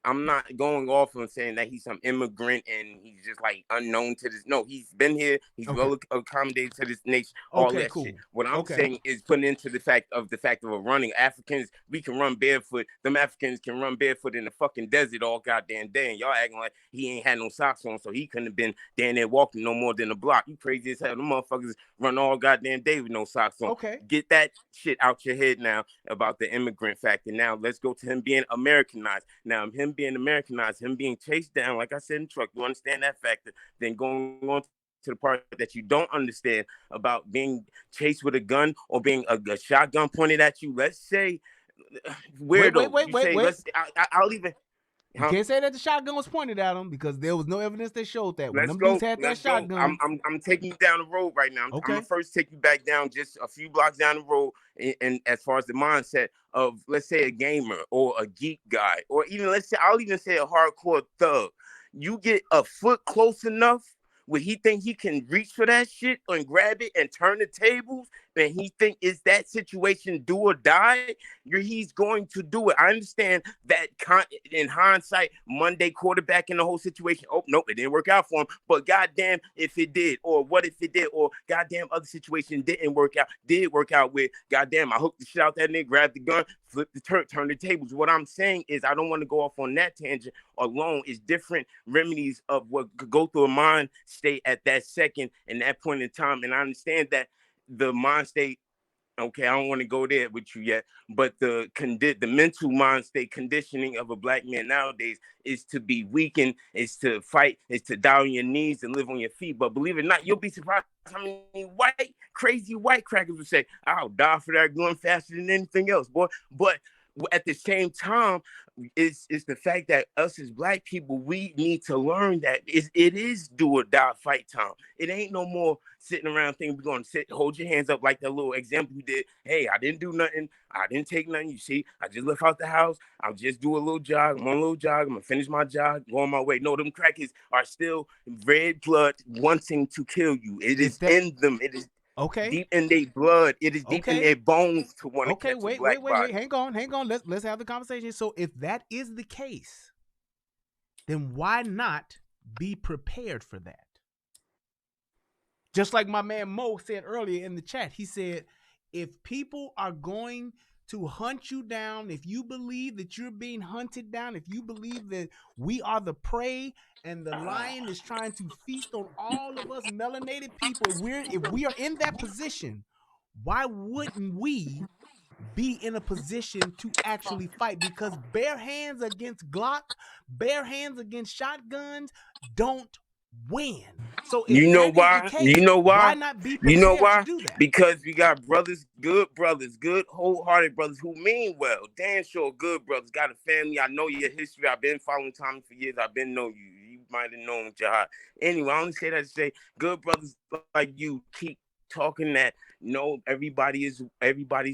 I'm not going off on saying that he's some immigrant and he's just like unknown to this. No, he's been here. He's well accommodated to this nation. All that shit. What I'm saying is putting into the fact of a running. Africans, we can run barefoot. Them Africans can run barefoot in the fucking desert all goddamn day. And y'all acting like he ain't had no socks on, so he couldn't have been down there walking no more than a block. You crazy as hell. Them motherfuckers run all goddamn day with no socks on. Okay. Get that shit out your head now about the immigrant factor. Now let's go to him being Americanized. Now him being Americanized, him being chased down, like I said in the truck, you understand that factor. Then going on to the part that you don't understand about being chased with a gun or being a shotgun pointed at you. Let's say, weirdo. Wait. I'll even. You can't say that the shotgun was pointed at him because there was no evidence that showed that. When Let's them go. dudes had that shotgun. I'm taking you down the road right now. I'm gonna first take you back down just a few blocks down the road, and as far as the mindset of, let's say, a gamer or a geek guy, or even I'll even say a hardcore thug. You get a foot close enough where he think he can reach for that shit and grab it and turn the tables, and he think is that situation do or die, he's going to do it. I understand that in hindsight, Monday quarterback in the whole situation. Oh, nope, it didn't work out for him. But goddamn if it did, or what if it did, or goddamn other situation did work out with, goddamn, I hooked the shit out that nigga, grabbed the gun, flipped the turn the tables. What I'm saying is I don't want to go off on that tangent alone. Is different remedies of what could go through a mind state at that second and that point in time. And I understand that the mind state, okay, I don't want to go there with you yet, but the mental mind state conditioning of a black man nowadays is to be weakened, is to fight, is to die on your knees and live on your feet. But believe it or not, you'll be surprised how many crazy white crackers would say, I'll die for that gun faster than anything else, boy. But at the same time, it's the fact that us as black people, we need to learn that it is do or die fight time. It ain't no more sitting around thinking we're going to hold your hands up like that little example you did. Hey, I didn't do nothing. I didn't take nothing. You see, I just left out the house. I'll just do a little jog. I'm on a little jog. I'm going to finish my jog, go on my way. No, them crackers are still red blood wanting to kill you. It is in them. It is deep in their blood. It is deep in their bones to want to catch a black body. Hang on. Let's have the conversation. So if that is the case, then why not be prepared for that? Just like my man Mo said earlier in the chat, he said, if people are going to hunt you down, if you believe that you're being hunted down, if you believe that we are the prey and the lion is trying to feast on all of us melanated people, if we are in that position, why wouldn't we be in a position to actually fight? Because bare hands against Glock, bare hands against shotguns don't win. So you know why? Why not be prepared to do that? Because we got good wholehearted brothers who mean well. Damn sure good brothers. Got a family. I know your history. I've been following Tommy for years. I've been knowing you. You might have known Jihad. Anyway, I only say that to say good brothers like you keep talking that everybody's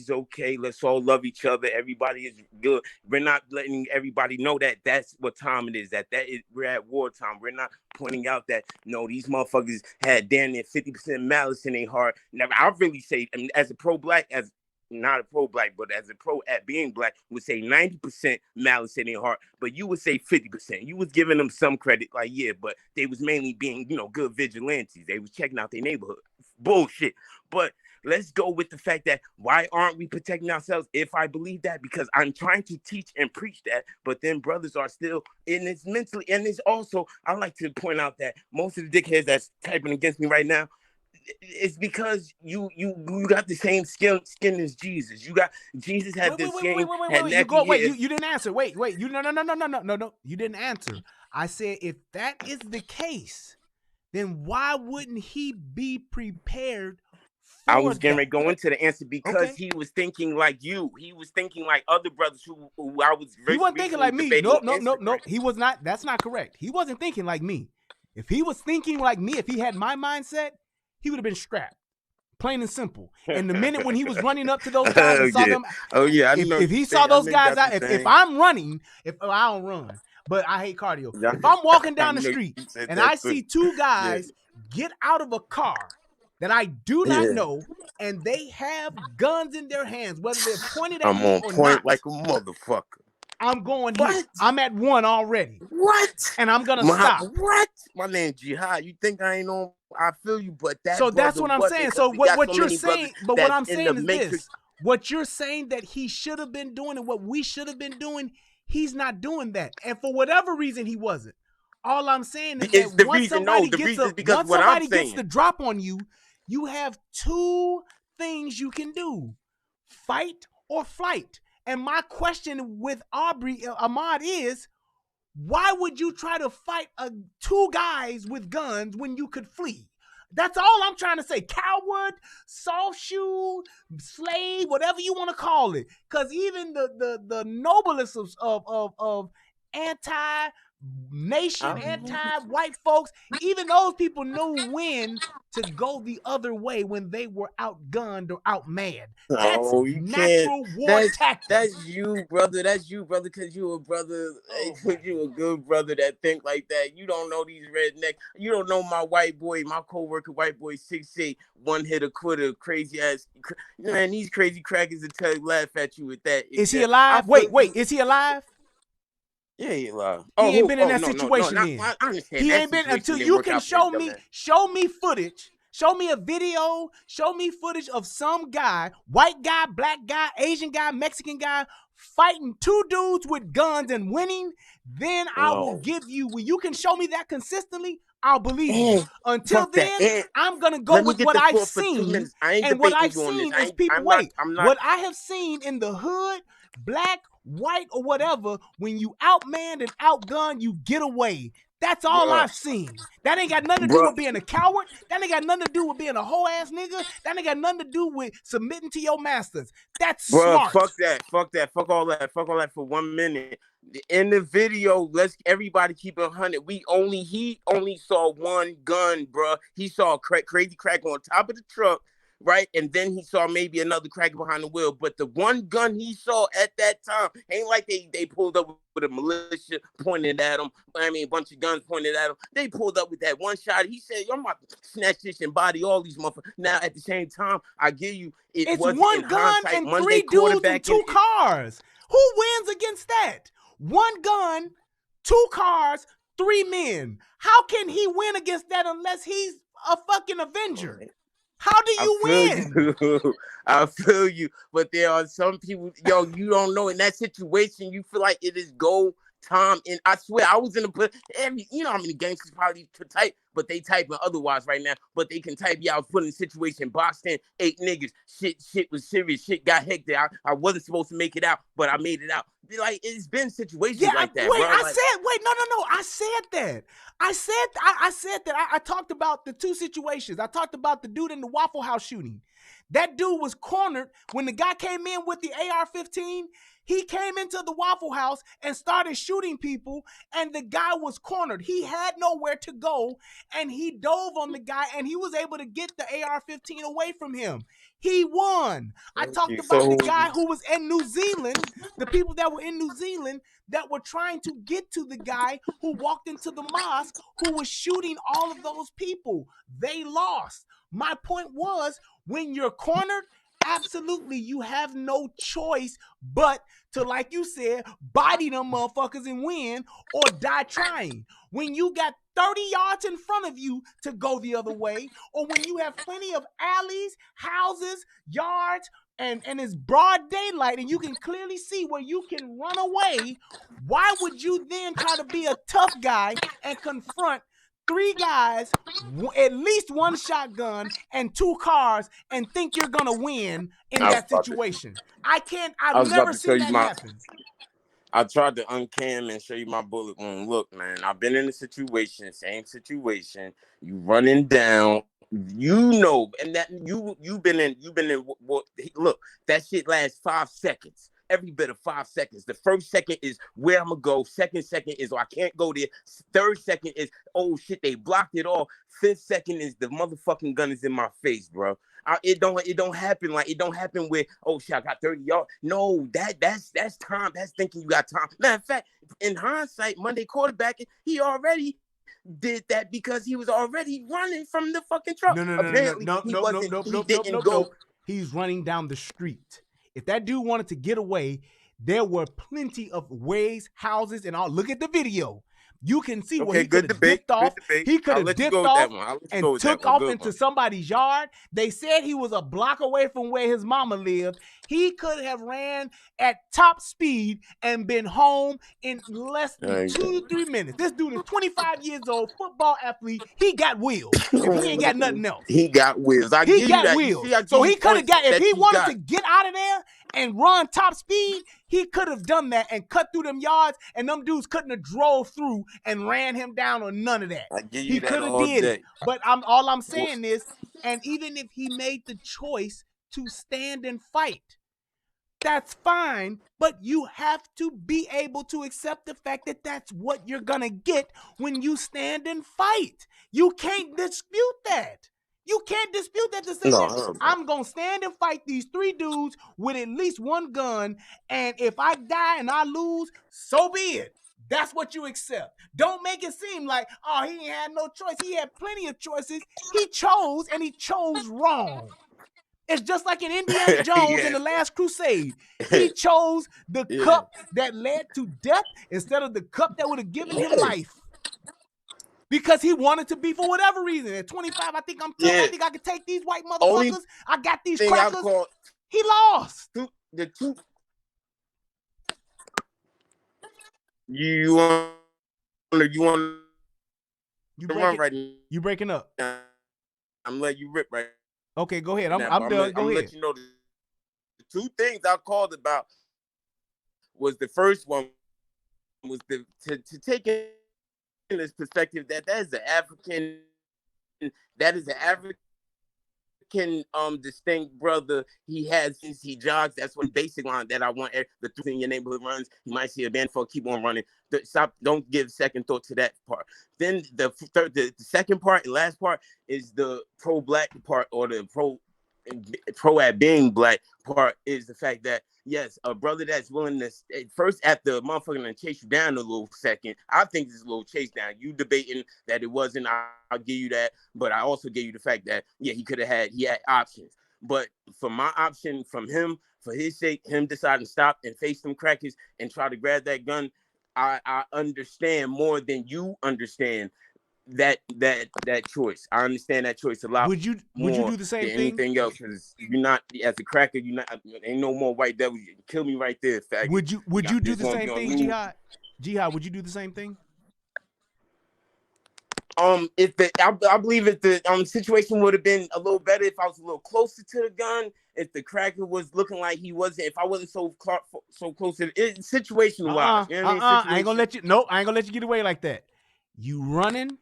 okay. Let's all love each other. Everybody is good. We're not letting everybody know that that's what time it is. We're at wartime. We're not pointing out that these motherfuckers had damn near 50% malice in their heart. Now, I really say, as a pro-black, as not a pro-black, but as a pro at being black, would say 90% malice in their heart, but you would say 50%. You was giving them some credit, like, yeah, but they was mainly being, good vigilantes. They was checking out their neighborhood. Bullshit. But let's go with the fact that why aren't we protecting ourselves? If I believe that, because I'm trying to teach and preach that, but then brothers are still in this mentally. And it's also, I like to point out that most of the dickheads that's typing against me right now, It's because you got the same skin as Jesus. You got Jesus had the same had nappy hair. You didn't answer. Wait. You no. You didn't answer. I said if that is the case, then why wouldn't he be prepared? I was getting ready to go into the answer because he was thinking like you. He was thinking like other brothers who I was. He wasn't thinking like me. Nope. He was not. That's not correct. He wasn't thinking like me. If he was thinking like me, if he had my mindset, he would have been strapped. Plain and simple. And the minute when he was running up to those guys and saw them, if he saw those guys out, if I'm running, I don't run, but I hate cardio. If I'm walking down the street and I see two guys get out of a car that I do not know, and they have guns in their hands, whether they're pointed at me or not, like a motherfucker. I'm going here. I'm at one already. What? And I'm gonna stop. What? My name Jihad. You think I ain't on? I feel you, but that's what I'm saying. So what you're saying, but what I'm saying is this: what you're saying that he should have been doing and what we should have been doing, he's not doing that, and for whatever reason, he wasn't. All I'm saying is that once somebody gets the drop on you, you have two things you can do: fight or flight. And my question with Ahmaud is, why would you try to fight two guys with guns when you could flee? That's all I'm trying to say. Coward, soft shoe, slave, whatever you want to call it. Because even the noblest of anti-nation, anti-white folks, even those people knew when to go the other way when they were outgunned or outmanned. That's natural war tactics. That's you, brother. That's you, brother, because you a brother. You a good brother that think like that. You don't know these rednecks. You don't know my white boy, my co-worker, white boy, 6'8", one hitter quitter, crazy ass. Man, these crazy crackers that laugh at you with that. Is he alive? Wait, is he alive? Yeah, he alive. He ain't been in that situation then. I understand. He ain't been until you can show me footage. Show me a video. Show me footage of some guy, white guy, black guy, Asian guy, Mexican guy, fighting two dudes with guns and winning. Then I will give you. When you can show me that consistently, I'll believe you. Until then, I'm gonna go with what I've seen. And what I've seen is people. What I have seen in the hood, black, white, or whatever, when you outmanned and outgunned, you get away. That's all I've seen. That ain't got nothing to do with being a coward. That ain't got nothing to do with being a whole ass nigga. That ain't got nothing to do with submitting to your masters. That's smart. Fuck that. Fuck all that for 1 minute. In the video, let's everybody keep it 100. He only saw one gun, bro. He saw a crazy crack on top of the truck. Right, and then he saw maybe another crack behind the wheel. But the one gun he saw at that time ain't like they pulled up with a militia pointed at him. I mean, a bunch of guns pointed at him. They pulled up with that one shot. He said, "Yo, I'm about to snatch this and body all these motherfuckers." Now, at the same time, I give you it's one gun and three dudes and two cars. Who wins against that? One gun, two cars, three men. How can he win against that unless he's a fucking Avenger? How do you win? I feel you, but there are some people, you don't know in that situation. You feel like it is go time, and I swear I was in you know how many gangsters probably could type, but they typing otherwise right now. But they can type, I was put in a situation, boxed in 8 niggas. Shit was serious. Shit got hectic. I wasn't supposed to make it out, but I made it out. Like, it's been situations like that. No. I said that. I said that. I talked about the two situations. I talked about the dude in the Waffle House shooting. That dude was cornered when the guy came in with the AR-15. He came into the Waffle House and started shooting people, and the guy was cornered. He had nowhere to go, and he dove on the guy, and he was able to get the AR-15 away from him. He won. I talked about the guy who was in New Zealand, the people that were in New Zealand that were trying to get to the guy who walked into the mosque who was shooting all of those people. They lost. My point was, when you're cornered, absolutely, you have no choice but to, like you said, body them motherfuckers and win or die trying. When you got 30 yards in front of you to go the other way, or when you have plenty of alleys, houses, yards, and it's broad daylight and you can clearly see where you can run away, why would you then try to be a tough guy and confront 3 guys, at least 1 shotgun and 2 cars, and think you're gonna win in that situation. I've never seen that happen. I tried to uncam and show you my bullet wound. Look, man, I've been in a situation, same situation. You running down, you know, and that you've been in. Look, that shit lasts 5 seconds. Every bit of 5 seconds. The first second is where I'm gonna go. Second is, oh, I can't go there. Third second is, oh shit, they blocked it all. Fifth second is the motherfucking gun is in my face, bro. It don't happen like it don't happen with, oh shit, I got 30 yards. No, that's time. That's thinking you got time. Matter of fact, in hindsight, Monday quarterbacking, he already did that because he was already running from the fucking truck. No. Go. He's running down the street. If that dude wanted to get away, there were plenty of ways, houses, and all. Look at the video. You can see where he could have dipped off. He could have dipped off and took off into somebody's yard. They said he was a block away from where his mama lived. He could have ran at top speed and been home in less than 2 to 3 minutes. This dude is 25 years old, football athlete. He got wheels. If he ain't got nothing else, he got wheels. He got wheels. So he could have got, if he wanted to get out of there and run top speed, he could have done that and cut through them yards, and them dudes couldn't have drove through and ran him down or none of that. He could have did it. But all I'm saying is, and even if he made the choice to stand and fight, that's fine, but you have to be able to accept the fact that that's what you're gonna get when you stand and fight. You can't dispute that. You can't dispute that to say that I'm going to stand and fight these 3 dudes with at least 1 gun, and if I die and I lose, so be it. That's what you accept. Don't make it seem like, oh, he ain't had no choice. He had plenty of choices. He chose, and he chose wrong. It's just like in Indiana Jones in The Last Crusade. He chose the cup that led to death instead of the cup that would have given him life. Because he wanted to be, for whatever reason. At 25, I think I'm tough. I think I can take these white motherfuckers. I got these crackers. He lost. You want to run right now. You breaking up. I'm letting you rip right now. Okay, go ahead. I'm done. Go ahead. I'm let you know the 2 things I called about was the first one was to take it in this perspective that is an African distinct brother. He has since he jogs. That's one basic line that I want the 3 in your neighborhood runs. You might see a band for keep on running. Stop. Don't give second thought to that part. Then the second part, and last part is the pro-black part, or the pro at being black part, is the fact that yes, a brother that's willing to first at the motherfucker and chase you down a little second. I think it's a little chase down. You debating that it wasn't. I'll give you that, but I also give you the fact that he had options. But for my option from him, for his sake, him deciding to stop and face them crackers and try to grab that gun, I understand more than you understand that choice. I understand that choice a lot. Would you do the same thing? Anything else? Because you're not, as a cracker, you're not. Ain't no more white devil. You can kill me right there, faggot. Would you do the same thing, Jihad? Jihad, would you do the same thing? I believe if the situation would have been a little better if I was a little closer to the gun, if the cracker was looking like he wasn't, if I wasn't so close to it, situation wise. I ain't gonna let you. Nope, I ain't gonna let you get away like that. You running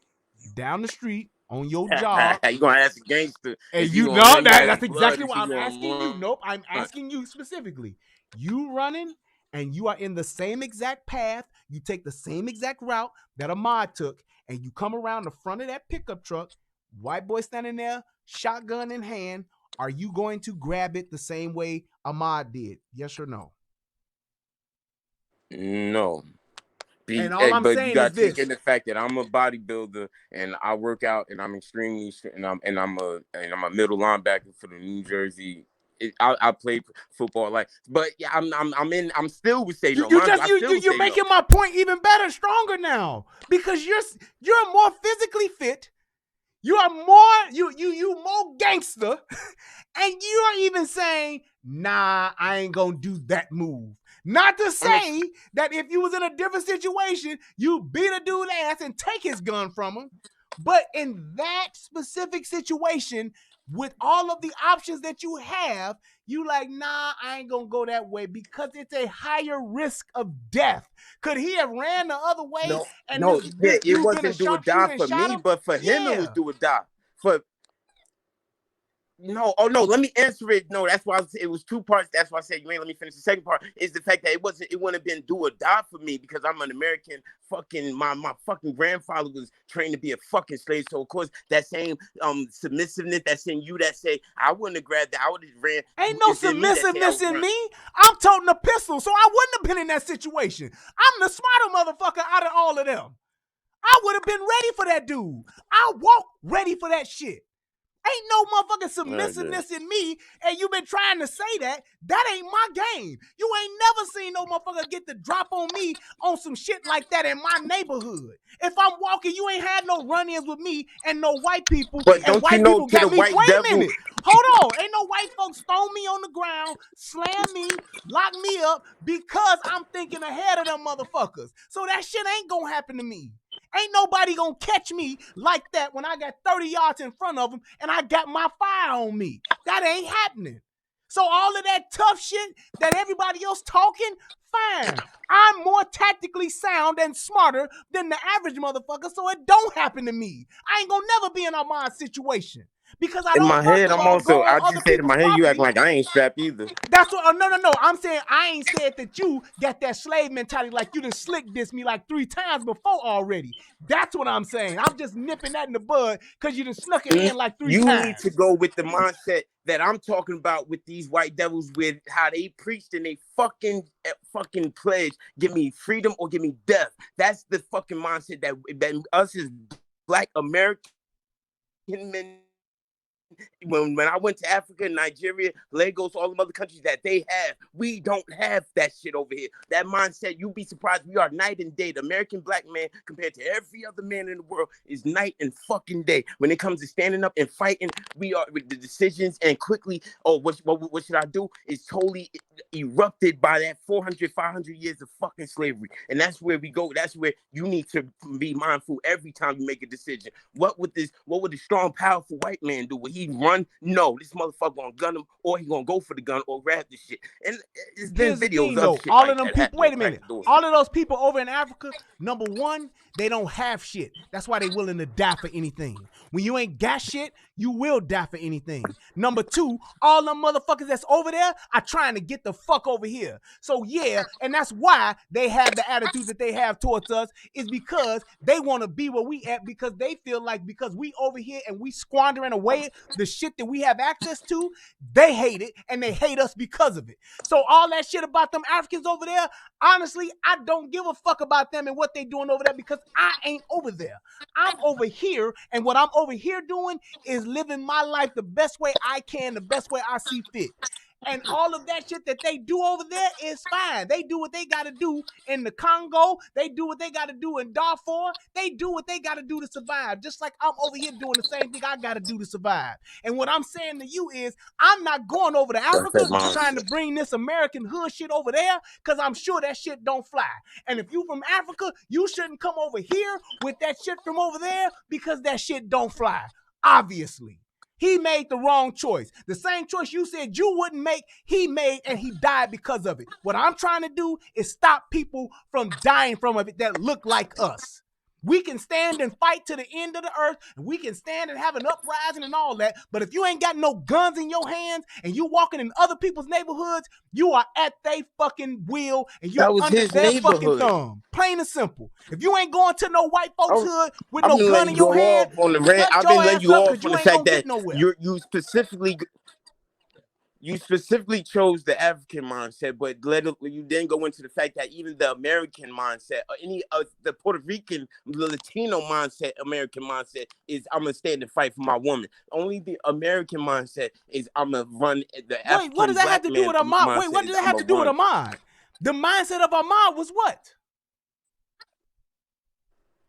down the street on your job. You gonna ask a gangster? And that's exactly what I'm asking you. Nope, I'm asking you specifically. You running, and you are in the same exact path. You take the same exact route that Ahmaud took, and you come around the front of that pickup truck. White boy standing there, shotgun in hand. Are you going to grab it the same way Ahmaud did? Yes or no? No. And all I'm saying is this: in the fact that I'm a bodybuilder and I work out and I'm extremely and I'm a middle linebacker for the New Jersey. I played football, but yeah, I'm still would say no. You're making my point even better, stronger now, because you're more physically fit. You are more you more gangster, and you are even saying, nah, I ain't gonna do that move. Not to say that if you was in a different situation, you beat a dude's ass and take his gun from him. But in that specific situation, with all of the options that you have, you like, nah, I ain't gonna go that way because it's a higher risk of death. Could he have ran the other way and this it dude been a wasn't do or die sharpshooter and for shot me, him? but for him it was do or die. For No, oh no, let me answer it. No, that's why it was two parts. That's why I said you ain't let me finish the second part. Is the fact that it wouldn't have been do or die for me because I'm an American. Fucking my fucking grandfather was trained to be a fucking slave. So of course that same submissiveness that's in you that say I wouldn't have grabbed that, I would have ran. Ain't no submissiveness in me. I'm toting a pistol, so I wouldn't have been in that situation. I'm the smarter motherfucker out of all of them. I would have been ready for that dude. I walk ready for that shit. Ain't no motherfucking submissiveness in me, and you been trying to say that. That ain't my game. You ain't never seen no motherfucker get the drop on me on some shit like that in my neighborhood. If I'm walking, you ain't had no run-ins with me and no white people, but and white people got me. Wait a minute. Hold on. Ain't no white folks throw me on the ground, slam me, lock me up because I'm thinking ahead of them motherfuckers. So that shit ain't gonna happen to me. Ain't nobody gonna catch me like that when I got 30 yards in front of them and I got my fire on me. That ain't happening. So all of that tough shit that everybody else talking, fine. I'm more tactically sound and smarter than the average motherfucker, so it don't happen to me. I ain't gonna never be in a Ahmaud situation. Because I don't, in my head, I'm also, I just said in my head, you acting like I ain't strapped either. That's what, no. I'm saying I ain't said that you got that slave mentality like you done slick diss me like 3 times before already. That's what I'm saying. I'm just nipping that in the bud because you done snuck it in like 3 times. You need to go with the mindset that I'm talking about with these white devils, with how they preached and they fucking pledge, give me freedom or give me death. That's the fucking mindset that us as Black American men, when I went to Africa, Nigeria, Lagos, all the other countries that they have, we don't have that shit over here. That mindset, you'd be surprised. We are night and day. The American Black man, compared to every other man in the world, is night and fucking day. When it comes to standing up and fighting, we are with the decisions and quickly, what should I do? Is totally erupted by that 400, 500 years of fucking slavery. And that's where we go. That's where you need to be mindful every time you make a decision. What would the strong, powerful white man do? Would he run? No, this motherfucker gonna gun him, or he gonna go for the gun or grab the shit. And it's been videos of shit all like of them that people. Wait a minute. All All of those people over in Africa, number one, they don't have shit. That's why they willing to die for anything. When you ain't got shit, you will die for anything. Number two, all them motherfuckers that's over there are trying to get the fuck over here. So yeah, and that's why they have the attitude that they have towards us, is because they want to be where we at, because they feel like because we over here and we squandering away the shit that we have access to, they hate it and they hate us because of it. So all that shit about them Africans over there, honestly, I don't give a fuck about them and what they doing over there because I ain't over there. I'm over here, and what I'm over here doing is living my life the best way I can, the best way I see fit. And all of that shit that they do over there is fine. They do what they got to do in the Congo. They do what they got to do in Darfur. They do what they got to do to survive. Just like I'm over here doing the same thing I got to do to survive. And what I'm saying to you is I'm not going over to Africa trying to bring this American hood shit over there because I'm sure that shit don't fly. And if you from Africa, you shouldn't come over here with that shit from over there because that shit don't fly. Obviously. He made the wrong choice. The same choice you said you wouldn't make, he made, and he died because of it. What I'm trying to do is stop people from dying from it that look like us. We can stand and fight to the end of the earth, and we can stand and have an uprising and all that, but if you ain't got no guns in your hands and you walking in other people's neighborhoods, you are at their fucking will and you're under their fucking thumb. Plain and simple. If you ain't going to no white folks' hood with no gun in your hand, I've been letting you off on the fact that you specifically chose the African mindset, but you then go into the fact that even the American mindset, or any of the Puerto Rican, the Latino mindset, American mindset is I'm gonna stand and fight for my woman. Only the American mindset is I'm gonna run the African. Wait, what does that have to do with Ahmaud? Wait, what does that have to do with Ahmaud? The mindset of Ahmaud was what?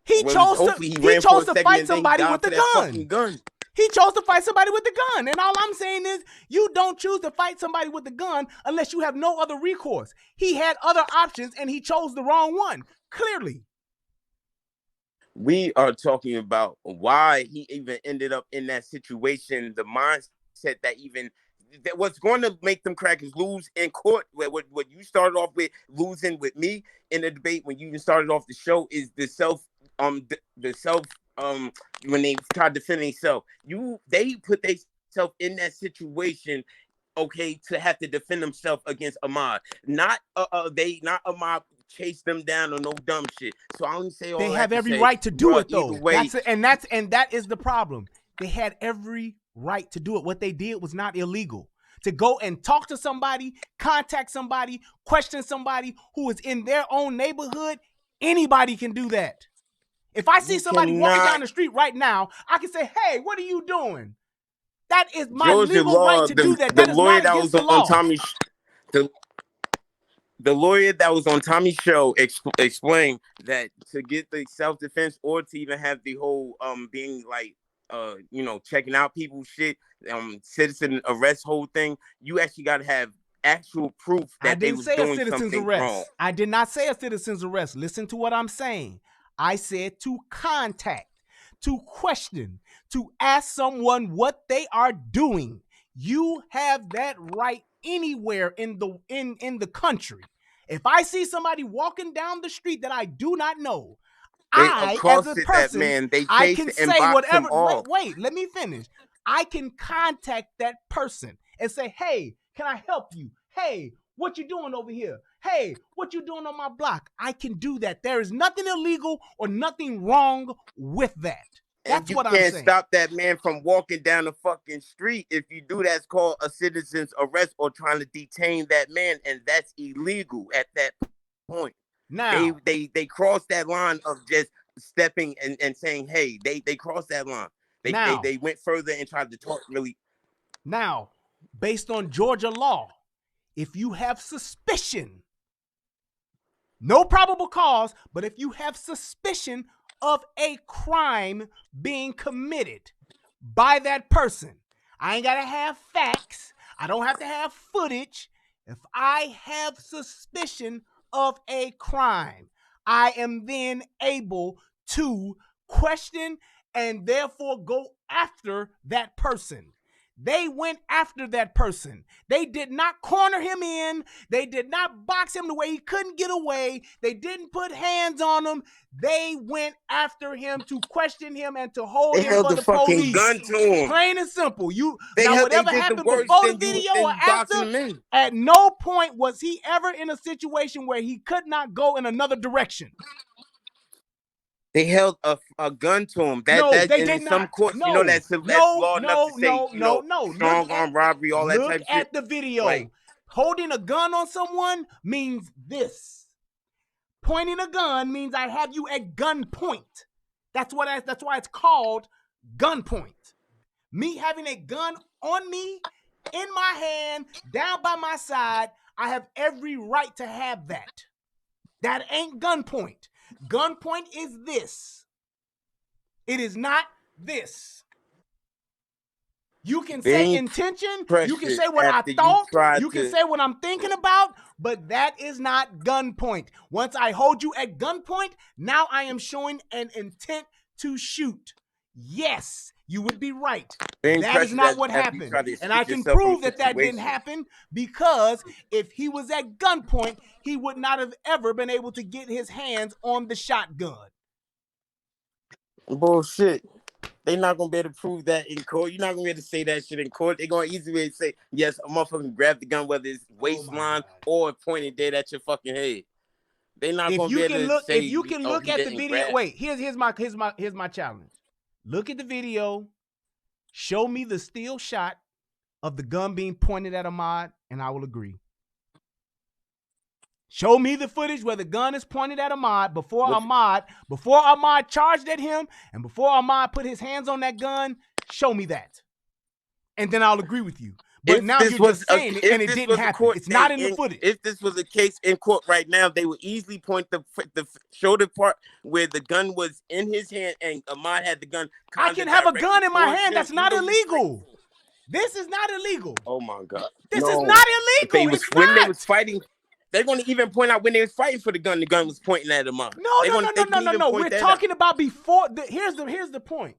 He chose to fight somebody with the gun. He chose to fight somebody with the gun. And all I'm saying is you don't choose to fight somebody with the gun unless you have no other recourse. He had other options and he chose the wrong one, clearly. We are talking about why he even ended up in that situation, the mindset that what's going to make them crackers lose in court. What you started off with losing with me in the debate when you even started off the show is the self when they tried to defend themselves. They put themselves in that situation, okay, to have to defend themselves against Ahmaud. Not Ahmaud chase them down or no dumb shit. So I only say all They that have to every say, right to do it though. Either way, That is the problem. They had every right to do it. What they did was not illegal. To go and talk to somebody, contact somebody, question somebody who is in their own neighborhood, anybody can do that. If I see somebody walking down the street right now, I can say, hey, what are you doing? That is my Georgia legal law, right to do that. the That is lawyer not that against was the on law. The lawyer that was on Tommy's show explained that to get the self-defense or to even have the whole being like checking out people shit, citizen arrest whole thing, you actually got to have actual proof that they was doing something wrong. I did not say a citizen's arrest. Listen to what I'm saying. I said to contact, to question, to ask someone what they are doing. You have that right anywhere in the country. If I see somebody walking down the street that I do not know, I, as a person, I can say whatever. Wait, let me finish. I can contact that person and say, hey, can I help you? Hey, what you doing over here? Hey, what you doing on my block? I can do that. There is nothing illegal or nothing wrong with that. That's what I'm saying. You can't stop that man from walking down the fucking street. If you do, that's called a citizen's arrest or trying to detain that man, and that's illegal at that point. Now they crossed that line of just stepping and saying, hey, they crossed that line. They went further and tried to talk really. Now, based on Georgia law, if you have suspicion, no probable cause, but if you have suspicion of a crime being committed by that person, I ain't gotta have facts. I don't have to have footage. If I have suspicion of a crime, I am then able to question and therefore go after that person. They went after that person. They did not corner him in. They did not box him the way he couldn't get away. They didn't put hands on him. They went after him to question him and to hold him for the police. Gun to him. Plain and simple. Whatever happened before the video or after, at no point was he ever in a situation where he could not go in another direction. They held a gun to him. They did in some courts, that's law enough to say, strong arm robbery, all that type of shit. Look at the video. Holding a gun on someone means this. Pointing a gun means I have you at gunpoint. That's why it's called gunpoint. Me having a gun on me, in my hand, down by my side, I have every right to have that. That ain't gunpoint. Gunpoint is this. It is not this. You can say intention. You can say what I thought. You can say what I'm thinking about, but that is not gunpoint. Once I hold you at gunpoint, now I am showing an intent to shoot. Yes, you would be right. That is not what happened. And I can prove that didn't happen because if he was at gunpoint, he would not have ever been able to get his hands on the shotgun. Bullshit. They're not going to be able to prove that in court. You're not going to be able to say that shit in court. They're going to easily say, yes, a motherfucker grabbed the gun, whether it's waistline or pointed dead at your fucking head. They're not going to be able to say, if you can look at the video, wait, here's my challenge. Look at the video. Show me the still shot of the gun being pointed at Ahmaud, and I will agree. Show me the footage where the gun is pointed at Ahmaud before Ahmaud charged at him and before Ahmaud put his hands on that gun. Show me that. And then I'll agree with you. But now you're just saying it, and it didn't happen. It's not in the footage. If this was a case in court right now, they would easily point the shoulder part where the gun was in his hand and Ahmaud had the gun. I can have a gun in my hand. That's not illegal. This is not illegal. Oh my God. This is not illegal. When they was fighting. They're going to even point out when they was fighting for the gun was pointing at Ahmaud. No. We're talking about before. Here's the point.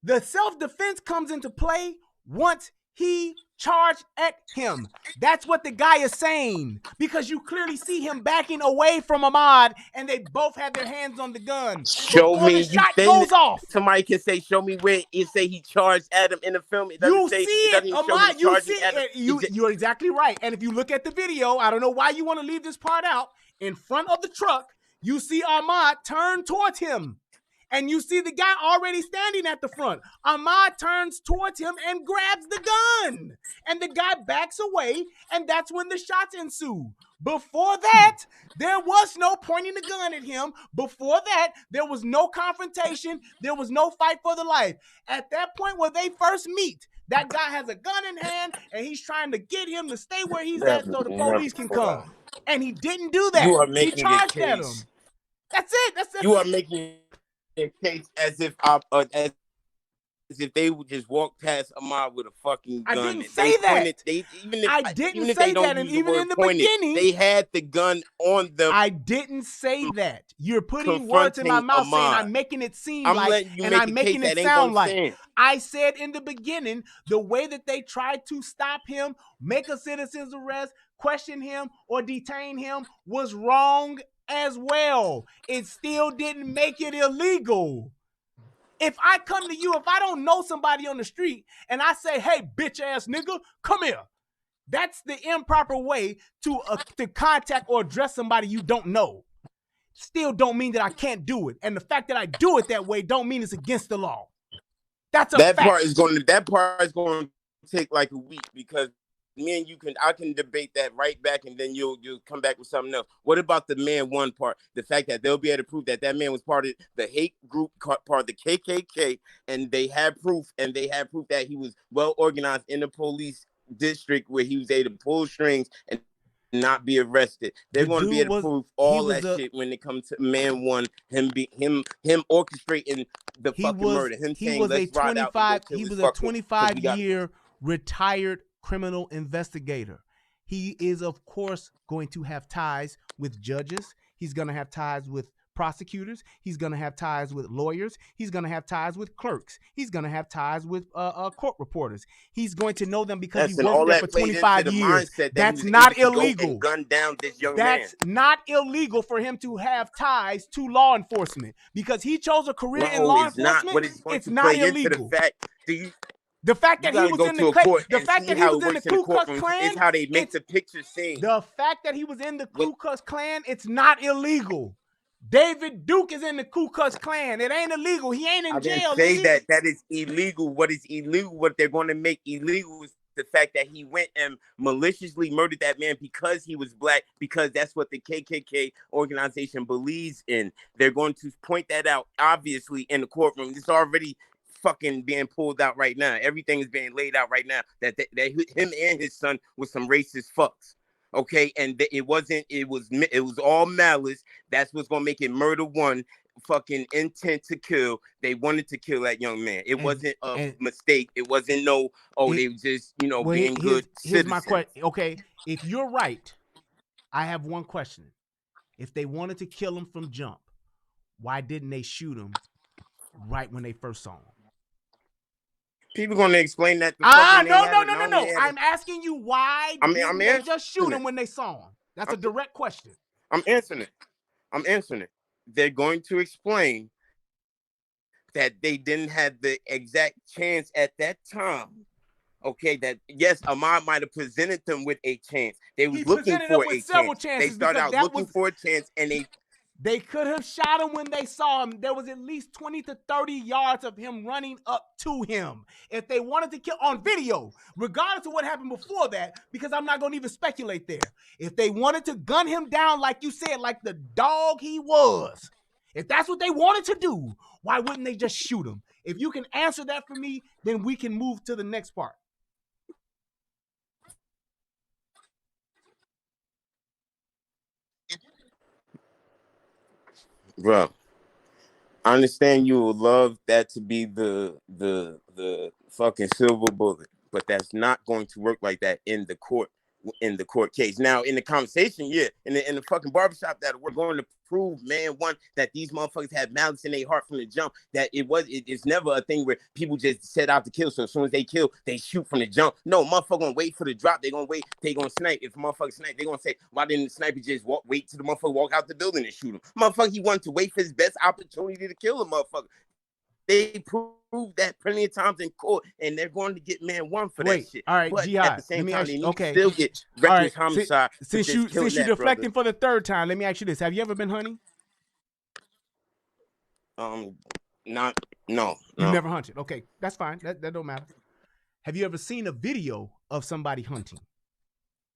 The self-defense comes into play once he charged at him. That's what the guy is saying, because you clearly see him backing away from Ahmaud, and they both had their hands on the gun. Show before me. the shot goes off. Somebody can say, show me where it say he charged Adam in the film. It You say, see it, Ahmaud. You see it. You're exactly right. And if you look at the video, I don't know why you want to leave this part out. In front of the truck, you see Ahmaud turn towards him. And you see the guy already standing at the front. Ahmaud turns towards him and grabs the gun. And the guy backs away, and that's when the shots ensue. Before that, there was no pointing the gun at him. Before that, there was no confrontation. There was no fight for the life. At that point where they first meet, that guy has a gun in hand, and he's trying to get him to stay where he's at so the police can come. And he didn't do that. You are making he charged at him. That's it. You are making a case as if they would just walk past Ahmaud with a fucking gun. I didn't say that. I didn't say that, and even in the beginning, they had the gun on them. I didn't say that. You're putting words in my mouth, saying I'm making it seem like, and I'm making it sound like. I said in the beginning, the way that they tried to stop him, make a citizen's arrest, question him, or detain him was wrong as well. It still didn't make it illegal. If I come to you, if I don't know somebody on the street and I say, hey, bitch ass nigga, come here. That's the improper way to contact or address somebody you don't know. Still don't mean that I can't do it. And the fact that I do it that way don't mean it's against the law. That's a fact. That part is going to take like a week, because me and I can debate that right back, and then you'll come back with something else. What about the man one part? The fact that they'll be able to prove that man was part of the hate group, part of the KKK, and they had proof, that he was well organized in the police district where he was able to pull strings and not be arrested. They're going to be able to prove all that shit when it comes to man one, him orchestrating the fucking murder. He was a 25-year retired criminal investigator. He is, of course, going to have ties with judges. He's going to have ties with prosecutors. He's going to have ties with lawyers. He's going to have ties with clerks. He's going to have ties with court reporters. He's going to know them because he worked there for 25 years. That's not illegal. Gun down this young That's not illegal for him to have ties to law enforcement, because he chose a career in law enforcement. It's not illegal. The fact that he was in the Ku Klux Klan is how they make the picture seem. The fact that he was in the Ku Klux Klan, it's not illegal. David Duke is in the Ku Klux Klan. It ain't illegal. He ain't in jail. I didn't say that is illegal. What is illegal, what they're going to make illegal, is the fact that he went and maliciously murdered that man because he was black, because that's what the KKK organization believes in. They're going to point that out, obviously, in the courtroom. It's already fucking being pulled out right now. Everything is being laid out right now that him and his son was some racist fucks. Okay, and it was all malice. That's what's gonna make it murder one, fucking intent to kill. They wanted to kill that young man. It wasn't a mistake. It wasn't they were just being good citizens. Here's my question. Okay, if you're right, I have one question. If they wanted to kill him from jump, why didn't they shoot him right when they first saw him? People gonna explain that. No. I'm asking you why didn't they just shoot him when they saw him? That's a direct question. I'm answering it. They're going to explain that they didn't have the exact chance at that time. Okay, that yes, Ahmaud might have presented them with a chance. They was looking for a chance. They started out looking for a chance, and they could have shot him when they saw him. There was at least 20 to 30 yards of him running up to him. If they wanted to kill on video, regardless of what happened before that, because I'm not going to even speculate there. If they wanted to gun him down, like you said, like the dog he was, if that's what they wanted to do, why wouldn't they just shoot him? If you can answer that for me, then we can move to the next part. Bro, I understand you would love that to be the fucking silver bullet, but that's not going to work like that in the court. in the court case. Now, in the conversation, yeah, in the fucking barbershop that we're going to prove, man, one, that these motherfuckers had malice in their heart from the jump, that it's never a thing where people just set out to kill. So as soon as they kill, they shoot from the jump. No, motherfucker gonna wait for the drop. They gonna wait. They gonna snipe. If motherfucker snipe, they gonna say, why didn't the sniper just wait till the motherfucker walk out the building and shoot him? Motherfucker, he wanted to wait for his best opportunity to kill a motherfucker. They proved that plenty of times in court, and they're going to get man one for that shit. All right, but Jihad, at the same time, they need to still get all reckless homicide. Since you're deflecting for the third time, let me ask you this: have you ever been hunting? No. You've never hunted. Okay, that's fine. That don't matter. Have you ever seen a video of somebody hunting,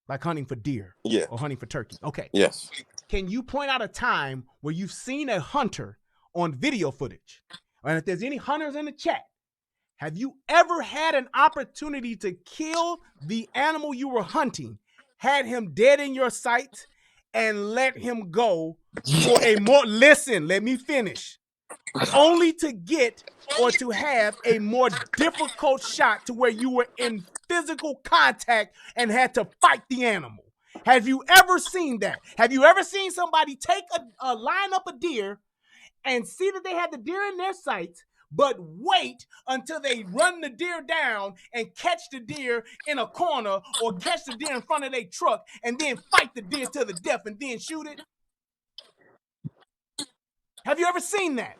like hunting for deer, or hunting for turkey? Okay. Yes. Can you point out a time where you've seen a hunter on video footage? And if there's any hunters in the chat, have you ever had an opportunity to kill the animal you were hunting, had him dead in your sight, and let him go for a more, listen, let me finish, only to get or to have a more difficult shot to where you were in physical contact and had to fight the animal? Have you ever seen that? Have you ever seen somebody take line up a deer and see that they had the deer in their sights, but wait until they run the deer down and catch the deer in a corner or catch the deer in front of their truck and then fight the deer to the death and then shoot it? Have you ever seen that?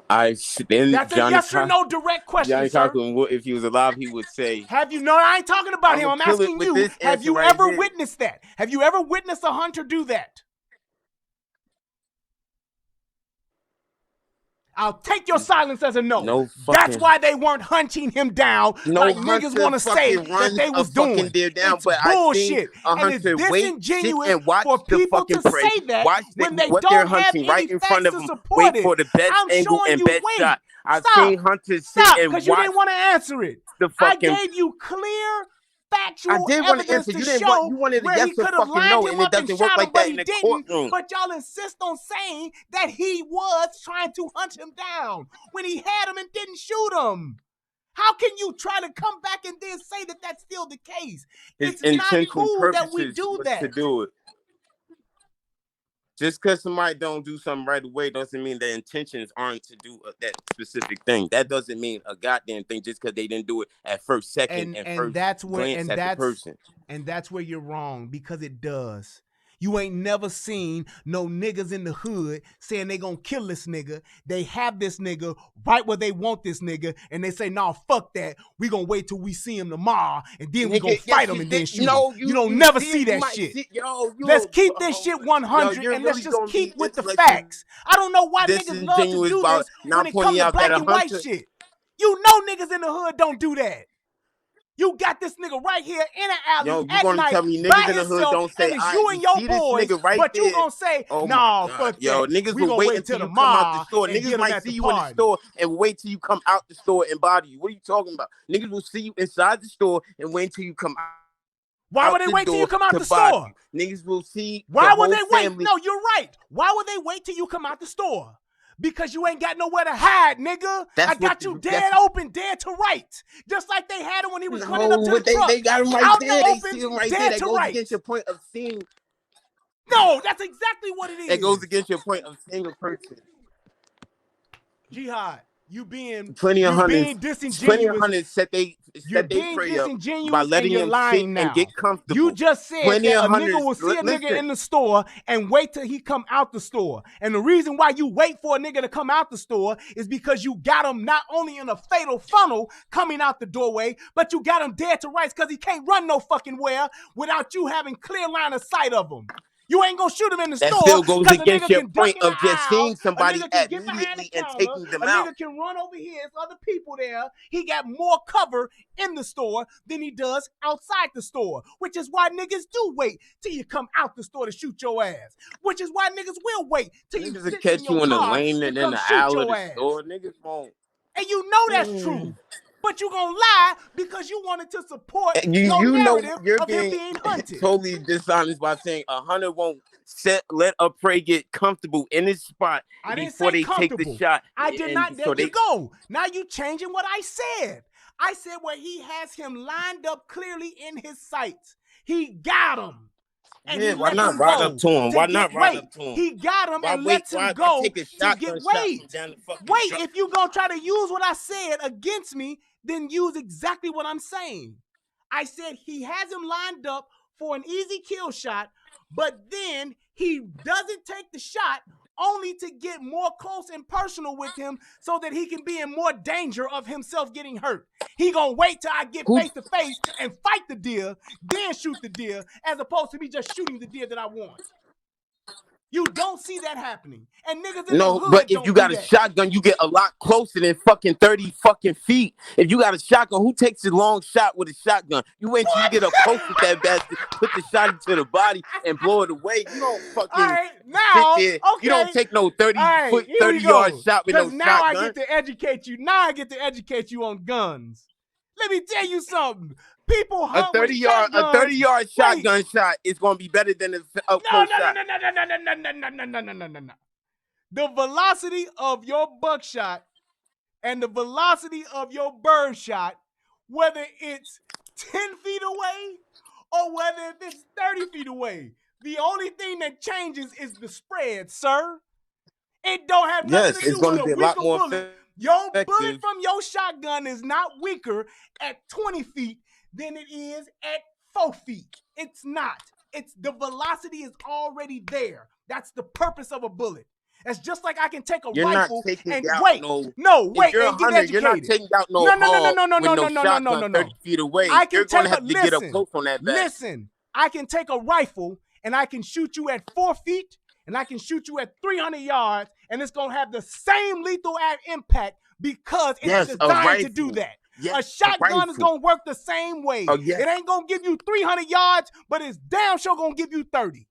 That's a yes or no direct question, Johnny sir. Cochran, if he was alive, he would say. Have you? No, I ain't talking about him. I'm asking you. Have you ever witnessed that? Have you ever witnessed a hunter do that? I'll take your silence as a no. That's why they weren't hunting him down like niggas want to say that they was doing. It's bullshit. And it's disingenuous for people to say that when they don't have any facts to support it. For the best angle and best shot. I've seen hunters sit and watch. Because you didn't want to answer it. I gave you clear, factual evidence to show where he could have lined him up and shot him, but he didn't. But y'all insist on saying that he was trying to hunt him down when he had him and didn't shoot him. How can you try to come back and then say that that's still the case? It's not cool that we do that. To do it. Just because somebody don't do something right away doesn't mean their intentions aren't to do that specific thing. That doesn't mean a goddamn thing just because they didn't do it at first second and first that's where, glance at the person. And that's where you're wrong, because it does. You ain't never seen no niggas in the hood saying they gonna kill this nigga. They have this nigga right where they want this nigga, and they say, nah, fuck that. We gonna wait till we see him tomorrow, and then we gonna fight him and then shoot him. You don't never see that shit. Let's keep this shit 100, and let's just keep with the facts. I don't know why niggas love to do this when it comes to black and white shit. You know niggas in the hood don't do that. You got this nigga right here in an alley at night, tell me niggas in the hood don't say, and it's you and your boys, but you gonna say, nah, fuck that. Niggas will wait until you come out the store. Niggas might see you in the store and wait till you come out the store and body you. What are you talking about? Niggas will see you inside the store and wait until you come out. Why would they wait till you come out the store? Niggas will see. Why would they wait? No, you're right. Why would they wait till you come out the store? Because you ain't got nowhere to hide, nigga. I got you dead open, dead to rights. Just like they had him when he was running up to the truck. They got him right there. They see him right there. That goes against your point of seeing. No, that's exactly what it is. That goes against your point of seeing a person. Jihad, you being plenty of hunters set they prey up by letting them sit and get comfortable. You just said that a nigga will see a nigga in the store and wait till he come out the store. And the reason why you wait for a nigga to come out the store is because you got him not only in a fatal funnel coming out the doorway, but you got him dead to rights because he can't run no fucking where without you having clear line of sight of him. You ain't gonna shoot him in the store. That still goes against your point of just seeing somebody immediately and taking them out. A nigga can run over here. There's other people there. He got more cover in the store than he does outside the store, which is why niggas do wait till you come out the store to shoot your ass. Which is why niggas will wait till you sit catch in your you in the car lane and in the aisle of the store. Niggas won't. And you know that's true. But you gonna lie because you wanted to support your narrative of him being hunted. Totally dishonest by saying a hunter won't let a prey get comfortable in his spot before they take the shot. I did not. There you go. Now you changing what I said. I said where he has him lined up clearly in his sights. He got him. And yeah, he why lets not him ride go up to him? to Why get not ride up to him? He got him Why and wait? lets him Why go take a to get shotgun shot from down the fucking Wait, truck? if you gonna try to use what I said against me, then use exactly what I'm saying. I said he has him lined up for an easy kill shot, but then he doesn't take the shot only to get more close and personal with him so that he can be in more danger of himself getting hurt. He gonna wait till I get face to face and fight the deer, then shoot the deer, as opposed to me just shooting the deer that I want. You don't see that happening. And niggas in the hood but if don't you got do a that. shotgun, you get a lot closer than fucking 30 fucking feet. If you got a shotgun, who takes a long shot with a shotgun? You wait till you get up close with that bastard, put the shot into the body and blow it away. You don't fucking All right, sit now, there. okay. You don't take no 30 All right, foot, here 30 we yard go. shot with no Because now shotgun. I get to educate you. Now I get to educate you on guns. Let me tell you something. People hunt with shotguns. A 30-yard shotgun shot is gonna be better than a up close shot. No. The velocity of your buckshot and the velocity of your bird shot, whether it's 10 feet away or whether it's 30 feet away, the only thing that changes is the spread, sir. It don't have nothing to do with a weaker bullet. Your bullet from your shotgun is not weaker at 20 feet than it is at 4 feet. It's not. It's the velocity is already there. That's the purpose of a bullet. That's just like I can take a rifle and wait. Wait, you're and get hunter, educated. You're not taking out no shotgun 30 feet away. You're gonna have to get up close on that back. Listen, I can take a rifle and I can shoot you at 4 feet and I can shoot you at 300 yards and it's gonna have the same lethal impact because it's designed to do that. Yes, a shotgun is gonna work the same way. It ain't gonna give you 300 yards, but it's damn sure gonna give you 30.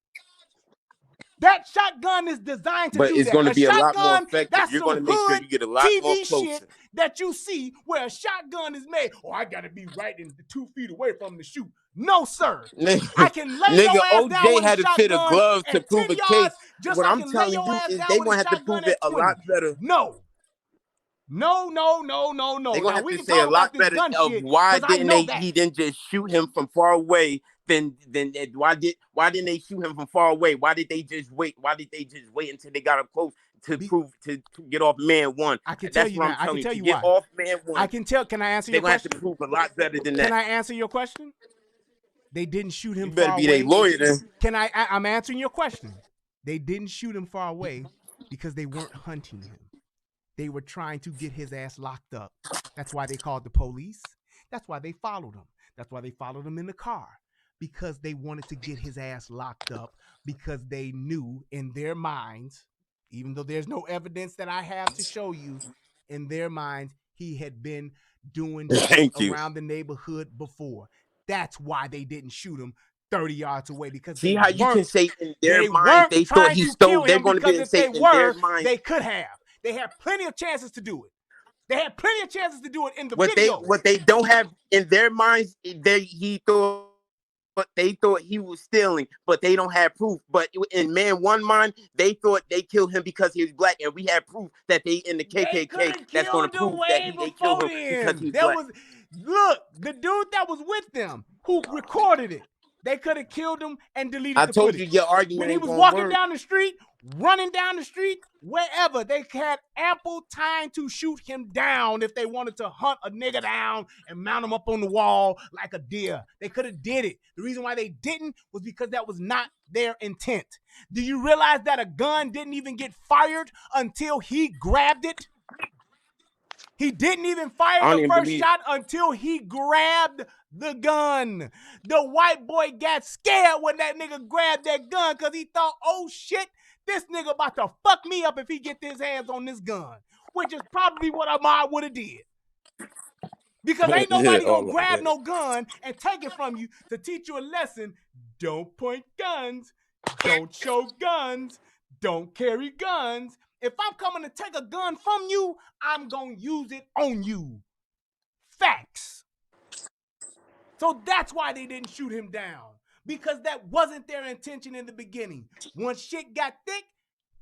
That shotgun is designed to do that. But it's going to be a lot more effective. That's You're going to make sure you get a lot TV more closer. Shit that you see where a shotgun is made. Oh, I got to be right in 2 feet away from the shoot. No, sir. I can lay your ass down with had a a fit of gloves to prove a case. Just what like I'm I can telling lay your you ass is down they with going a to have to prove it a lot better. No. They're going to have to say a lot better of why he didn't just shoot him from far away. Then why didn't they shoot him from far away? Why did they just wait? Why did they just wait until they got up close to get off man one? I can tell you now. I can tell you why. Get off man one. I can tell. Can I answer your question? They're going to have to prove a lot better than that. Can I answer your question? They didn't shoot him you better far be away. their lawyer then. I'm answering your question. They didn't shoot him far away because they weren't hunting him. They were trying to get his ass locked up. That's why they called the police. That's why they followed him. That's why they followed him in the car. Because they wanted to get his ass locked up. Because they knew in their minds, even though there's no evidence that I have to show you, in their minds, he had been doing shit around the neighborhood before. That's why they didn't shoot him 30 yards away. Because see how you can say in their mind they thought he stole. They're going to be able to say in their mind they could have. They had plenty of chances to do it. They had plenty of chances to do it in the video. What they don't have in their minds, they thought he was stealing, but they don't have proof. But in man one mind, they thought they killed him because he was black, and we have proof that they in the KKK that's going to prove that they killed him because he was black. Look, the dude that was with them who recorded it, they could have killed him and deleted the footage. I told you your argument when he was walking down the street, running down the street, wherever, they had ample time to shoot him down if they wanted to hunt a nigga down and mount him up on the wall like a deer. They could have did it. The reason why they didn't was because that was not their intent. Do you realize that a gun didn't even get fired until he grabbed it? He didn't even fire the first shot until he grabbed the gun. The white boy got scared when that nigga grabbed that gun because he thought, oh shit, this nigga about to fuck me up if he get his hands on this gun, which is probably what Ahmaud would have did. Because ain't nobody gonna grab no gun and take it from you to teach you a lesson. Don't point guns. Don't show guns. Don't carry guns. If I'm coming to take a gun from you, I'm going to use it on you. Facts. So that's why they didn't shoot him down. Because that wasn't their intention in the beginning. Once shit got thick,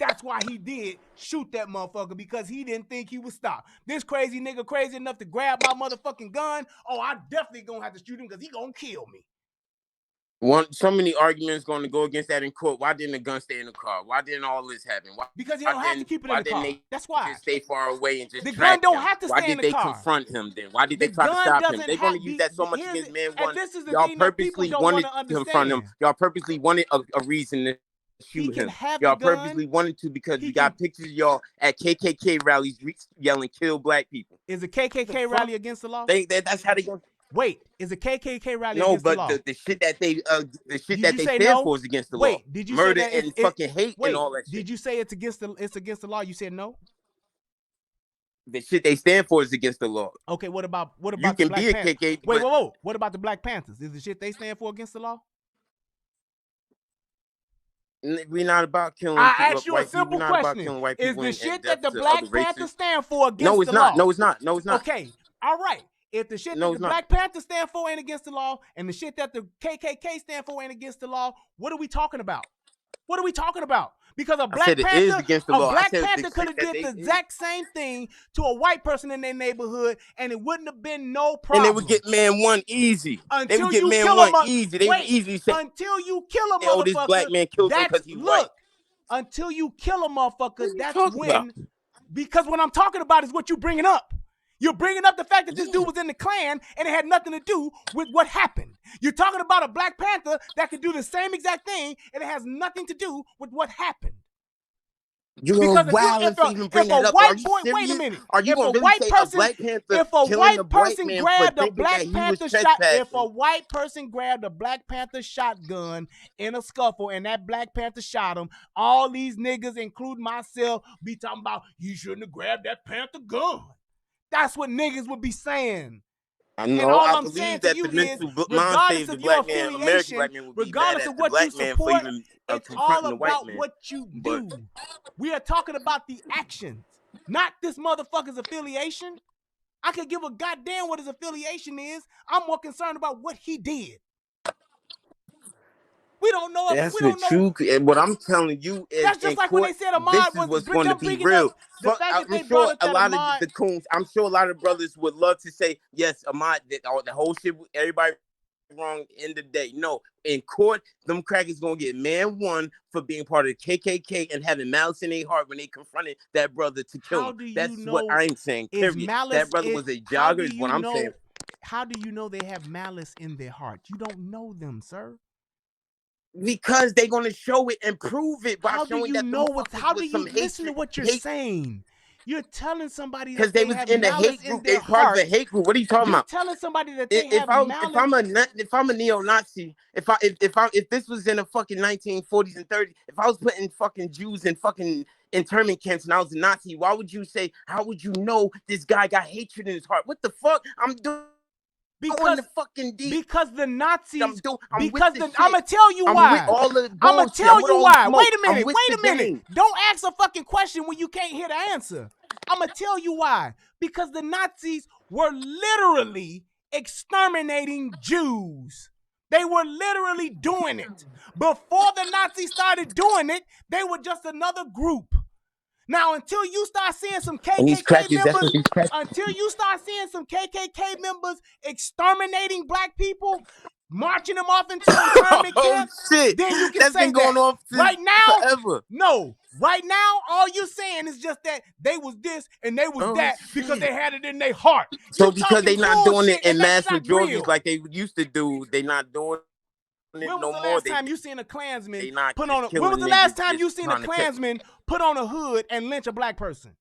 That's why he did shoot that motherfucker, because he didn't think he would stop. This crazy nigga crazy enough to grab my motherfucking gun. Oh, I definitely gonna have to shoot him because he gonna kill me. So many arguments going to go against that in court. Why didn't the gun stay in the car? Why didn't all this happen? Because you don't have to keep it in the car. That's why. Just stay far away and just the gun don't have to Why stay in did the car? They confront him then? Why did they try to stop him? They're going to use that so much against man one. This is the Y'all thing that people purposely don't wanted want to confront him. Y'all purposely wanted a reason to shoot him. Y'all purposely wanted to, because we got pictures of y'all at KKK rallies yelling "kill black people." Is a KKK rally against the law? That's how they go. Wait, is a KKK rally against the law? No, but the shit that they stand for is against the law. Wait, did you murder say that and fucking hate and all that shit? Did you say it's against the law? You said no. The shit they stand for is against the law. Okay, what about you can be a KKK? Wait, whoa. What about the Black Panthers? Is the shit they stand for against the law? We're not about killing. I asked you a simple question: is the shit that the Black Panthers stand for against the law? No, it's not. No, it's not. No, it's not. Okay, all right. If the shit that the Black Panthers stand for ain't against the law, and the shit that the KKK stand for ain't against the law, what are we talking about? What are we talking about? Because a Black Panther could have did the exact same thing to a white person in their neighborhood, and it wouldn't have been no problem. And they would get man one easy. Until they would get man one easy. They would easily say, until you kill a motherfucker. Oh, this black man killed him because he's white. Until you kill a motherfucker, that's when. Because what I'm talking about is what you bringing up. You're bringing up the fact that this dude was in the Klan and it had nothing to do with what happened. You're talking about a Black Panther that could do the same exact thing and it has nothing to do with what happened. Because if a white boy, wait a minute. If a white person grabbed a Black Panther shot, if a white person grabbed a Black Panther shotgun in a scuffle and that Black Panther shot him, all these niggas, including myself, be talking about you shouldn't have grabbed that Panther gun. That's what niggas would be saying. I know. And all I I'm believe saying that to you the mental is, mind regardless state of of the your black man, American affiliation, black man would be regardless mad of what black you man support, for even it's all the white about man. what you do. We are talking about the actions, not this motherfucker's affiliation. I could give a goddamn what his affiliation is. I'm more concerned about what he did. We don't know. That's the truth. And what I'm telling you is, that's just like when they said Ahmaud was what's going to be real. I'm sure a lot of the coons. I'm sure a lot of brothers would love to say, yes, Ahmaud did all the whole shit. Everybody wrong in the day. No, in court, them crackers gonna get man one for being part of the KKK and having malice in their heart when they confronted that brother to kill him. That's what I'm saying. Period. That brother was a jogger. Is what I'm saying. How do you know they have malice in their heart? You don't know them, sir. Because they're gonna show it and prove it by how showing do you that. Know what? How do you listen to what you're saying? You're telling somebody because they was have in the hate group. They're part of the hate group. What are you talking about? You're telling somebody that they have malice. If I'm a neo-Nazi, if this was in the fucking 1940s and 30s, if I was putting fucking Jews in fucking internment camps and I was a Nazi, why would you say? How would you know this guy got hatred in his heart? What the fuck? I'm doing. Because the fucking because the Nazis. I'm gonna tell you why. I'm gonna tell you why. Wait a minute. Don't ask a fucking question when you can't hear the answer. I'm gonna tell you why. Because the Nazis were literally exterminating Jews. They were literally doing it. Before the Nazis started doing it, they were just another group. Now, until you start seeing some KKK members, exterminating black people, marching them off into internment camps, then you can say been going on right now. Forever. No, right now, all you're saying is just that they was this and they was that because they had it in their heart. So because they not doing it in mass majorities like they used to do, they not doing. When was the last time you seen a Klansman put on? When was the last time you seen a Klansman put on a hood and lynch a black person?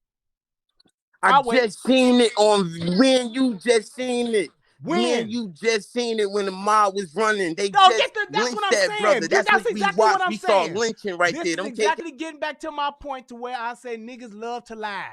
I just seen it on when you just seen it. When you just seen it when the mob was running, they that's lynched what I'm that saying. brother. That's what exactly we watched. What I'm we saying. saw lynching right this there. This is exactly getting back to my point to where I say niggas love to lie.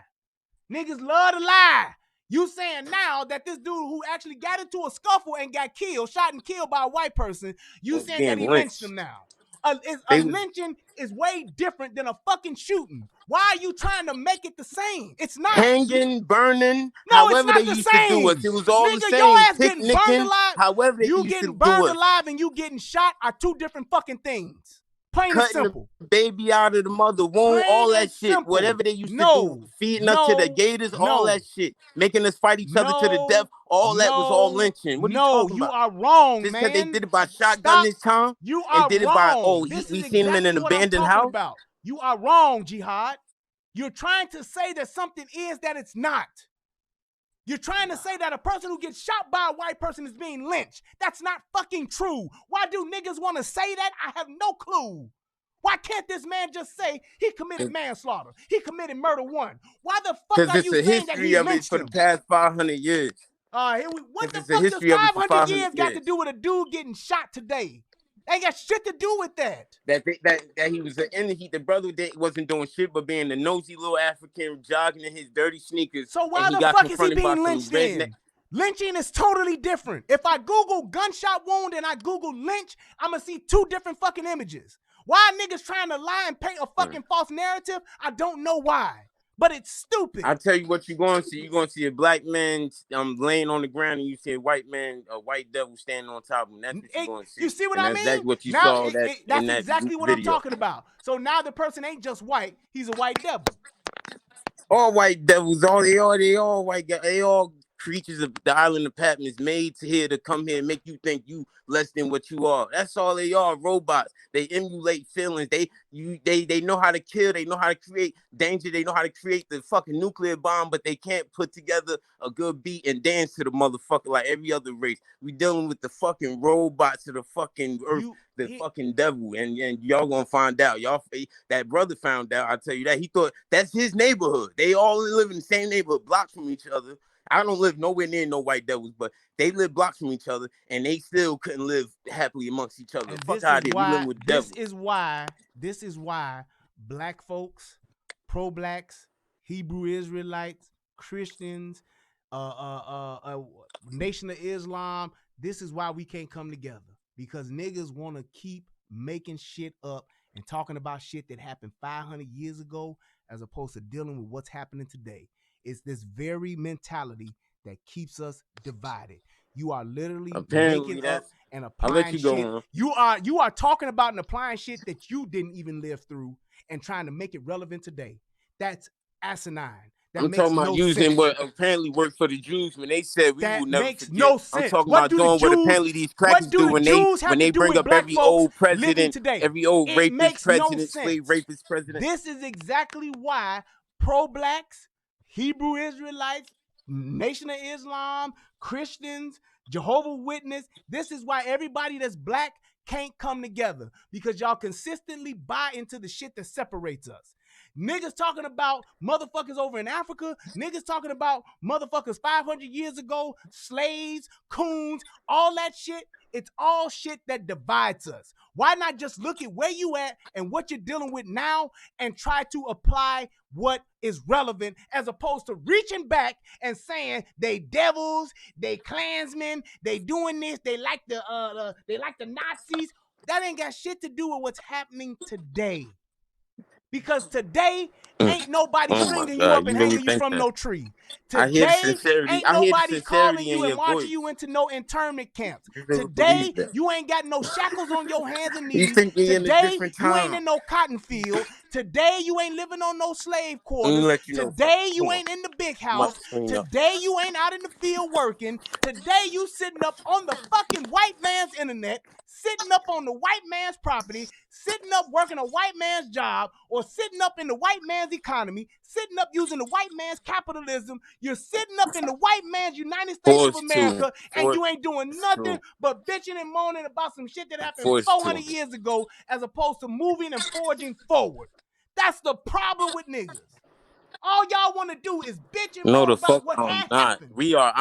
Niggas love to lie. You saying now that this dude who actually got into a scuffle and got killed, shot and killed by a white person, you saying that he lynched him now. A lynching is way different than a fucking shooting. Why are you trying to make it the same? It's not. Hanging, burning, no, however it's not they used same. to do it. It was all Nigga, the same. Your ass getting burned alive. However you getting burned alive and you getting shot are two different fucking things. Plain and cutting simple. the baby out of the mother womb, all that shit. Simple. Whatever they used to do, feeding us to the gators, all that shit, making us fight each other to the death, all that was all lynching. What are you talking about? You are wrong, just man. Just because they did it by shotgun this time, you are and did wrong. It by we seen him in an abandoned house. About. You are wrong, Jihad. You're trying to say that something is that it's not. You're trying to say that a person who gets shot by a white person is being lynched. That's not fucking true. Why do niggas want to say that? I have no clue. Why can't this man just say he committed manslaughter? He committed murder one. Why the fuck are you saying that he lynched him? For the past 500 years. What the fuck does 500 years got to do with a dude getting shot today? Ain't got shit to do with that. That he was the brother that wasn't doing shit but being the nosy little African jogging in his dirty sneakers. So why the fuck is he being lynched then? Lynching is totally different. If I Google gunshot wound and I Google lynch, I'm gonna see two different fucking images. Why niggas trying to lie and paint a fucking false narrative? I don't know why. But it's stupid. I'll tell you what you're going to see. You're going to see a black man laying on the ground, and you see a white devil standing on top of him. That's what you're going to see. You see what I mean? That's what you saw. That's exactly what I'm talking about. So now the person ain't just white; he's a white devil. All white devils, they all white guys. They all creatures of the island of Patmos, made to come here and make you think you less than what you are. That's all they are, robots. They emulate feelings. They know how to kill. They know how to create danger. They know how to create the fucking nuclear bomb, but they can't put together a good beat and dance to the motherfucker like every other race. We dealing with the fucking robots of the fucking earth, fucking devil, and y'all gonna find out. That brother found out. I tell you that. He thought that's his neighborhood. They all live in the same neighborhood, blocks from each other. I don't live nowhere near no white devils, but they live blocks from each other, and they still couldn't live happily amongst each other. Fuck out of here. We live with devils. This is why black folks, pro-blacks, Hebrew Israelites, Christians, Nation of Islam, this is why we can't come together. Because niggas want to keep making shit up and talking about shit that happened 500 years ago as opposed to dealing with what's happening today. It's this very mentality that keeps us divided. You are literally making up and applying shit. You are talking about and applying shit that you didn't even live through and trying to make it relevant today. That's asinine. I'm talking about using what apparently worked for the Jews when they said we will never forget. No sense. I'm talking about doing what apparently these crackers do when they bring up every old president, every old rapist president, slave rapist president. This is exactly why pro-blacks, Hebrew Israelites, Nation of Islam, Christians, Jehovah's Witness, this is why everybody that's black can't come together, because y'all consistently buy into the shit that separates us. Niggas talking about motherfuckers over in Africa, niggas talking about motherfuckers 500 years ago, slaves, coons, all that shit. It's all shit that divides us. Why not just look at where you at and what you're dealing with now and try to apply what is relevant, as opposed to reaching back and saying they devils, they Klansmen, they doing this, they like the Nazis. That ain't got shit to do with what's happening today. Because today ain't nobody stringing you up and hanging you from no tree. Today ain't nobody calling you and marching you into no internment camps. Today you ain't got no shackles on your hands and knees. Today you ain't in no cotton field. Today you ain't living on no slave quarters. Today you ain't in the big house. Today you ain't out in the field working. Today you sitting up on the fucking white man's internet, sitting up on the white man's property, sitting up working a white man's job, or sitting up in the white man's economy, sitting up using the white man's capitalism. You're sitting up in the white man's United States of America, and you ain't doing nothing but bitching and moaning about some shit that happened 400 years ago, as opposed to moving and forging forward. That's the problem with niggas. All y'all want to do is bitch and moan about what happened. We are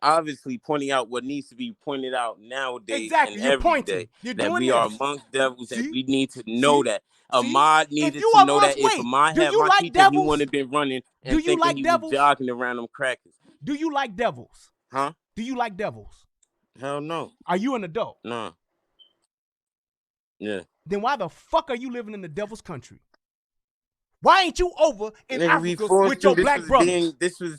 obviously pointing out what needs to be pointed out nowadays. Exactly, and you're every pointing. Day, you're that doing we this. are amongst devils, and we need to know that. Ahmaud needed to know that if Ahmaud had my teacher, he wouldn't have been running and thinking he was jogging around them crackers. Do you like devils? Huh? Do you like devils? Hell no. Are you an adult? No. Yeah. Then why the fuck are you living in the devil's country? Why ain't you over in Africa with your black brothers? This was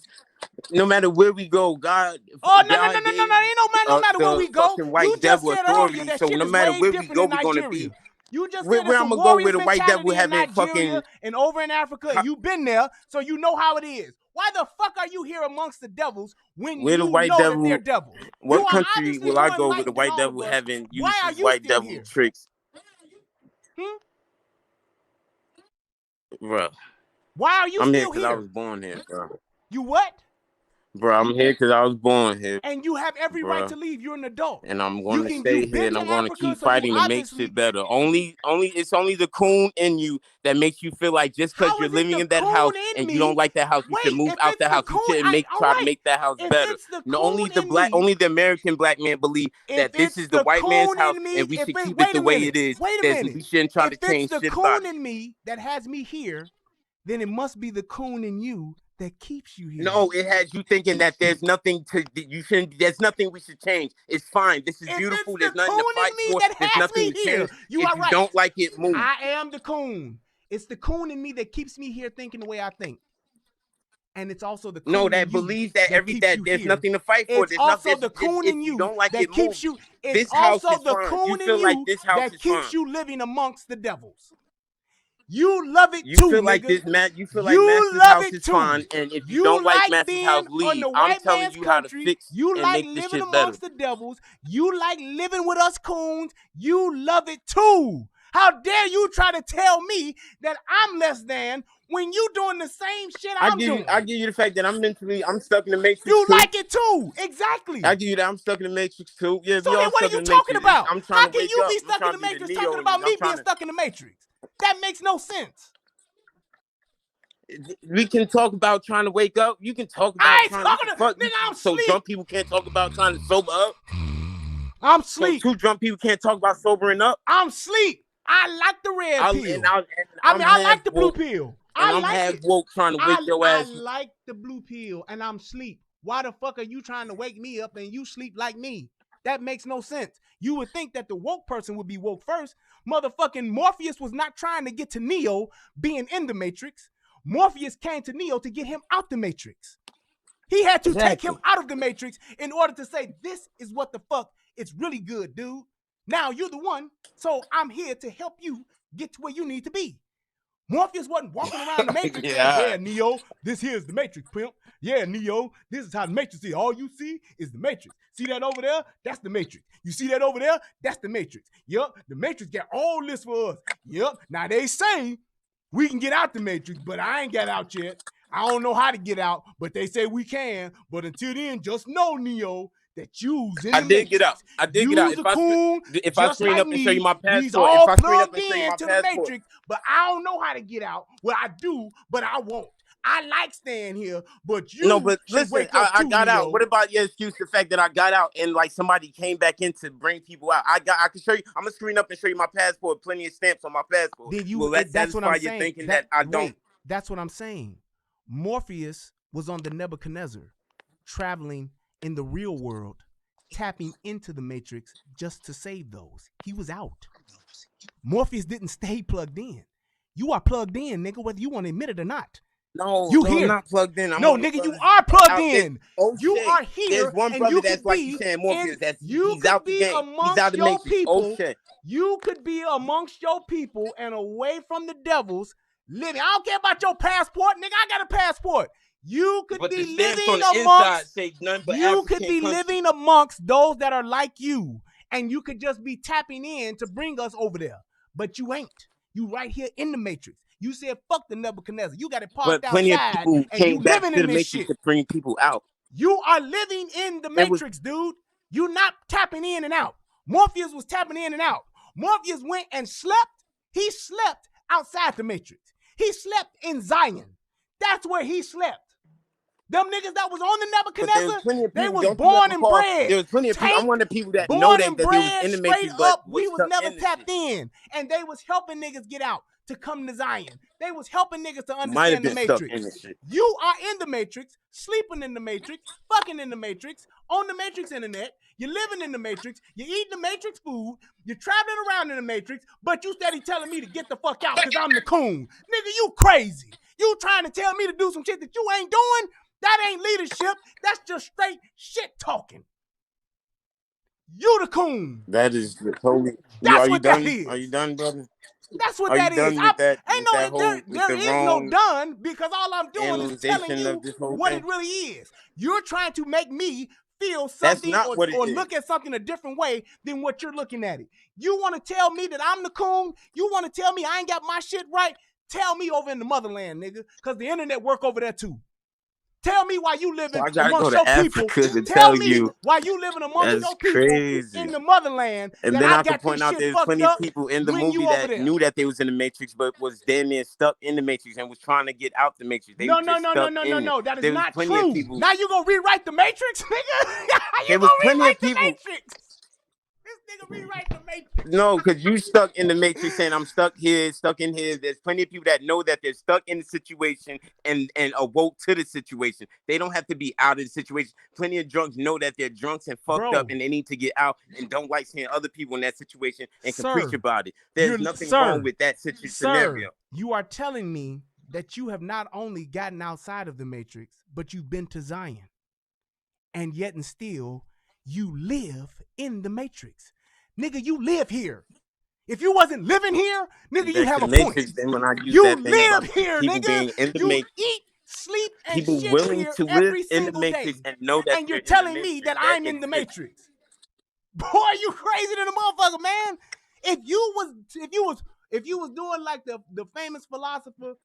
no matter where we go, God. Oh no! Ain't no matter where we go. You just said earlier that shit is way different in Nigeria. You just Where said it's a I'm gonna go warriors with a white devil mentality in having Nigeria fucking and over in Africa, and you've been there, so you know how it is. Why the fuck are you here amongst the devils when where the you white know that they're devil? devils? You What are country obviously will I more go with a enlightened than white all of devil us. having Why used are his you white still devil here? tricks? Bro, Why are you I'm here still because I here? was born here, bro. You what? Bro, I'm here because I was born here. And you have every right Bruh. to leave. You're an adult. And I'm going to You've stay here, been and to I'm going to Africa, keep so you fighting to make obviously shit better. It's only the coon in you that makes you feel like just because How you're is it living the in that coon house in and me? you don't like that house, you should Wait, move if out it's the the house. You coon, shouldn't all try to right. make that house If better. it's the No, only coon the in me, only the American black man believe if that this it's is the the white man's coon house in me, and we if should it, keep wait it a the way minute, it is. wait a That minute. we shouldn't try If to it's change the shit about coon it. in me that has me here, then it must be the coon in you that keeps you here. No, it has you thinking that there's nothing there's nothing we should change. It's fine. This is If beautiful. it's There's the nothing to coon fight in me for. that There's has nothing me to here, change. you If are you right. don't like it, move. I am the coon. It's the coon in me that keeps me here thinking the way I think. And it's also the coon that in you believes that keeps you there's here. nothing to fight for. It's also the If coon in you you don't like that it, keeps move. you. It's This house also is the fine. You coon in feel like you this house that is keeps fine. you living amongst the devils. You love it You too, feel nigga. like this man. You feel like You Master's love house it is too. fine, and if you You don't like like Master's being house, on leave. the I'm white telling man's you how to country. fix You and like make this living shit better. amongst the devils. You like living with us coons. You love it too. How dare you try to tell me that I'm less than when you doing the same shit I'm doing? I give you the fact that I'm stuck in the matrix. You too. like it too. Exactly. I give you that. I'm stuck in the matrix too. Yeah, So we then all what are stuck you in the talking matrix. about? I'm trying How to can wake you up. be I'm stuck in trying the to be the matrix Neo. talking about me being to... stuck in the matrix? That makes no sense. We can talk about trying to wake up. You can talk about I ain't trying talking to to fuck. nigga, I'm So sleep. drunk people can't talk about trying to sober up. I'm So sleep. two drunk people can't talk about sobering up. I'm sleep. I like the red pill. I like the blue pill. I'm half woke trying to wake your ass. I like the blue pill and I'm sleep. Why the fuck are you trying to wake me up and you sleep like me? That makes no sense. You would think that the woke person would be woke first. Motherfucking Morpheus was not trying to get to Neo being in the Matrix. Morpheus came to Neo to get him out the Matrix. He had to take him out of the Matrix in order to say, this is what the fuck, it's really good, dude. Now you're the one, so I'm here to help you get to where you need to be. Morpheus wasn't walking around the Matrix saying, yeah, Neo, this here's the Matrix, pimp. Yeah, Neo, this is how the Matrix is. All you see is the Matrix. See that over there? That's the Matrix. You see that over there? That's the Matrix. Yup, the Matrix got all this for us. Yup, now they say we can get out the Matrix, but I ain't got out yet. I don't know how to get out, but they say we can. But until then, just know, Neo, that you's in the Matrix. Get out. I did get out. If I screen up and show you my passport, we's all plugged in to the Matrix, but I don't know how to get out. Well, I do, but I won't. I like staying here, but you listen, wake up I too, got Neo. out. What about your excuse? The fact that I got out and like somebody came back in to bring people out. I can show you. I'm gonna screen up and show you my passport. Plenty of stamps on my passport. That's what I'm saying. Thinking that I don't. That's what I'm saying. Morpheus was on the Nebuchadnezzar, traveling in the real world, tapping into the Matrix just to save those. He was out. Morpheus didn't stay plugged in. You are plugged in, nigga, whether you want to admit it or not. No, I'm not plugged in. Nigga, you are plugged in. You are here. There's one brother that's like you saying Morpheus. He's out the game. He's out the Matrix. People. You could be amongst your people and away from the devils living. I don't care about your passport, nigga. I got a passport. You could be living amongst. You could be living amongst those that are like you, and you could just be tapping in to bring us over there. But you ain't. You right here in the Matrix. You said fuck the Nebuchadnezzar. You got it parked plenty outside, of people and you came back living to in the this Matrix shit. to bring people out. You are living in the Matrix, dude. You're not tapping in and out. Morpheus was tapping in and out. Morpheus went and slept. He slept outside the Matrix. He slept in Zion. That's where he slept. Them niggas that was on the Nebuchadnezzar, they was born and bred. There was plenty of people. I'm one of the people that know that they was in the Matrix, but we was never tapped in. And they was helping niggas get out to come to Zion. They was helping niggas to understand the Matrix. You are in the Matrix, sleeping in the Matrix, fucking in the Matrix, on the Matrix internet. You're living in the Matrix. You're eating the Matrix food. You're traveling around in the Matrix, but you steady telling me to get the fuck out because I'm the coon. Nigga, you crazy. You trying to tell me to do some shit that you ain't doing? That ain't leadership. That's just straight shit talking. You the coon. That is totally. That's Are you what that done? Are is. you done, brother? That's what Are you that is. done with that? Ain't With that no whole, with there the is no wrong done because all I'm doing is telling analyzation you of this whole what thing? it really is. You're trying to make me feel That's something not what it or is. look at something a different way than what you're looking at it. You want to tell me that I'm the coon? You want to tell me I ain't got my shit right? Tell me over in the motherland, nigga, because the internet work over there too. Tell me why you living So I gotta go amongst to your people. Africa to Tell tell me you why you living amongst that's your people crazy. in the motherland And that then I I can got point this out shit there's fucked plenty of up people in the when you movie over that there. knew that they was in the Matrix, but was damn near stuck in the Matrix and was trying to get out the Matrix. They No. was just stuck in it. That is There was not plenty of true. people. Now you gonna rewrite the Matrix, nigga? You There was gonna plenty rewrite of the people. Matrix? This nigga rewrite the Matrix. No, because you stuck in the Matrix saying I'm stuck here, stuck in here. There's plenty of people that know that they're stuck in the situation and awoke to the situation. They don't have to be out of the situation. Plenty of drunks know that they're drunks and fucked up Bro, and they need to get out and don't like seeing other people in that situation and can preach sir, about it. There's nothing wrong with that scenario. you are telling me that you have not only gotten outside of the Matrix, but you've been to Zion. And yet and still, you live in the Matrix. Nigga, you live here. If you wasn't living here, nigga, you'd have a Matrix, point. then when I use You that thing live about here, people nigga. being in the You Matrix, eat, sleep, and people shit willing here to live every in the single Matrix day. and know that And you're they're in the telling me Matrix, that that I'm in the exists. Matrix. Boy, you crazy than a motherfucker, man. If you was doing like the famous philosopher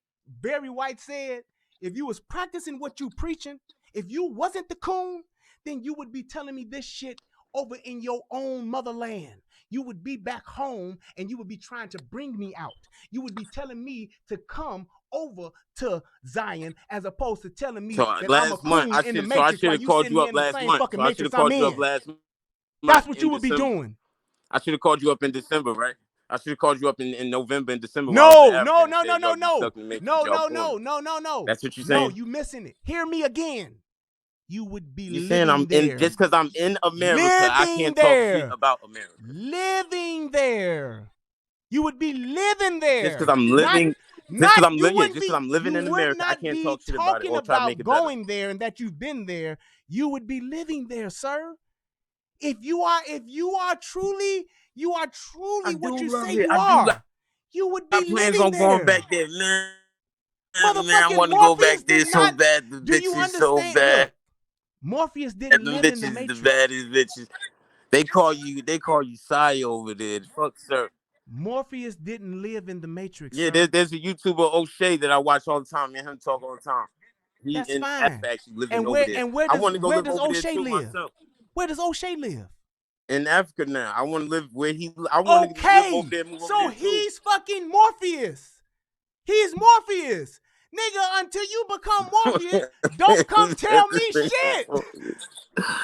Barry White said, if you was practicing what you preaching, if you wasn't the coon, then you would be telling me this shit over in your own motherland. You would be back home and you would be trying to bring me out. You would be telling me to come over to Zion as opposed to telling me So that I'm a last month, coon in the I Matrix should while have you called sitting you here up in the last same month. fucking So I should have Matrix I'm called you up in. last month. That's what you in would be December. doing. I should have called you up in December, right? I should have called you up in November and December. No. That's what you're No, saying. you missing it. Hear me again. You would be You're saying living I'm in there. just because I'm in America, I Living can't talk shit there. about America. Living there. You would be living there. Just because I'm living, just because I'm living in America, I can't talk shit about it or try to make it going better. there and that you've been there. You would be living there, sir. If you are truly what you say you are, you would be I plans living on there. going back there, man. Motherfucking I want to go Morpheus back there did so not. bad. The Do you bitches understand? so bad. Look, Morpheus didn't Them live in the bitches, Matrix. the baddest bitches. They call you Sai over there. Fuck, sir. Morpheus didn't live in the Matrix. Yeah, sir. there's a YouTuber O'Shea that I watch all the time. Me and him talk all the time. He That's in fine. Africa actually living And over there. I want to go where live does over there O'Shea too live? myself. Where does O'Shea live? In Africa now. I want to live where he. I want to live over there. Move over there he's fucking Morpheus. He's Morpheus. Nigga, until you become Morpheus, don't come tell me shit.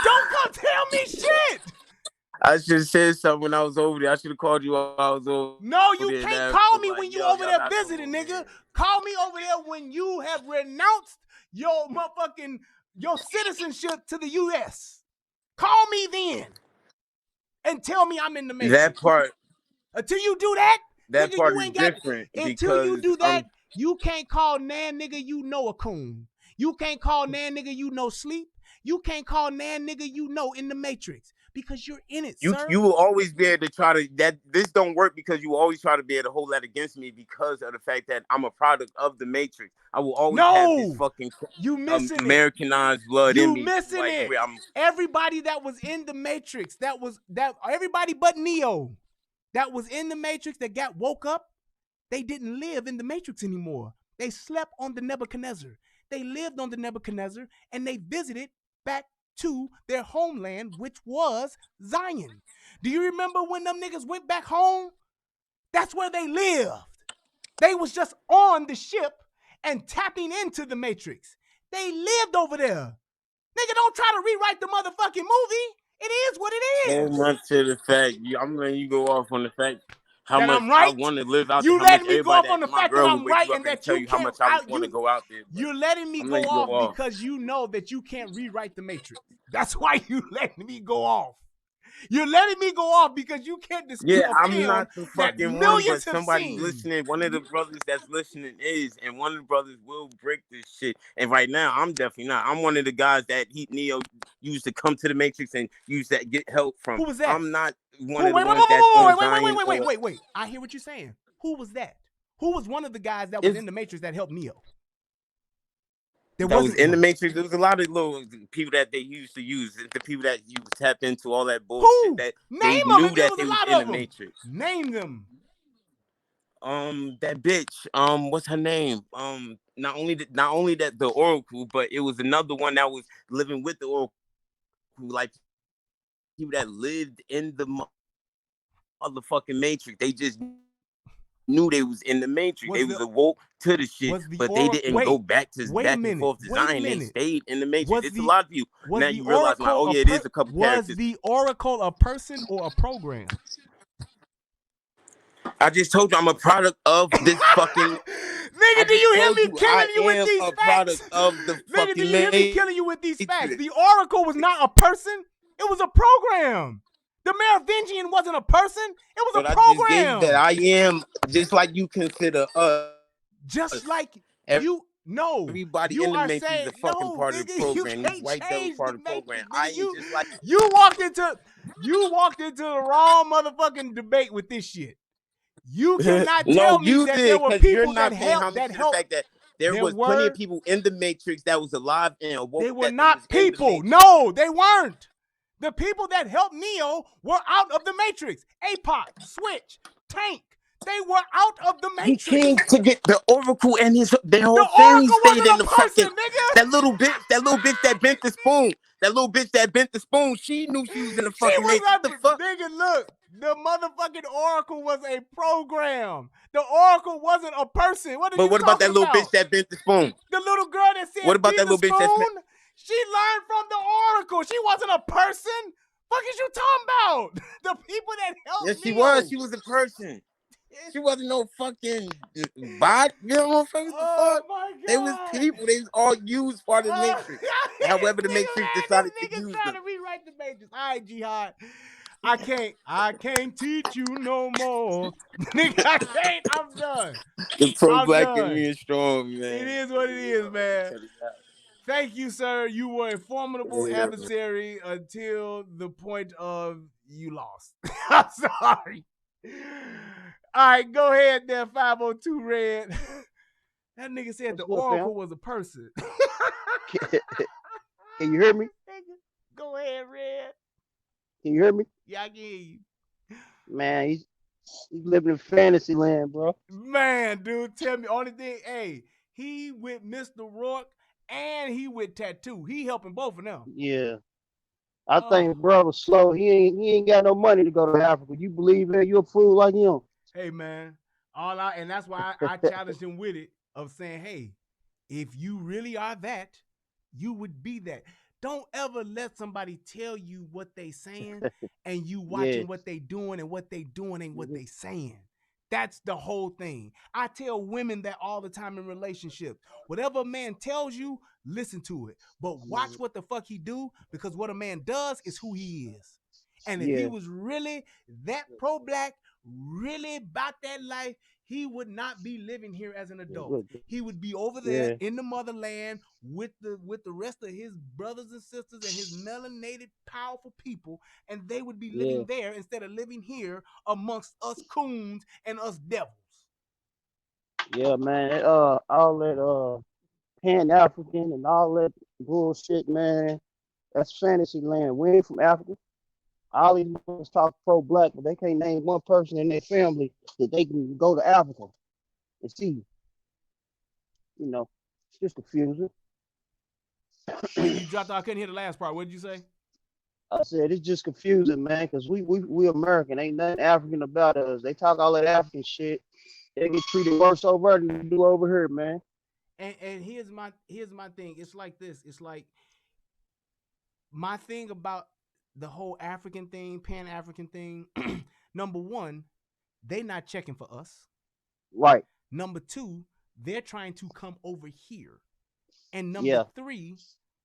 Don't come tell me shit. I should have said something when I was over there. I should have called you while I was over there. No, you can't call me when you over there visiting, nigga. Call me over there when you have renounced your motherfucking citizenship to the U.S. Call me then and tell me I'm in the Matrix. That part. Until you do that, that nigga, part you is ain't got. different. Until you do that, you can't call nan nigga you know a coon. You can't call nan nigga you know sleep. You can't call nan nigga you know in the Matrix because you're in it, sir. You will always be able to try to that. This don't work because you will always try to be able to hold that against me because of the fact that I'm a product of the Matrix. I will always have this fucking Americanized blood in me. You missing it. Everybody that was in the Matrix, everybody but Neo that was in the Matrix that got woke up, they didn't live in the Matrix anymore. They slept on the Nebuchadnezzar. They lived on the Nebuchadnezzar and they visited back to their homeland, which was Zion. Do you remember when them niggas went back home? That's where they lived. They was just on the ship and tapping into the Matrix. They lived over there. Nigga, don't try to rewrite the motherfucking movie. It is what it is. So much to the fact. I'm letting you go off on the fact how that much I'm right. I want to live out there. You letting me go off on the fact that I'm right and that you can't. Want to go out there. You're letting me go off because you know that you can't rewrite the Matrix. That's why you letting me go off. You're letting me go off because you can't dispute a film not the that fucking millions one, but have somebody seen. listening. One of the brothers that's listening is, and one of the brothers will break this shit. And right now, I'm definitely not. I'm one of the guys that Neo used to come to the Matrix and used to get help from. Who was that? I'm not one of the ones that's on Zion. Wait. I hear what you're saying. Who was that? Who was one of the guys that was in the Matrix that helped Neo? That was in the Matrix. There was a lot of little people that they used to use. The people that you tapped into all that bullshit. Who? That Name they them. knew There that was they a was lot in of the them. Matrix. Name them. That bitch. What's her name? Not only that the Oracle, but it was another one that was living with the Oracle, like people that lived in the motherfucking Matrix. They just knew they was in the Matrix. They was awoke to the shit, but they didn't go back and forth to Zion. They stayed in the Matrix. It's a lot of you. Now you realize, like, oh yeah, it is a couple characters. Was the Oracle a person or a program? I just told you I'm a product of this fucking. Nigga, do you hear me killing you with these facts? Product of the Nigga, do you hear me killing you with these facts? The Oracle was not a person. It was a program. The Merovingian wasn't a person. It was a program. I just gave that I am just like you consider us. Just like you. No, everybody you in the are Matrix saying is a fucking no, part nigga, of the program. You can't white devil part of the program. You walked into the wrong motherfucking debate with this shit. You cannot tell me that there were people that helped. That there was plenty of people in the Matrix that was alive and awoke. They were not people. No, they weren't. The people that helped Neo were out of the Matrix. APOC, Switch, Tank. They were out of the Matrix. He came to get the Oracle and their whole family stayed in the fucking. That little bitch that bent the spoon. That little bitch that bent the spoon. She knew she was in the fucking Matrix. What the fuck? Nigga, look. The motherfucking Oracle was a program. The Oracle wasn't a person. What about that little bitch that bent the spoon? The little girl that said, what about that little bitch that she learned from the Oracle. She wasn't a person. Fuck is you talking about? The people that helped Yes, she was. She was a person. She wasn't no fucking bot. You know what the fuck? My God. They was people. They was all used part of the Matrix. However, the Matrix decided to use them. To rewrite the Matrix. All right, Jihad. I can't teach you no more. Nigga, I can't. I'm done. The pro-black and me is strong, man. It is what it is, man. Thank you, sir. You were a formidable adversary until the point of you lost. I'm sorry. All right, go ahead there, 502 Red. That nigga said the Oracle was a person. Can you hear me? Go ahead, Red. Can you hear me? Yeah, I can hear you. Man, he's living in fantasy land, bro. Man, dude, tell me, only thing, hey, he with Mr. Rourke and he with Tattoo. He helping both of them. Yeah. I think brother slow. He ain't got no money to go to Africa. You believe that? You a fool like him. Hey, man. And that's why I challenged him with it of saying, hey, if you really are that, you would be that. Don't ever let somebody tell you what they saying and you watching what they doing and what they doing ain't what they saying. That's the whole thing. I tell women that all the time in relationships. Whatever a man tells you, listen to it. But watch what the fuck he do, because what a man does is who he is. And if he was really that pro-black, really about that life, he would not be living here as an adult. He would be over there in the motherland with the rest of his brothers and sisters and his melanated, powerful people, and they would be living there instead of living here amongst us coons and us devils. Yeah, man. All that Pan-African and all that bullshit, man. That's fantasy land. We ain't from Africa. All these motherfuckers talk pro-black, but they can't name one person in their family that they can go to Africa and see. You know, it's just confusing. Wait, you dropped out. I couldn't hear the last part. What did you say? I said it's just confusing, man, because we American. Ain't nothing African about us. They talk all that African shit. They get treated worse over than they do over here, man. And here's my thing. It's like this. It's like my thing about the whole African thing, Pan-African thing. Number one, they not checking for us. Right. Number two, they're trying to come over here. And number three,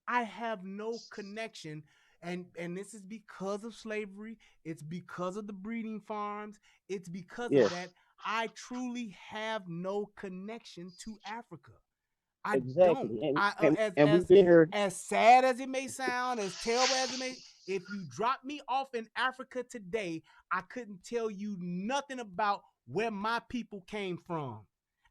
I have no connection. And this is because of slavery. It's because of the breeding farms. It's because of that. I truly have no connection to Africa. I don't. exactly. And I and, and we've been here. as sad as it may sound, as terrible as it may, if you drop me off in Africa today, I couldn't tell you nothing about where my people came from.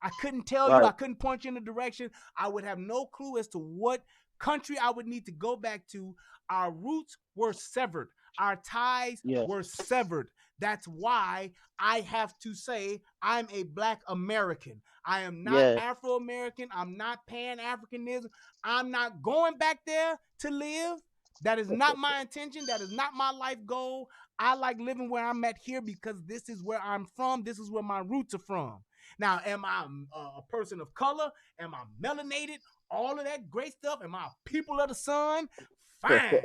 I couldn't tell you. I Right. couldn't point you in a direction. I would have no clue as to what country I would need to go back to. Our roots were severed. Our ties Yes. were severed. That's why I have to say I'm a Black American. I am not Yes. Afro American. I'm not Pan Africanism. I'm not going back there to live. That is not my intention. That is not my life goal. I like living where I'm at here because this is where I'm from. This is where my roots are from. Now, am I a person of color? Am I melanated? All of that great stuff. Am I a people of the sun? Fine.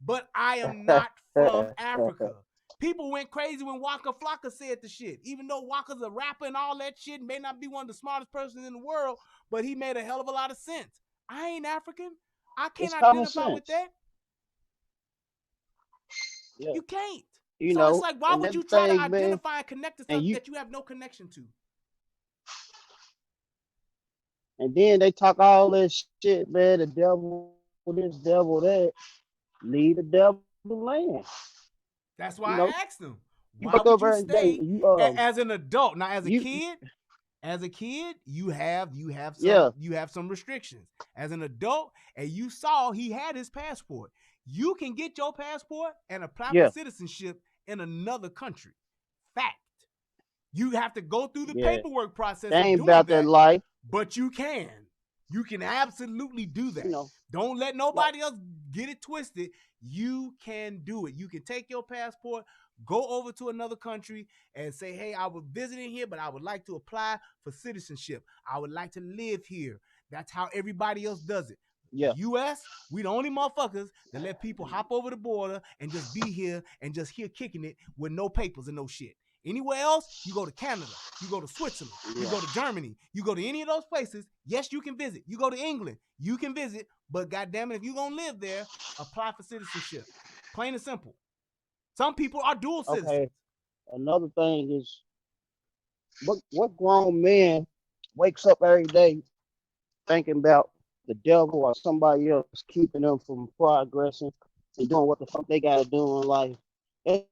But I am not from Africa. People went crazy when Waka Flocka said the shit. Even though Waka's a rapper and all that shit, may not be one of the smartest persons in the world, but he made a hell of a lot of sense. I ain't African. I can't It's common identify with sense. that. Yeah. You can't. You So it's know, like, why and would that you try to thing, man, identify and connect to and something you that you have no connection to? and then they talk all this shit, man, the devil this, devil that. Leave the devil land. That's You why know, I asked them, you why wake would up you every day stay and you as an adult? Now, you as a kid, you have yeah, some restrictions. As an adult, and you saw he had his passport. You can get your passport and apply for yeah, citizenship in another country. Fact. You have to go through the yeah. paperwork process They of ain't doing about that that, life, but you can. You can absolutely do you that. know. Don't let Like nobody else get it twisted. You can do it. You can take your passport, go over to another country and say, hey, I was visiting here, but I would like to apply for citizenship. I would like to live here. That's how everybody else does it. yeah, US, we the only motherfuckers that let people hop over the border and just be here and just here kicking it with no papers and no shit. Anywhere else, you go to Canada, you go to Switzerland, you yeah. go to Germany, you go to any of those places. Yes, you can visit. You go to England, you can visit. But goddamn it, if you're gonna live there, apply for citizenship. Plain and simple. Some people are dual citizens. Okay. Another thing is what grown man wakes up every day thinking about the devil or somebody else keeping them from progressing and doing what the fuck they gotta do in life. It's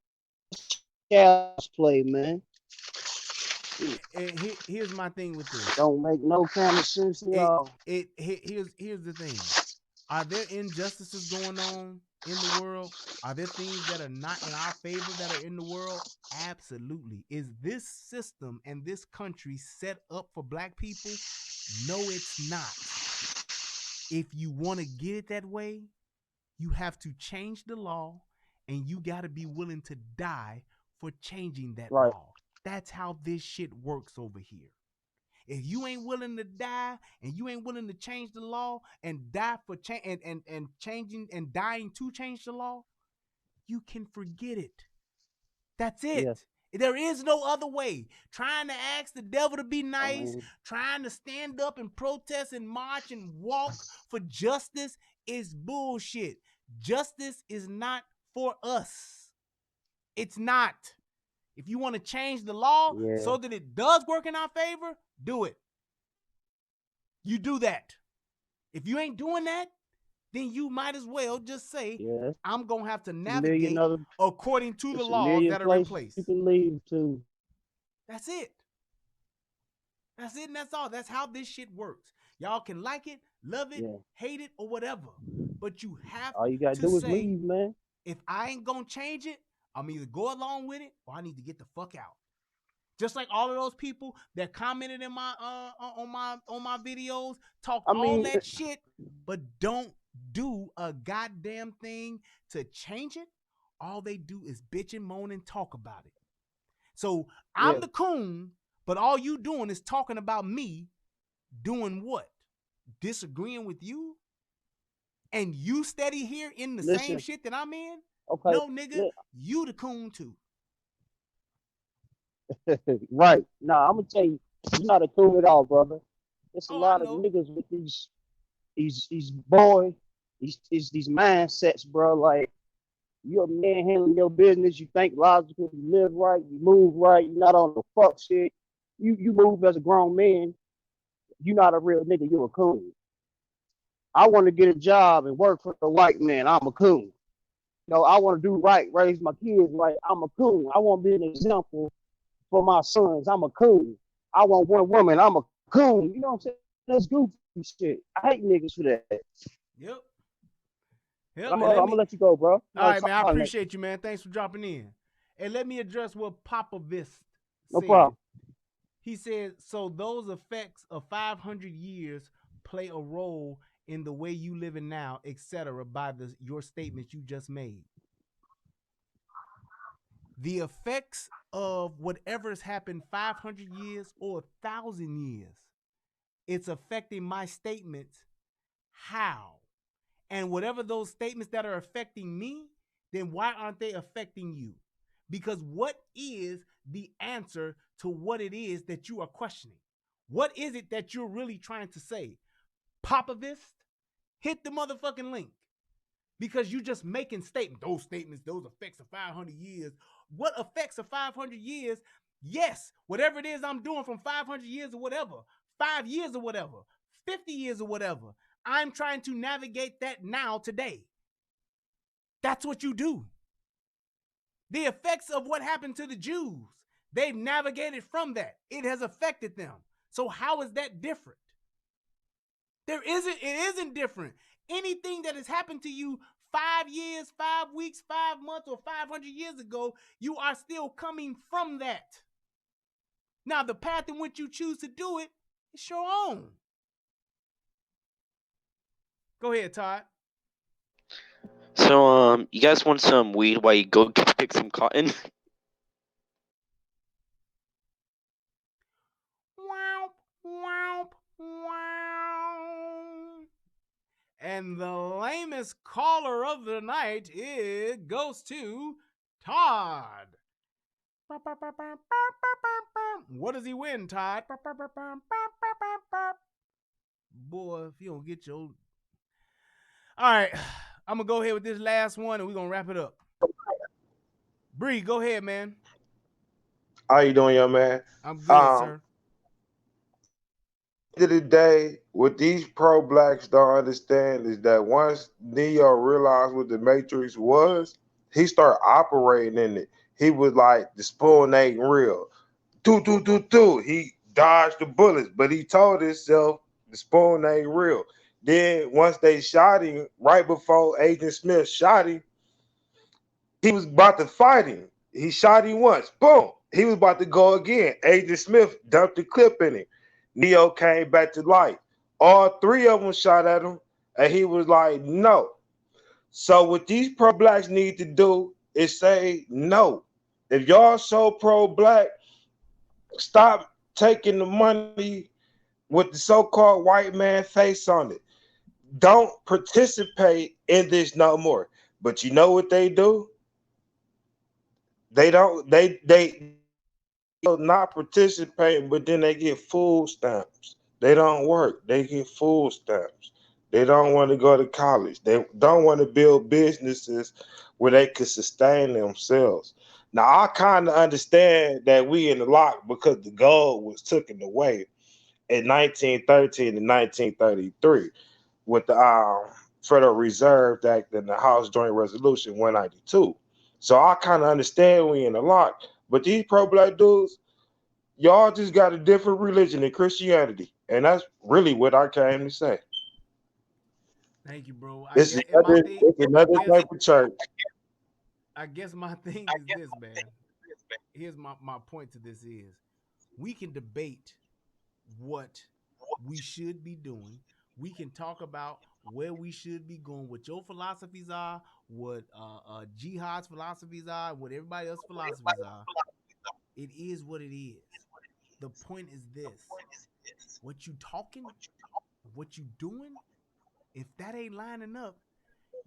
child's play, man. Here's my thing with this. Don't make no kind of sense at all. Here's the thing. Are there injustices going on in the world? Are there things that are not in our favor that are in the world? Absolutely. Is this system and this country set up for Black people? No, it's not. If you want to get it that way, you have to change the law and you got to be willing to die for changing that Right. law. That's how this shit works over here. If you ain't willing to die and you ain't willing to change the law and die for and changing and dying to change the law, you can forget it. That's it. Yeah. There is no other way. Trying to ask the devil to be I nice, mean, trying to stand up and protest and march and walk for justice is bullshit. Justice is not for us. It's not. If you want to change the law yeah, so that it does work in our favor, do it. You do that. If you ain't doing that, then you might as well just say, yeah. I'm going to have to It's a million navigate other, according to the it's a laws million that are in places place. you can leave to. That's it. That's it and that's all. That's how this shit works. Y'all can like it, love it, Yeah. hate it, or whatever. But you have All you gotta to do is say, leave, man. if I ain't going to change it, I'm either go along with it or I need to get the fuck out. Just like all of those people that commented in my on my videos, talked I all mean, that shit, but don't do a goddamn thing to change it. All they do is bitch and moan and talk about it. So I'm yeah. the coon, but all you doing is talking about me doing what? Disagreeing with you? And you steady here in the same Listen, shit that I'm in? okay, No, nigga, you the coon too. right. Nah, I'm gonna tell you, you're not a cool at all, brother. It's a Oh, I lot of know. niggas with these boy, these mindsets, bro. Like you're a man handling your business. You think logically, you live right, you move right. You're not on the fuck shit. You move as a grown man. you're not a real nigga, you're a coon. I want to get a job and work for the white man. I'm a coon. I want to do right, raise my kids right. I'm a coon. I want to be an example for my sons. I'm a coon. I want one woman. I'm a coon. You know what I'm saying? That's goofy shit. I hate niggas for that. Yep. But Yep. I'm, And I'm let gonna me. let you go, bro. All right, man. I appreciate you, man. Thanks for dropping in. And let me address what Popovist No said. problem. He said, so those effects of 500 years play a role in the way you living now, etc., by your statements you just made. The effects of whatever has happened 500 years or 1,000 years, it's affecting my statements. How? And whatever those statements that are affecting me, then why aren't they affecting you? Because what is the answer to what it is that you are questioning? What is it that you're really trying to say? Popovist, hit the motherfucking link. Because you just making statements, those effects of 500 years. What effects of 500 years? Yes, whatever it is I'm doing from 500 years or whatever, 5 years or whatever, 50 years or whatever, I'm trying to navigate that now today. That's what you do. The effects of what happened to the Jews, they've navigated from that. It has affected them. So how is that different? It isn't different. Anything that has happened to you 5 years, 5 weeks, 5 months, or 500 years ago, you are still coming from that. Now, the path in which you choose to do it is your own. Go ahead, Todd. So, you guys want some weed while you go pick some cotton? Wow, wow, wow. And the lamest caller of the night goes to Todd. What does he win, Todd? Boy, if you don't get your... All right, I'm going to go ahead with this last one, and we're going to wrap it up. Bree, go ahead, man. How you doing, young man? I'm good, sir. End of the day, what these pro-blacks don't understand is that once Neo realized what the Matrix was, he started operating in it. He was like, the spoon ain't real. Do. He dodged the bullets, but he told himself the spoon ain't real. Then once they shot him, right before Agent Smith shot him, he was about to fight him. He shot him once. Boom. He was about to go again. Agent Smith dumped the clip in him. Neo came back to life. All three of them shot at him, and he was like, no. So what these pro-blacks need to do is say no. If y'all so pro-black, stop taking the money with the so-called white man face on it. Don't participate in this no more. But you know what they do? They not participating, but then they get food stamps. They don't work. They get food stamps. They don't want to go to college. They don't want to build businesses where they can sustain themselves. Now I kind of understand that we in the lock because the gold was taken away in 1913 and 1933 with the Federal Reserve Act and the House Joint Resolution 192. So I kind of understand we in the lock. But these pro-black dudes, y'all just got a different religion than Christianity. And that's really what I came to say. Thank you, bro. It's another type of church. I guess my thing is this, man. Here's my point to this is we can debate what we should be doing. We can talk about where we should be going, what your philosophies are, what Jihad's philosophies are, what everybody else's philosophies are. It is what it is. The point is this: what you talking, what you doing, if that ain't lining up,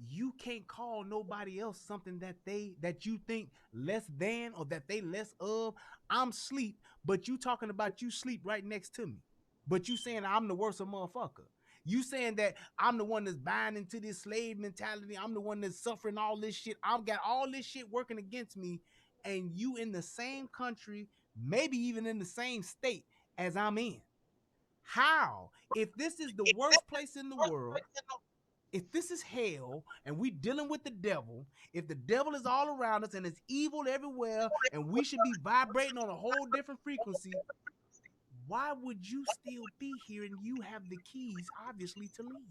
you can't call nobody else something that you think less than or that they less of. I'm sleep, but you talking about you sleep right next to me. But you saying I'm the worst of motherfucker. You saying that I'm the one that's buying into this slave mentality. I'm the one that's suffering all this shit. I've got all this shit working against me. And you in the same country, maybe even in the same state as I'm in. How? If this is the worst place in the world, if this is hell and we dealing with the devil, if the devil is all around us and it's evil everywhere and we should be vibrating on a whole different frequency, why would you still be here and you have the keys, obviously, to leave?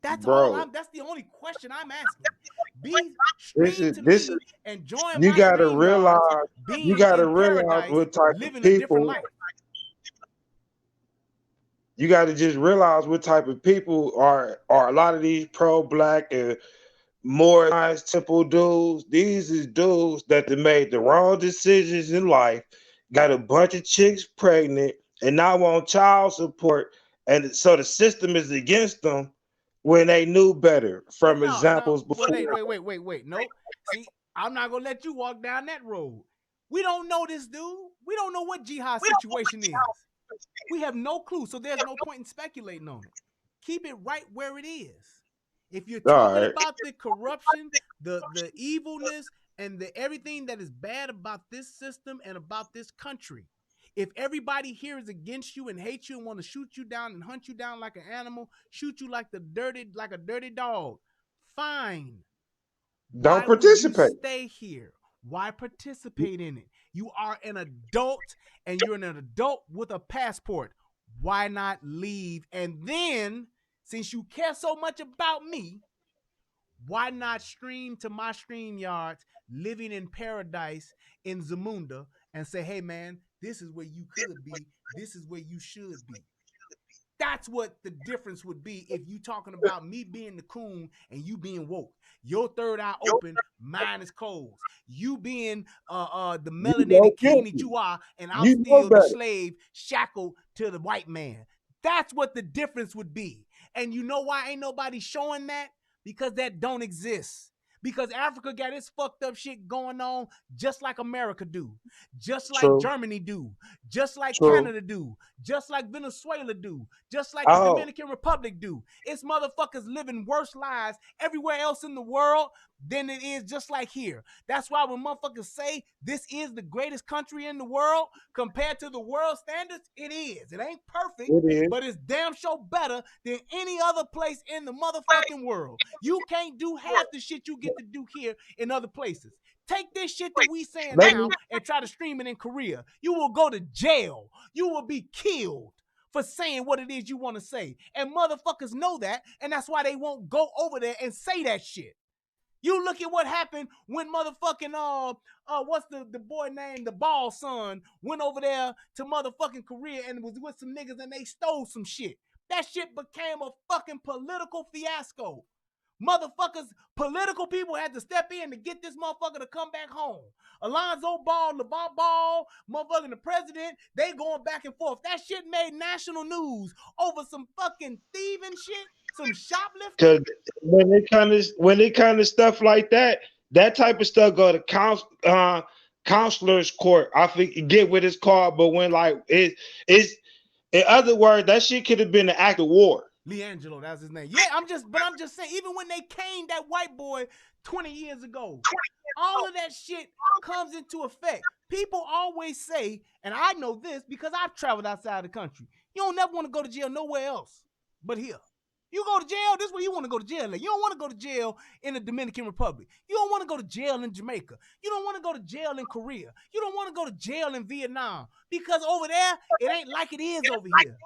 That's that's the only question I'm asking. Stream to This me and join you my gotta stream yards, being realize in paradise, what type of living a different people. life. You got to just realize what type of people are a lot of these pro-black and more nice temple dudes. These is dudes that they made the wrong decisions in life, got a bunch of chicks pregnant, and now want child support, and so the system is against them when they knew better. From examples before. Wait. Nope. See, I'm not gonna let you walk down that road. We don't know this dude. We don't know what Jihad's situation is. We have no clue, so there's no point in speculating on it. Keep it right where it is. If you're talking about the corruption, the evilness, and the everything that is bad about this system and about this country, if everybody here is against you and hates you and want to shoot you down and hunt you down like an animal, shoot you like a dirty dog, fine. Don't participate. Why would you stay here? Why participate in it? You are an adult and you're an adult with a passport. Why not leave? And then, since you care so much about me, why not stream to my stream yards, living in paradise in Zamunda, and say, hey man, this is where you could be. This is where you should be. That's what the difference would be if you talking about me being the coon and you being woke. Your third eye open, mine is closed. You being the melanated king that you are, and I'm still the slave shackled to the white man. That's what the difference would be. And you know why ain't nobody showing that? Because that don't exist. Because Africa got its fucked up shit going on just like America do. Just like Germany do. Just like Canada do. Just like Venezuela do. Just like the Dominican Republic do. It's motherfuckers living worse lives everywhere else in the world than it is just like here. That's why when motherfuckers say this is the greatest country in the world compared to the world standards, it is. It ain't perfect, but it's damn sure better than any other place in the motherfucking world. You can't do half the shit you get to do here in other places. Take this shit that we saying now and try to stream it in Korea. You will go to jail. You will be killed for saying what it is you want to say. And motherfuckers know that, and that's why they won't go over there and say that shit. You look at what happened when motherfucking what's the boy named, the Ball son, went over there to motherfucking Korea and was with some niggas and they stole some shit. That shit became a fucking political fiasco. Motherfuckers, political people had to step in to get this motherfucker to come back home. Alonzo Ball, LeVar Ball, motherfucking the president, they going back and forth. That shit made national news over some fucking thieving shit, some shoplifting. Because when it kind of stuff like that, that type of stuff go to counselor's court. I forget what it's called, but when like it's in other words, that shit could have been an act of war. Leangelo, that's his name. Yeah, I'm just saying, even when they caned that white boy 20 years ago, all of that shit comes into effect. People always say, and I know this because I've traveled outside the country, you don't never want to go to jail nowhere else but here. You go to jail, this is where you want to go to jail. You don't want to go to jail in the Dominican Republic. You don't want to go to jail in Jamaica. You don't want to go to jail in Korea. You don't want to go to jail in Vietnam because over there, it ain't like it is over here.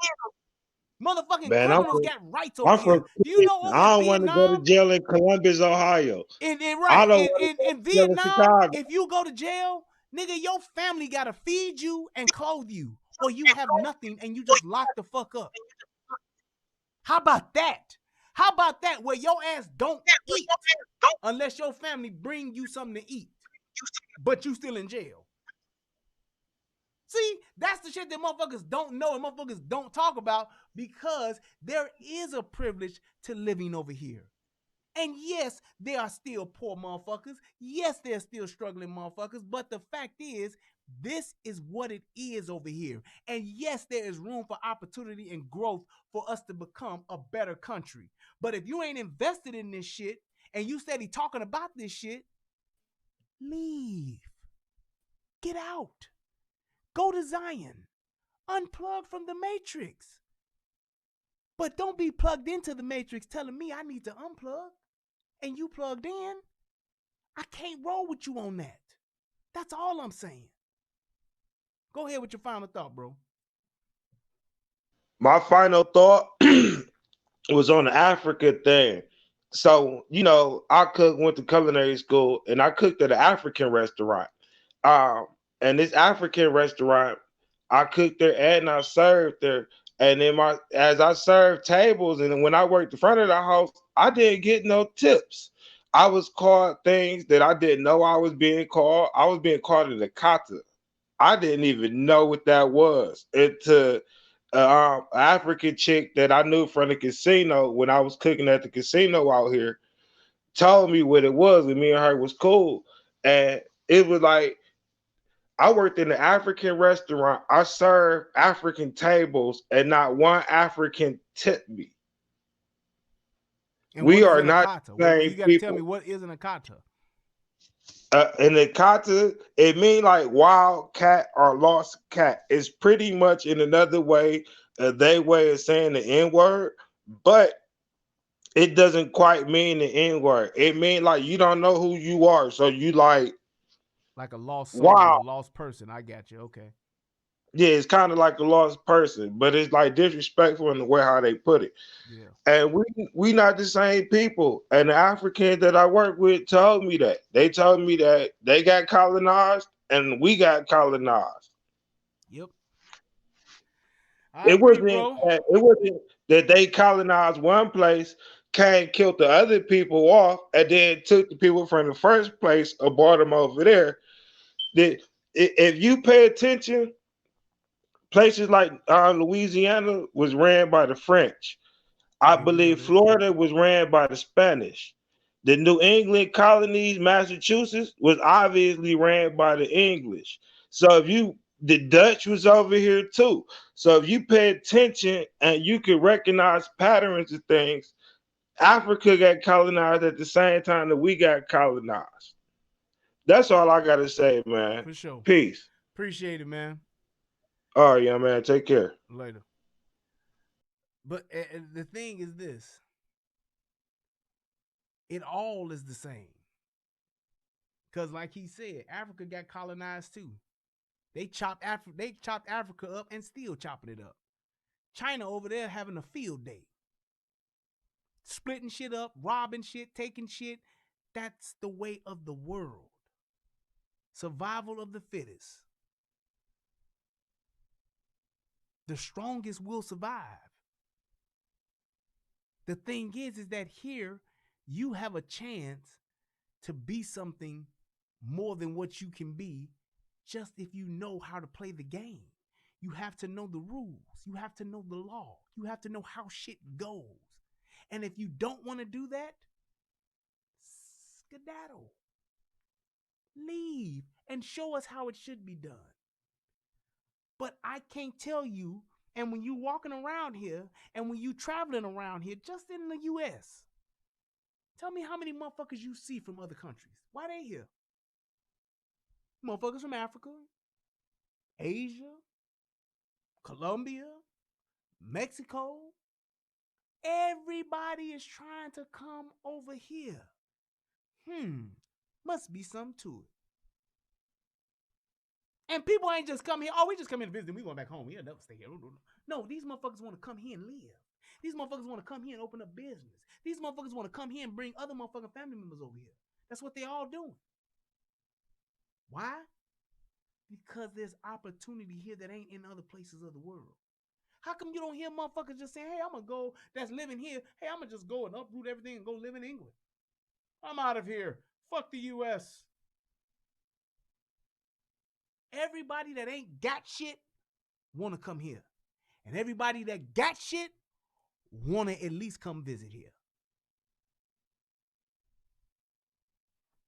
Motherfucking criminals got rights over here. Do you know over I don't Vietnam, want to go to jail in Columbus, Ohio. In in Vietnam, if you go to jail, nigga, your family gotta feed you and clothe you, or you have nothing and you just lock the fuck up. How about that? How about that where your ass don't eat unless your family bring you something to eat, but you still in jail? See, that's the shit that motherfuckers don't know and motherfuckers don't talk about because there is a privilege to living over here. And yes, there are still poor motherfuckers. Yes, there's still struggling motherfuckers. But the fact is, this is what it is over here. And yes, there is room for opportunity and growth for us to become a better country. But if you ain't invested in this shit and you steady talking about this shit, leave. Get out. Go to Zion. Unplug from the matrix. But don't be plugged into the matrix telling me I need to unplug and you plugged in. I can't roll with you on that. That's all I'm saying. Go ahead with your final thought, bro. My final thought was on the Africa thing. So, I went to culinary school and I cooked at an African restaurant. Um, and this African restaurant, I cooked there and I served there. And then as I served tables and when I worked in front of the house, I didn't get no tips. I was called things that I didn't know I was being called. I was being called a kata. I didn't even know what that was. It's African chick that I knew from the casino when I was cooking at the casino out here told me what it was, and me and her was cool. And it was like I worked in an African restaurant. I served African tables, and not one African tipped me. And We what is are an not akata? the Well, same you got to tell me people. what is an akata. In the kata, it means like wild cat or lost cat. It's pretty much in another way, they way of saying the N word, but it doesn't quite mean the N word. It means like you don't know who you are, so you like Like a lost soul, wow. a lost person. I got you. Okay. Yeah, it's kind of like a lost person, but it's like disrespectful in the way how they put it. Yeah. And we not the same people. And the Africans that I work with told me that. They told me that they got colonized and we got colonized. Yep. I It agree, wasn't bro. it wasn't that they colonized one place, came, killed the other people off, and then took the people from the first place and brought them over there. That if you pay attention, places like Louisiana was ran by the French. I Yeah, we know believe this. Florida was ran by the Spanish. The New England colonies, Massachusetts, was obviously ran by the English. So the Dutch was over here too. So if you pay attention and you can recognize patterns of things, Africa got colonized at the same time that we got colonized. That's all I gotta say, man. For sure. Peace. Appreciate it, man. All right, young man. Take care. Later. But the thing is this. It all is the same. Because like he said, Africa got colonized too. They chopped Africa up and still chopping it up. China over there having a field day. Splitting shit up, robbing shit, taking shit. That's the way of the world. Survival of the fittest. The strongest will survive. The thing is that here you have a chance to be something more than what you can be just if you know how to play the game. You have to know the rules. You have to know the law. You have to know how shit goes. And if you don't want to do that, skedaddle. Leave and show us how it should be done. But I can't tell you, and when you walking around here and when you traveling around here, just in the US, tell me how many motherfuckers you see from other countries. Why they here? Motherfuckers from Africa, Asia, Colombia, Mexico. Everybody is trying to come over here. Must be something to it. And people ain't just come here. Oh, we just come here to visit and we going back home. We'll never stay here. No, these motherfuckers want to come here and live. These motherfuckers want to come here and open up business. These motherfuckers want to come here and bring other motherfucking family members over here. That's what they all doing. Why? Because there's opportunity here that ain't in other places of the world. How come you don't hear motherfuckers just saying, hey, I'm going to go, that's living here. Hey, I'm going to just go and uproot everything and go live in England. I'm out of here. Fuck the U.S. Everybody that ain't got shit want to come here. And everybody that got shit want to at least come visit here.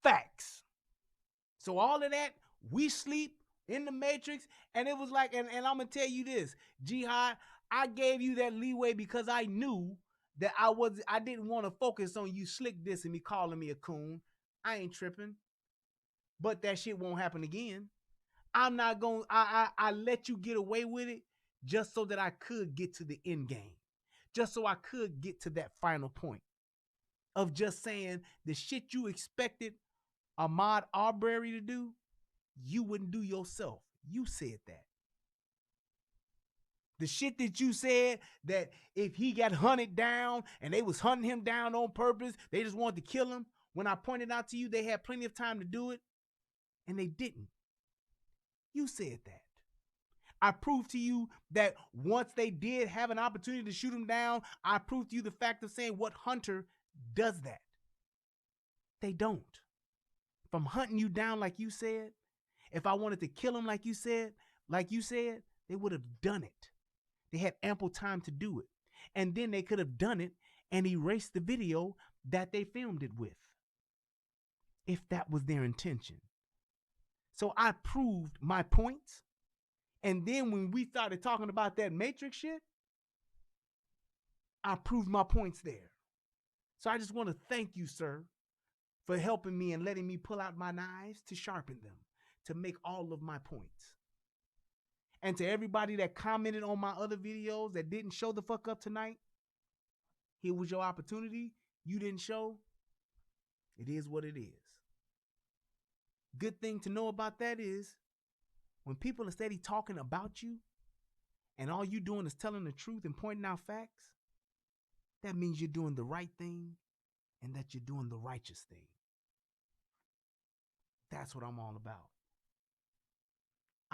Facts. So all of that, we sleep in the matrix, and it was like, and I'm going to tell you this, Jihad, I gave you that leeway because I knew that I didn't want to focus on you slick dissing me, calling me a coon. I ain't tripping. But that shit won't happen again. I'm not going, I let you get away with it just so that I could get to the end game, just so I could get to that final point of just saying the shit you expected Ahmaud Arbery to do, you wouldn't do yourself. You said that. The shit that you said that if he got hunted down and they was hunting him down on purpose, they just wanted to kill him. When I pointed out to you, they had plenty of time to do it and they didn't. You said that. I proved to you that once they did have an opportunity to shoot him down, I proved to you the fact of saying what hunter does that. They don't. If I'm hunting you down like you said, if I wanted to kill him like you said, they would have done it. They had ample time to do it. And then they could have done it and erased the video that they filmed it with, if that was their intention. So I proved my points. And then when we started talking about that Matrix shit, I proved my points there. So I just want to thank you, sir, for helping me and letting me pull out my knives to sharpen them, to make all of my points. And to everybody that commented on my other videos that didn't show the fuck up tonight, here was your opportunity. You didn't show. It is what it is. Good thing to know about that is when people are steady talking about you and all you doing is telling the truth and pointing out facts, that means you're doing the right thing and that you're doing the righteous thing. That's what I'm all about.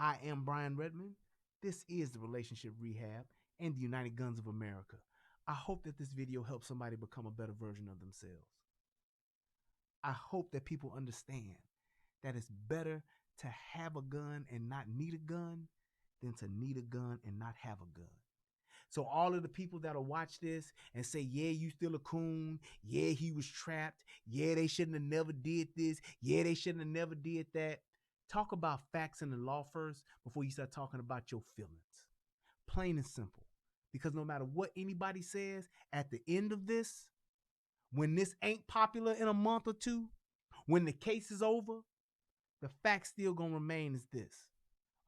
I am Brian Redmond. This is the Relationship Rehab and the United Guns of America. I hope that this video helps somebody become a better version of themselves. I hope that people understand that it's better to have a gun and not need a gun than to need a gun and not have a gun. So all of the people that'll watch this and say, yeah, you still a coon. Yeah, he was trapped. Yeah, they shouldn't have never did this. Yeah, they shouldn't have never did that. Talk about facts in the law first before you start talking about your feelings. Plain and simple. Because no matter what anybody says, at the end of this, when this ain't popular in a month or two, when the case is over, the fact still gonna remain is this.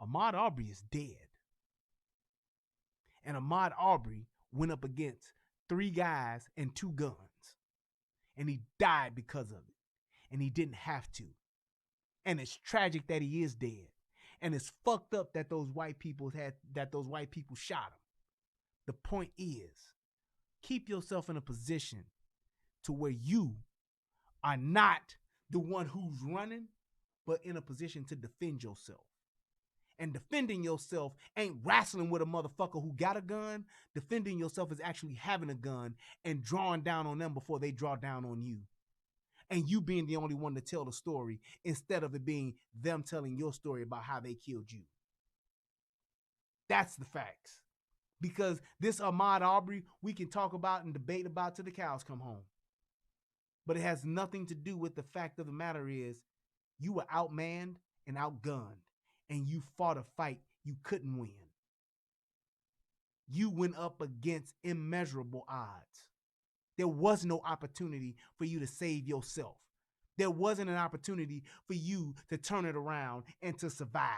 Ahmaud Arbery is dead. And Ahmaud Arbery went up against 3 guys and 2 guns. And he died because of it. And he didn't have to. And it's tragic that he is dead. And it's fucked up that those white people shot him. The point is, keep yourself in a position to where you are not the one who's running, but in a position to defend yourself. And defending yourself ain't wrestling with a motherfucker who got a gun. Defending yourself is actually having a gun and drawing down on them before they draw down on you. And you being the only one to tell the story instead of it being them telling your story about how they killed you. That's the facts. Because this Ahmaud Arbery, we can talk about and debate about till the cows come home. But it has nothing to do with the fact of the matter is you were outmanned and outgunned. And you fought a fight you couldn't win. You went up against immeasurable odds. There was no opportunity for you to save yourself. There wasn't an opportunity for you to turn it around and to survive.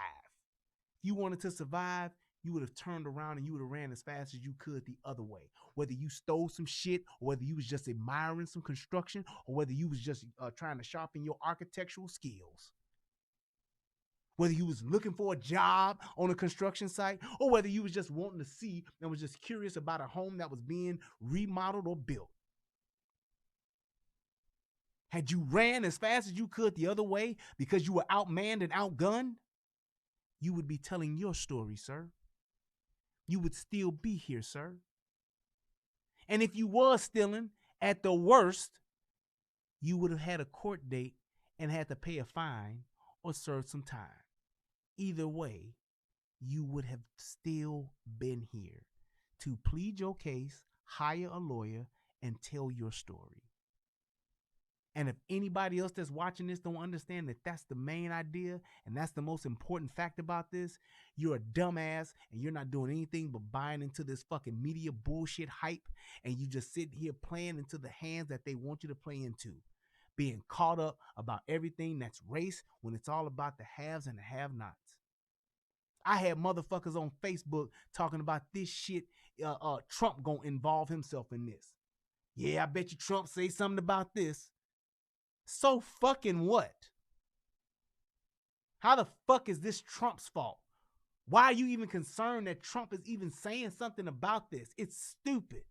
If you wanted to survive, you would have turned around and you would have ran as fast as you could the other way. Whether you stole some shit, or whether you was just admiring some construction, or whether you was just trying to sharpen your architectural skills. Whether you was looking for a job on a construction site, or whether you was just wanting to see and was just curious about a home that was being remodeled or built. Had you ran as fast as you could the other way because you were outmanned and outgunned, you would be telling your story, sir. You would still be here, sir. And if you was stealing, at the worst, you would have had a court date and had to pay a fine or serve some time. Either way, you would have still been here to plead your case, hire a lawyer, and tell your story. And if anybody else that's watching this don't understand that that's the main idea and that's the most important fact about this, you're a dumbass and you're not doing anything but buying into this fucking media bullshit hype, and you just sitting here playing into the hands that they want you to play into. Being caught up about everything that's race when it's all about the haves and the have-nots. I had motherfuckers on Facebook talking about this shit. Trump gonna involve himself in this. Yeah, I bet you Trump say something about this. So fucking what? How the fuck is this Trump's fault? Why are you even concerned that Trump is even saying something about this? It's stupid.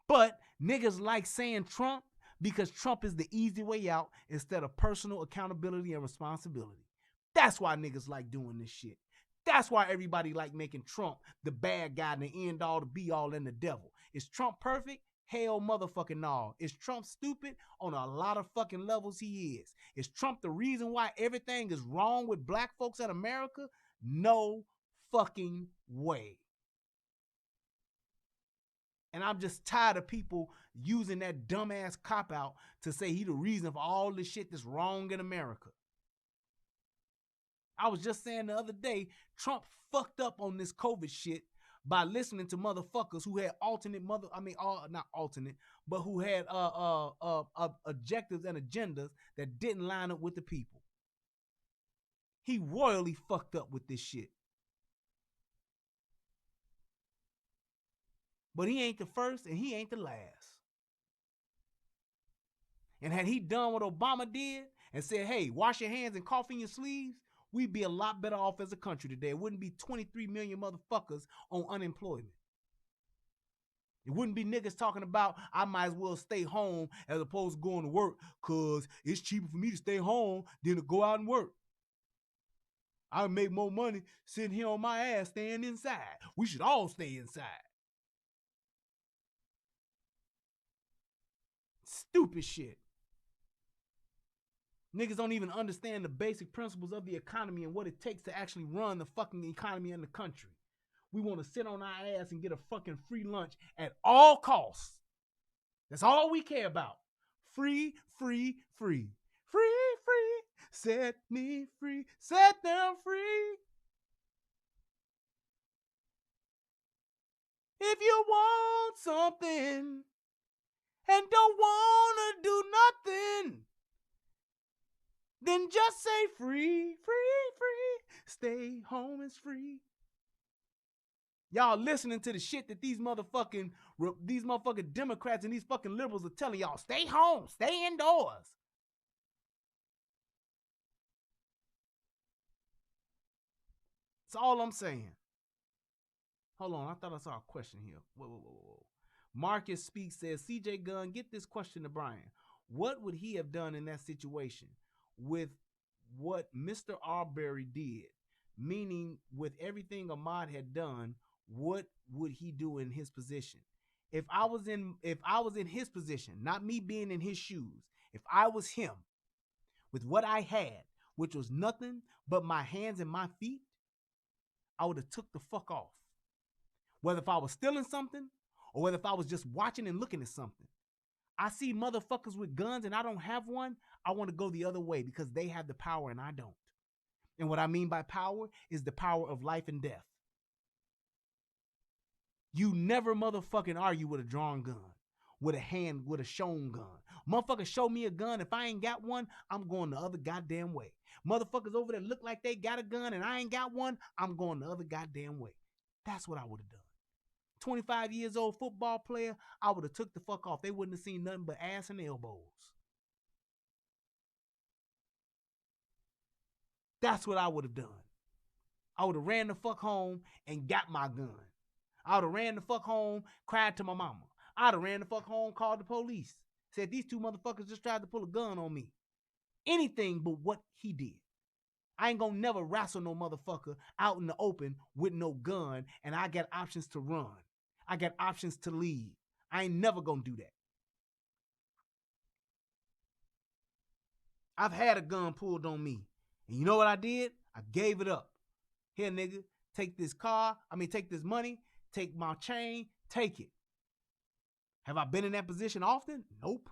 But niggas like saying Trump because Trump is the easy way out instead of personal accountability and responsibility. That's why niggas like doing this shit. That's why everybody like making Trump the bad guy and the end all, the be all, and the devil. Is Trump perfect? Hell motherfucking no. Is Trump stupid? On a lot of fucking levels he is. Is Trump the reason why everything is wrong with black folks in America? No fucking way. And I'm just tired of people using that dumbass cop-out to say he the reason for all this shit that's wrong in America. I was just saying the other day, Trump fucked up on this COVID shit by listening to motherfuckers who had not alternate, but who had objectives and agendas that didn't line up with the people. He royally fucked up with this shit. But he ain't the first and he ain't the last. And had he done what Obama did and said, hey, wash your hands and cough in your sleeves, we'd be a lot better off as a country today. It wouldn't be 23 million motherfuckers on unemployment. It wouldn't be niggas talking about, I might as well stay home as opposed to going to work because it's cheaper for me to stay home than to go out and work. I make more money sitting here on my ass staying inside. We should all stay inside. Stupid shit. Niggas don't even understand the basic principles of the economy and what it takes to actually run the fucking economy in the country. We want to sit on our ass and get a fucking free lunch at all costs. That's all we care about. Free, free, free. Free, free. Set me free. Set them free. If you want something and don't want to do nothing, then just say free, free, free. Stay home is free. Y'all listening to the shit that these motherfucking Democrats and these fucking liberals are telling y'all. Stay home, stay indoors. That's all I'm saying. Hold on, I thought I saw a question here. Whoa. Marcus Speaks says, CJ Gunn, get this question to Brian. What would he have done in that situation with what Mr. Arbery did? Meaning, with everything Ahmaud had done, what would he do in his position? If I was in his position, not me being in his shoes, if I was him, with what I had, which was nothing but my hands and my feet, I would have took the fuck off. Whether if I was stealing something or whether if I was just watching and looking at something. I see motherfuckers with guns and I don't have one, I want to go the other way because they have the power and I don't. And what I mean by power is the power of life and death. You never motherfucking argue with a drawn gun, with a shown gun. Motherfuckers show me a gun. If I ain't got one, I'm going the other goddamn way. Motherfuckers over there look like they got a gun and I ain't got one, I'm going the other goddamn way. That's what I would have done. 25 years old football player, I would have took the fuck off. They wouldn't have seen nothing but ass and elbows. That's what I would have done. I would have ran the fuck home and got my gun. I would have ran the fuck home, cried to my mama. I would have ran the fuck home, called the police. Said these two motherfuckers just tried to pull a gun on me. Anything but what he did. I ain't gonna never wrestle no motherfucker out in the open with no gun and I got options to run. I got options to leave. I ain't never gonna do that. I've had a gun pulled on me. And you know what I did? I gave it up. Here, nigga, take this money, take my chain, take it. Have I been in that position often? Nope.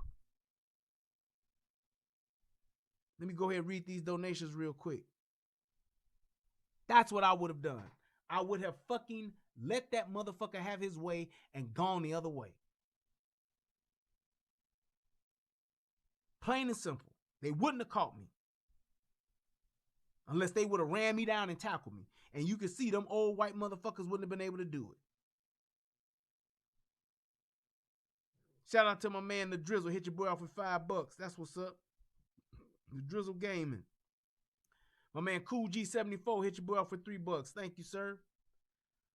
Let me go ahead and read these donations real quick. That's what I would have done. I would have fucking let that motherfucker have his way and gone the other way. Plain and simple. They wouldn't have caught me. Unless they would have ran me down and tackled me. And you can see them old white motherfuckers wouldn't have been able to do it. Shout out to my man, The Drizzle. Hit your boy off with $5. That's what's up. The Drizzle Gaming. My man, Cool G74. Hit your boy off with $3. Thank you, sir.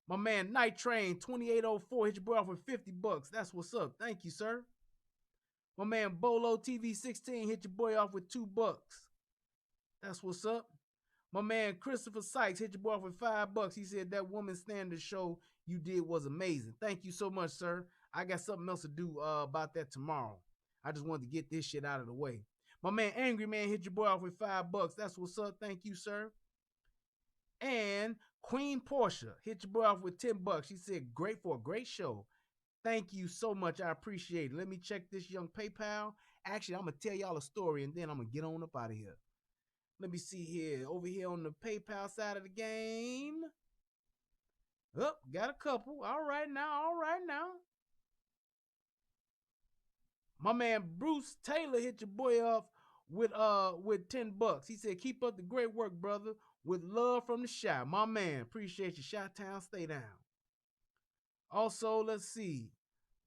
My man, Night Train 2804. Hit your boy off with $50. That's what's up. Thank you, sir. My man, Bolo TV 16. Hit your boy off with $2. That's what's up. My man, Christopher Sykes. Hit your boy off with $5. He said that woman standard show you did was amazing. Thank you so much, sir. I got something else to do about that tomorrow. I just wanted to get this shit out of the way. My man, Angry Man, hit your boy off with $5. That's what's up. Thank you, sir. And Queen Portia hit your boy off with $10. She said, great for a great show. Thank you so much. I appreciate it. Let me check this young PayPal. Actually, I'm going to tell y'all a story, and then I'm going to get on up out of here. Let me see here. Over here on the PayPal side of the game. Oh, got a couple. All right now. My man Bruce Taylor hit your boy off with $10. He said, keep up the great work, brother. With love from the Chi. My man, appreciate you. Chi-Town, stay down. Also, let's see.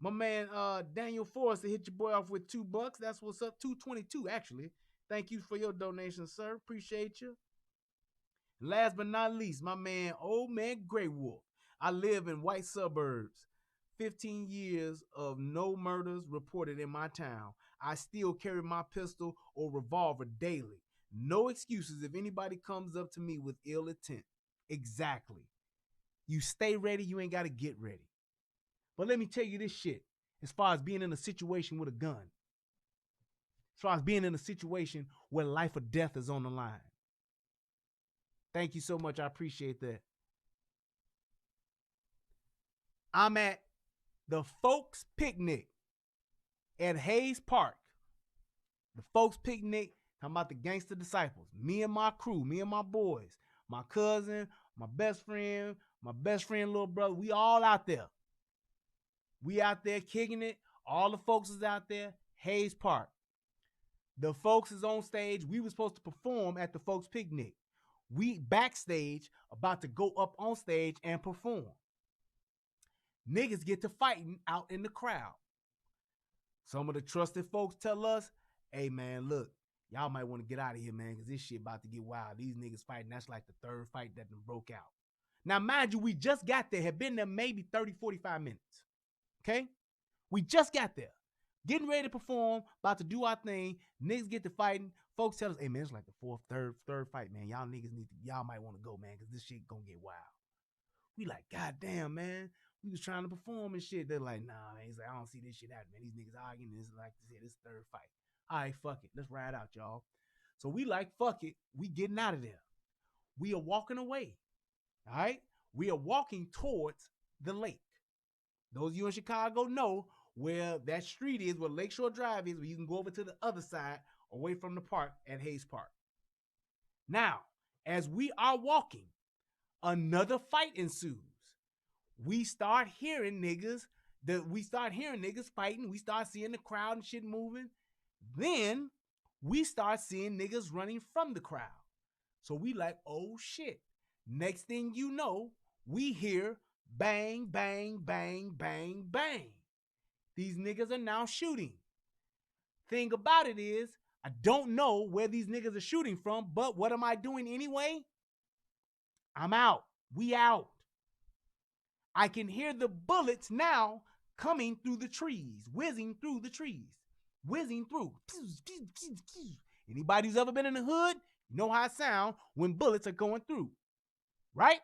My man Daniel Forrester hit your boy off with $2. That's what's up. $2.22 actually. Thank you for your donation, sir. Appreciate you. Last but not least, my man, Old Man Grey Wolf. I live in white suburbs. 15 years of no murders reported in my town. I still carry my pistol or revolver daily. No excuses if anybody comes up to me with ill intent. Exactly. You stay ready, you ain't got to get ready. But let me tell you this shit, as far as being in a situation with a gun, as far as being in a situation where life or death is on the line. Thank you so much. I appreciate that. I'm at the Folks Picnic at Hayes Park. The Folks Picnic, talking about the Gangster Disciples. Me and my crew, me and my boys, my cousin, my best friend little brother, we all out there. We out there kicking it. All the folks is out there. Hayes Park. The folks is on stage. We were supposed to perform at the Folks Picnic. We backstage about to go up on stage and perform. Niggas get to fighting out in the crowd. Some of the trusted folks tell us, hey man, look, y'all might want to get out of here, man, because this shit about to get wild. These niggas fighting, that's like the third fight that done broke out. Now, mind you, we just got there, had been there maybe 30, 45 minutes. Okay? We just got there. Getting ready to perform, about to do our thing. Niggas get to fighting. Folks tell us, hey man, it's like the fourth, third fight, man. Y'all niggas y'all might want to go, man, because this shit gonna get wild. We like, God damn, man. We was trying to perform and shit. They're like, nah, man. He's like, I don't see this shit happening, man. These niggas arguing. This is like this third fight. All right, fuck it. Let's ride out, y'all. So we like, fuck it. We getting out of there. We are walking away. All right? We are walking towards the lake. Those of you in Chicago know where that street is, where Lakeshore Drive is, where you can go over to the other side, away from the park at Hayes Park. Now, as we are walking, another fight ensues. We start hearing niggas fighting. We start seeing the crowd and shit moving. Then we start seeing niggas running from the crowd. So we like, oh shit. Next thing you know, we hear bang, bang, bang, bang, bang. These niggas are now shooting. Thing about it is, I don't know where these niggas are shooting from, but what am I doing anyway? I'm out. We out. I can hear the bullets now coming through the trees, whizzing through the trees, whizzing through. Anybody who's ever been in the hood, you know how it sounds when bullets are going through, right?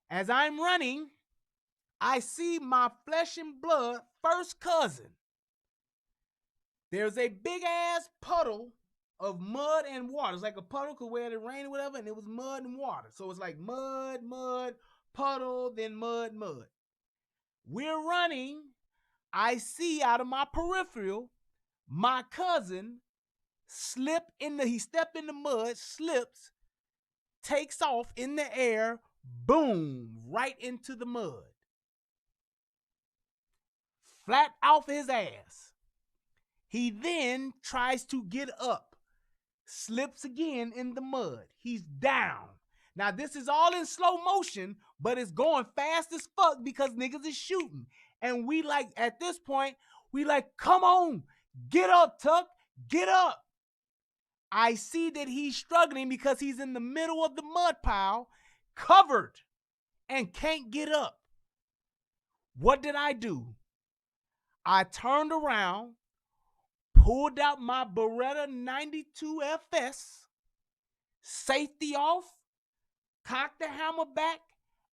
As I'm running, I see my flesh and blood first cousin. There's a big ass puddle of mud and water. It's like a puddle because where it rained or whatever, and it was mud and water. So it's like mud, puddle, then mud. We're running. I see out of my peripheral, my cousin he stepped in the mud, slips, takes off in the air, boom, right into the mud. Flat off his ass. He then tries to get up, slips again in the mud. He's down. Now, this is all in slow motion, but it's going fast as fuck because niggas is shooting. And we like, at this point, we like, come on, get up, Tuck, get up. I see that he's struggling because he's in the middle of the mud pile, covered, and can't get up. What did I do? I turned around, pulled out my Beretta 92 FS, safety off, cocked the hammer back,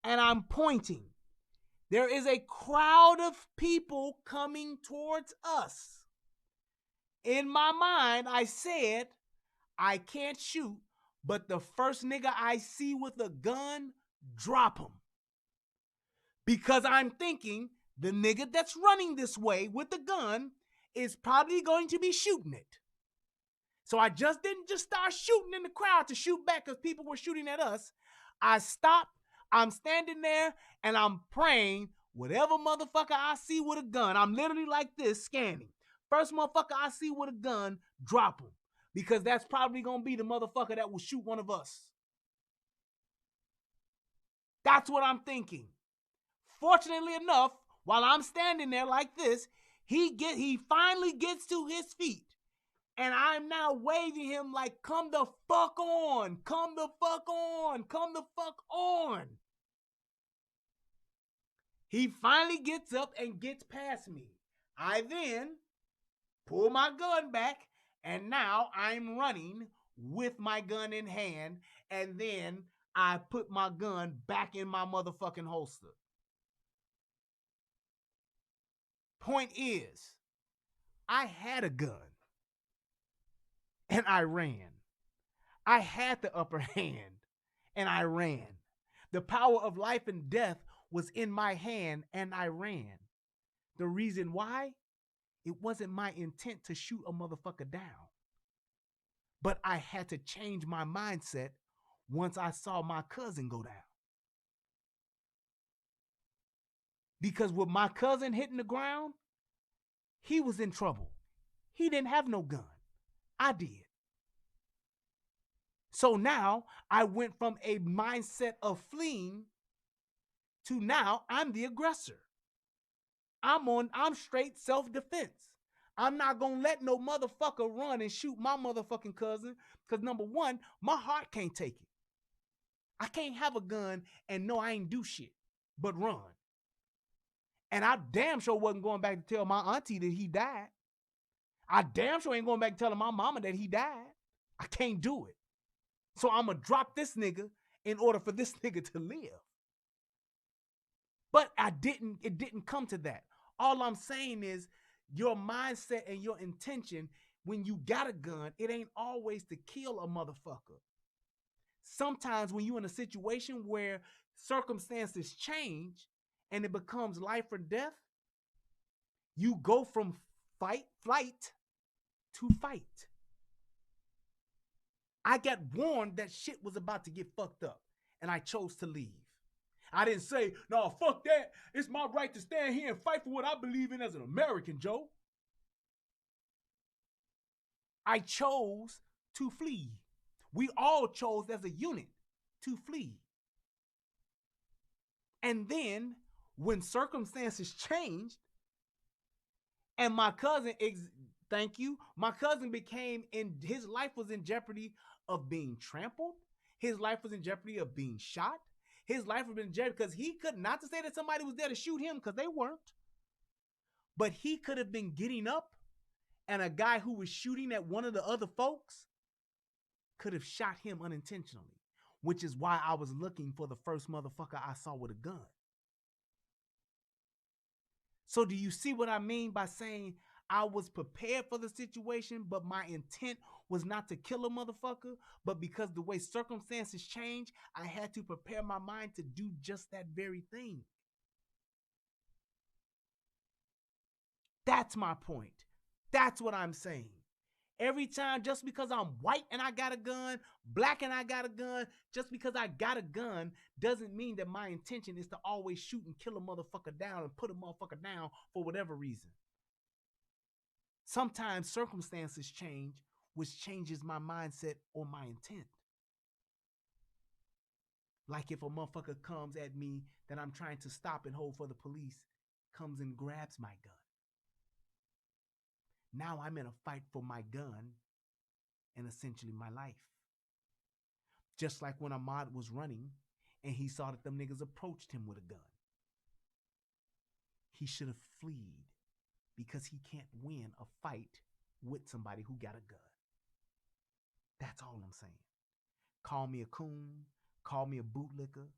and I'm pointing. There is a crowd of people coming towards us. In my mind, I said, I can't shoot, but the first nigga I see with a gun, drop him. Because I'm thinking the nigga that's running this way with the gun is probably going to be shooting it. So I just didn't just start shooting in the crowd to shoot back because people were shooting at us. I stopped, I'm standing there, and I'm praying whatever motherfucker I see with a gun, I'm literally like this scanning. First motherfucker I see with a gun, drop him. Because that's probably going to be the motherfucker that will shoot one of us. That's what I'm thinking. Fortunately enough, while I'm standing there like this, he finally gets to his feet. And I'm now waving him like, come the fuck on, come the fuck on, come the fuck on. He finally gets up and gets past me. I then pull my gun back, and now I'm running with my gun in hand, and then I put my gun back in my motherfucking holster. Point is, I had a gun. And I ran. I had the upper hand, and I ran. The power of life and death was in my hand, and I ran. The reason why? It wasn't my intent to shoot a motherfucker down. But I had to change my mindset once I saw my cousin go down. Because with my cousin hitting the ground, he was in trouble. He didn't have no gun. I did. So now I went from a mindset of fleeing to now I'm the aggressor. I'm straight self-defense. I'm not gonna let no motherfucker run and shoot my motherfucking cousin because number one, my heart can't take it. I can't have a gun and know I ain't do shit but run. And I damn sure wasn't going back to tell my auntie that he died. I damn sure ain't going back telling my mama that he died. I can't do it. So I'm going to drop this nigga in order for this nigga to live. But it didn't come to that. All I'm saying is your mindset and your intention when you got a gun, it ain't always to kill a motherfucker. Sometimes when you're in a situation where circumstances change and it becomes life or death, you go from flight to fight. I got warned that shit was about to get fucked up, and I chose to leave. I didn't say, no, fuck that. It's my right to stand here and fight for what I believe in as an American, Joe. I chose to flee. We all chose as a unit to flee. And then when circumstances changed and my cousin, my cousin his life was in jeopardy of being trampled. His life was in jeopardy of being shot. His life was in jeopardy because he could, not to say that somebody was there to shoot him because they weren't, but he could have been getting up and a guy who was shooting at one of the other folks could have shot him unintentionally, which is why I was looking for the first motherfucker I saw with a gun. So do you see what I mean by saying I was prepared for the situation, but my intent was not to kill a motherfucker, but because the way circumstances change, I had to prepare my mind to do just that very thing. That's my point. That's what I'm saying. Every time, just because I'm white and I got a gun, black and I got a gun, just because I got a gun doesn't mean that my intention is to always shoot and kill a motherfucker down and put a motherfucker down for whatever reason. Sometimes circumstances change, which changes my mindset or my intent. Like if a motherfucker comes at me that I'm trying to stop and hold for the police, comes and grabs my gun. Now I'm in a fight for my gun and essentially my life. Just like when Ahmaud was running and he saw that them niggas approached him with a gun. He should have fled because he can't win a fight with somebody who got a gun. That's all I'm saying. Call me a coon, call me a bootlicker,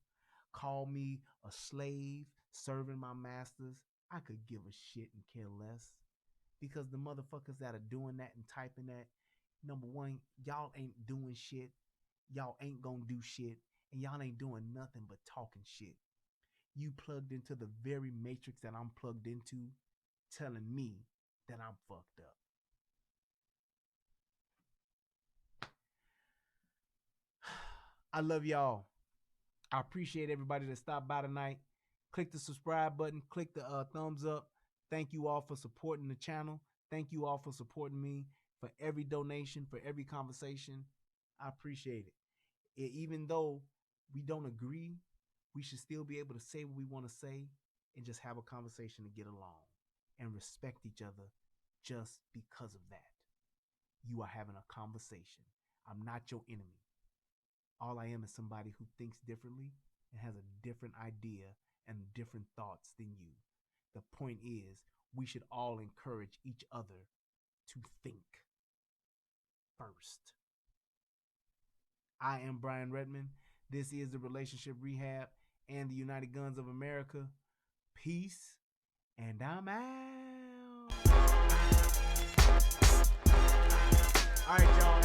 call me a slave serving my masters. I could give a shit and care less, because the motherfuckers that are doing that and typing that, number one, y'all ain't doing shit. Y'all ain't gonna do shit, and y'all ain't doing nothing but talking shit. You plugged into the very matrix that I'm plugged into, telling me that I'm fucked up. I love y'all. I appreciate everybody that stopped by tonight. Click the subscribe button. Click the thumbs up. Thank you all for supporting the channel. Thank you all for supporting me, for every donation, for every conversation. I appreciate it. Even though we don't agree, we should still be able to say what we want to say and just have a conversation to get along and respect each other just because of that. You are having a conversation. I'm not your enemy. All I am is somebody who thinks differently and has a different idea and different thoughts than you. The point is, we should all encourage each other to think first. I am Brian Redmond. This is the Relationship Rehab and the United Guns of America. Peace, and I'm out. All right, y'all.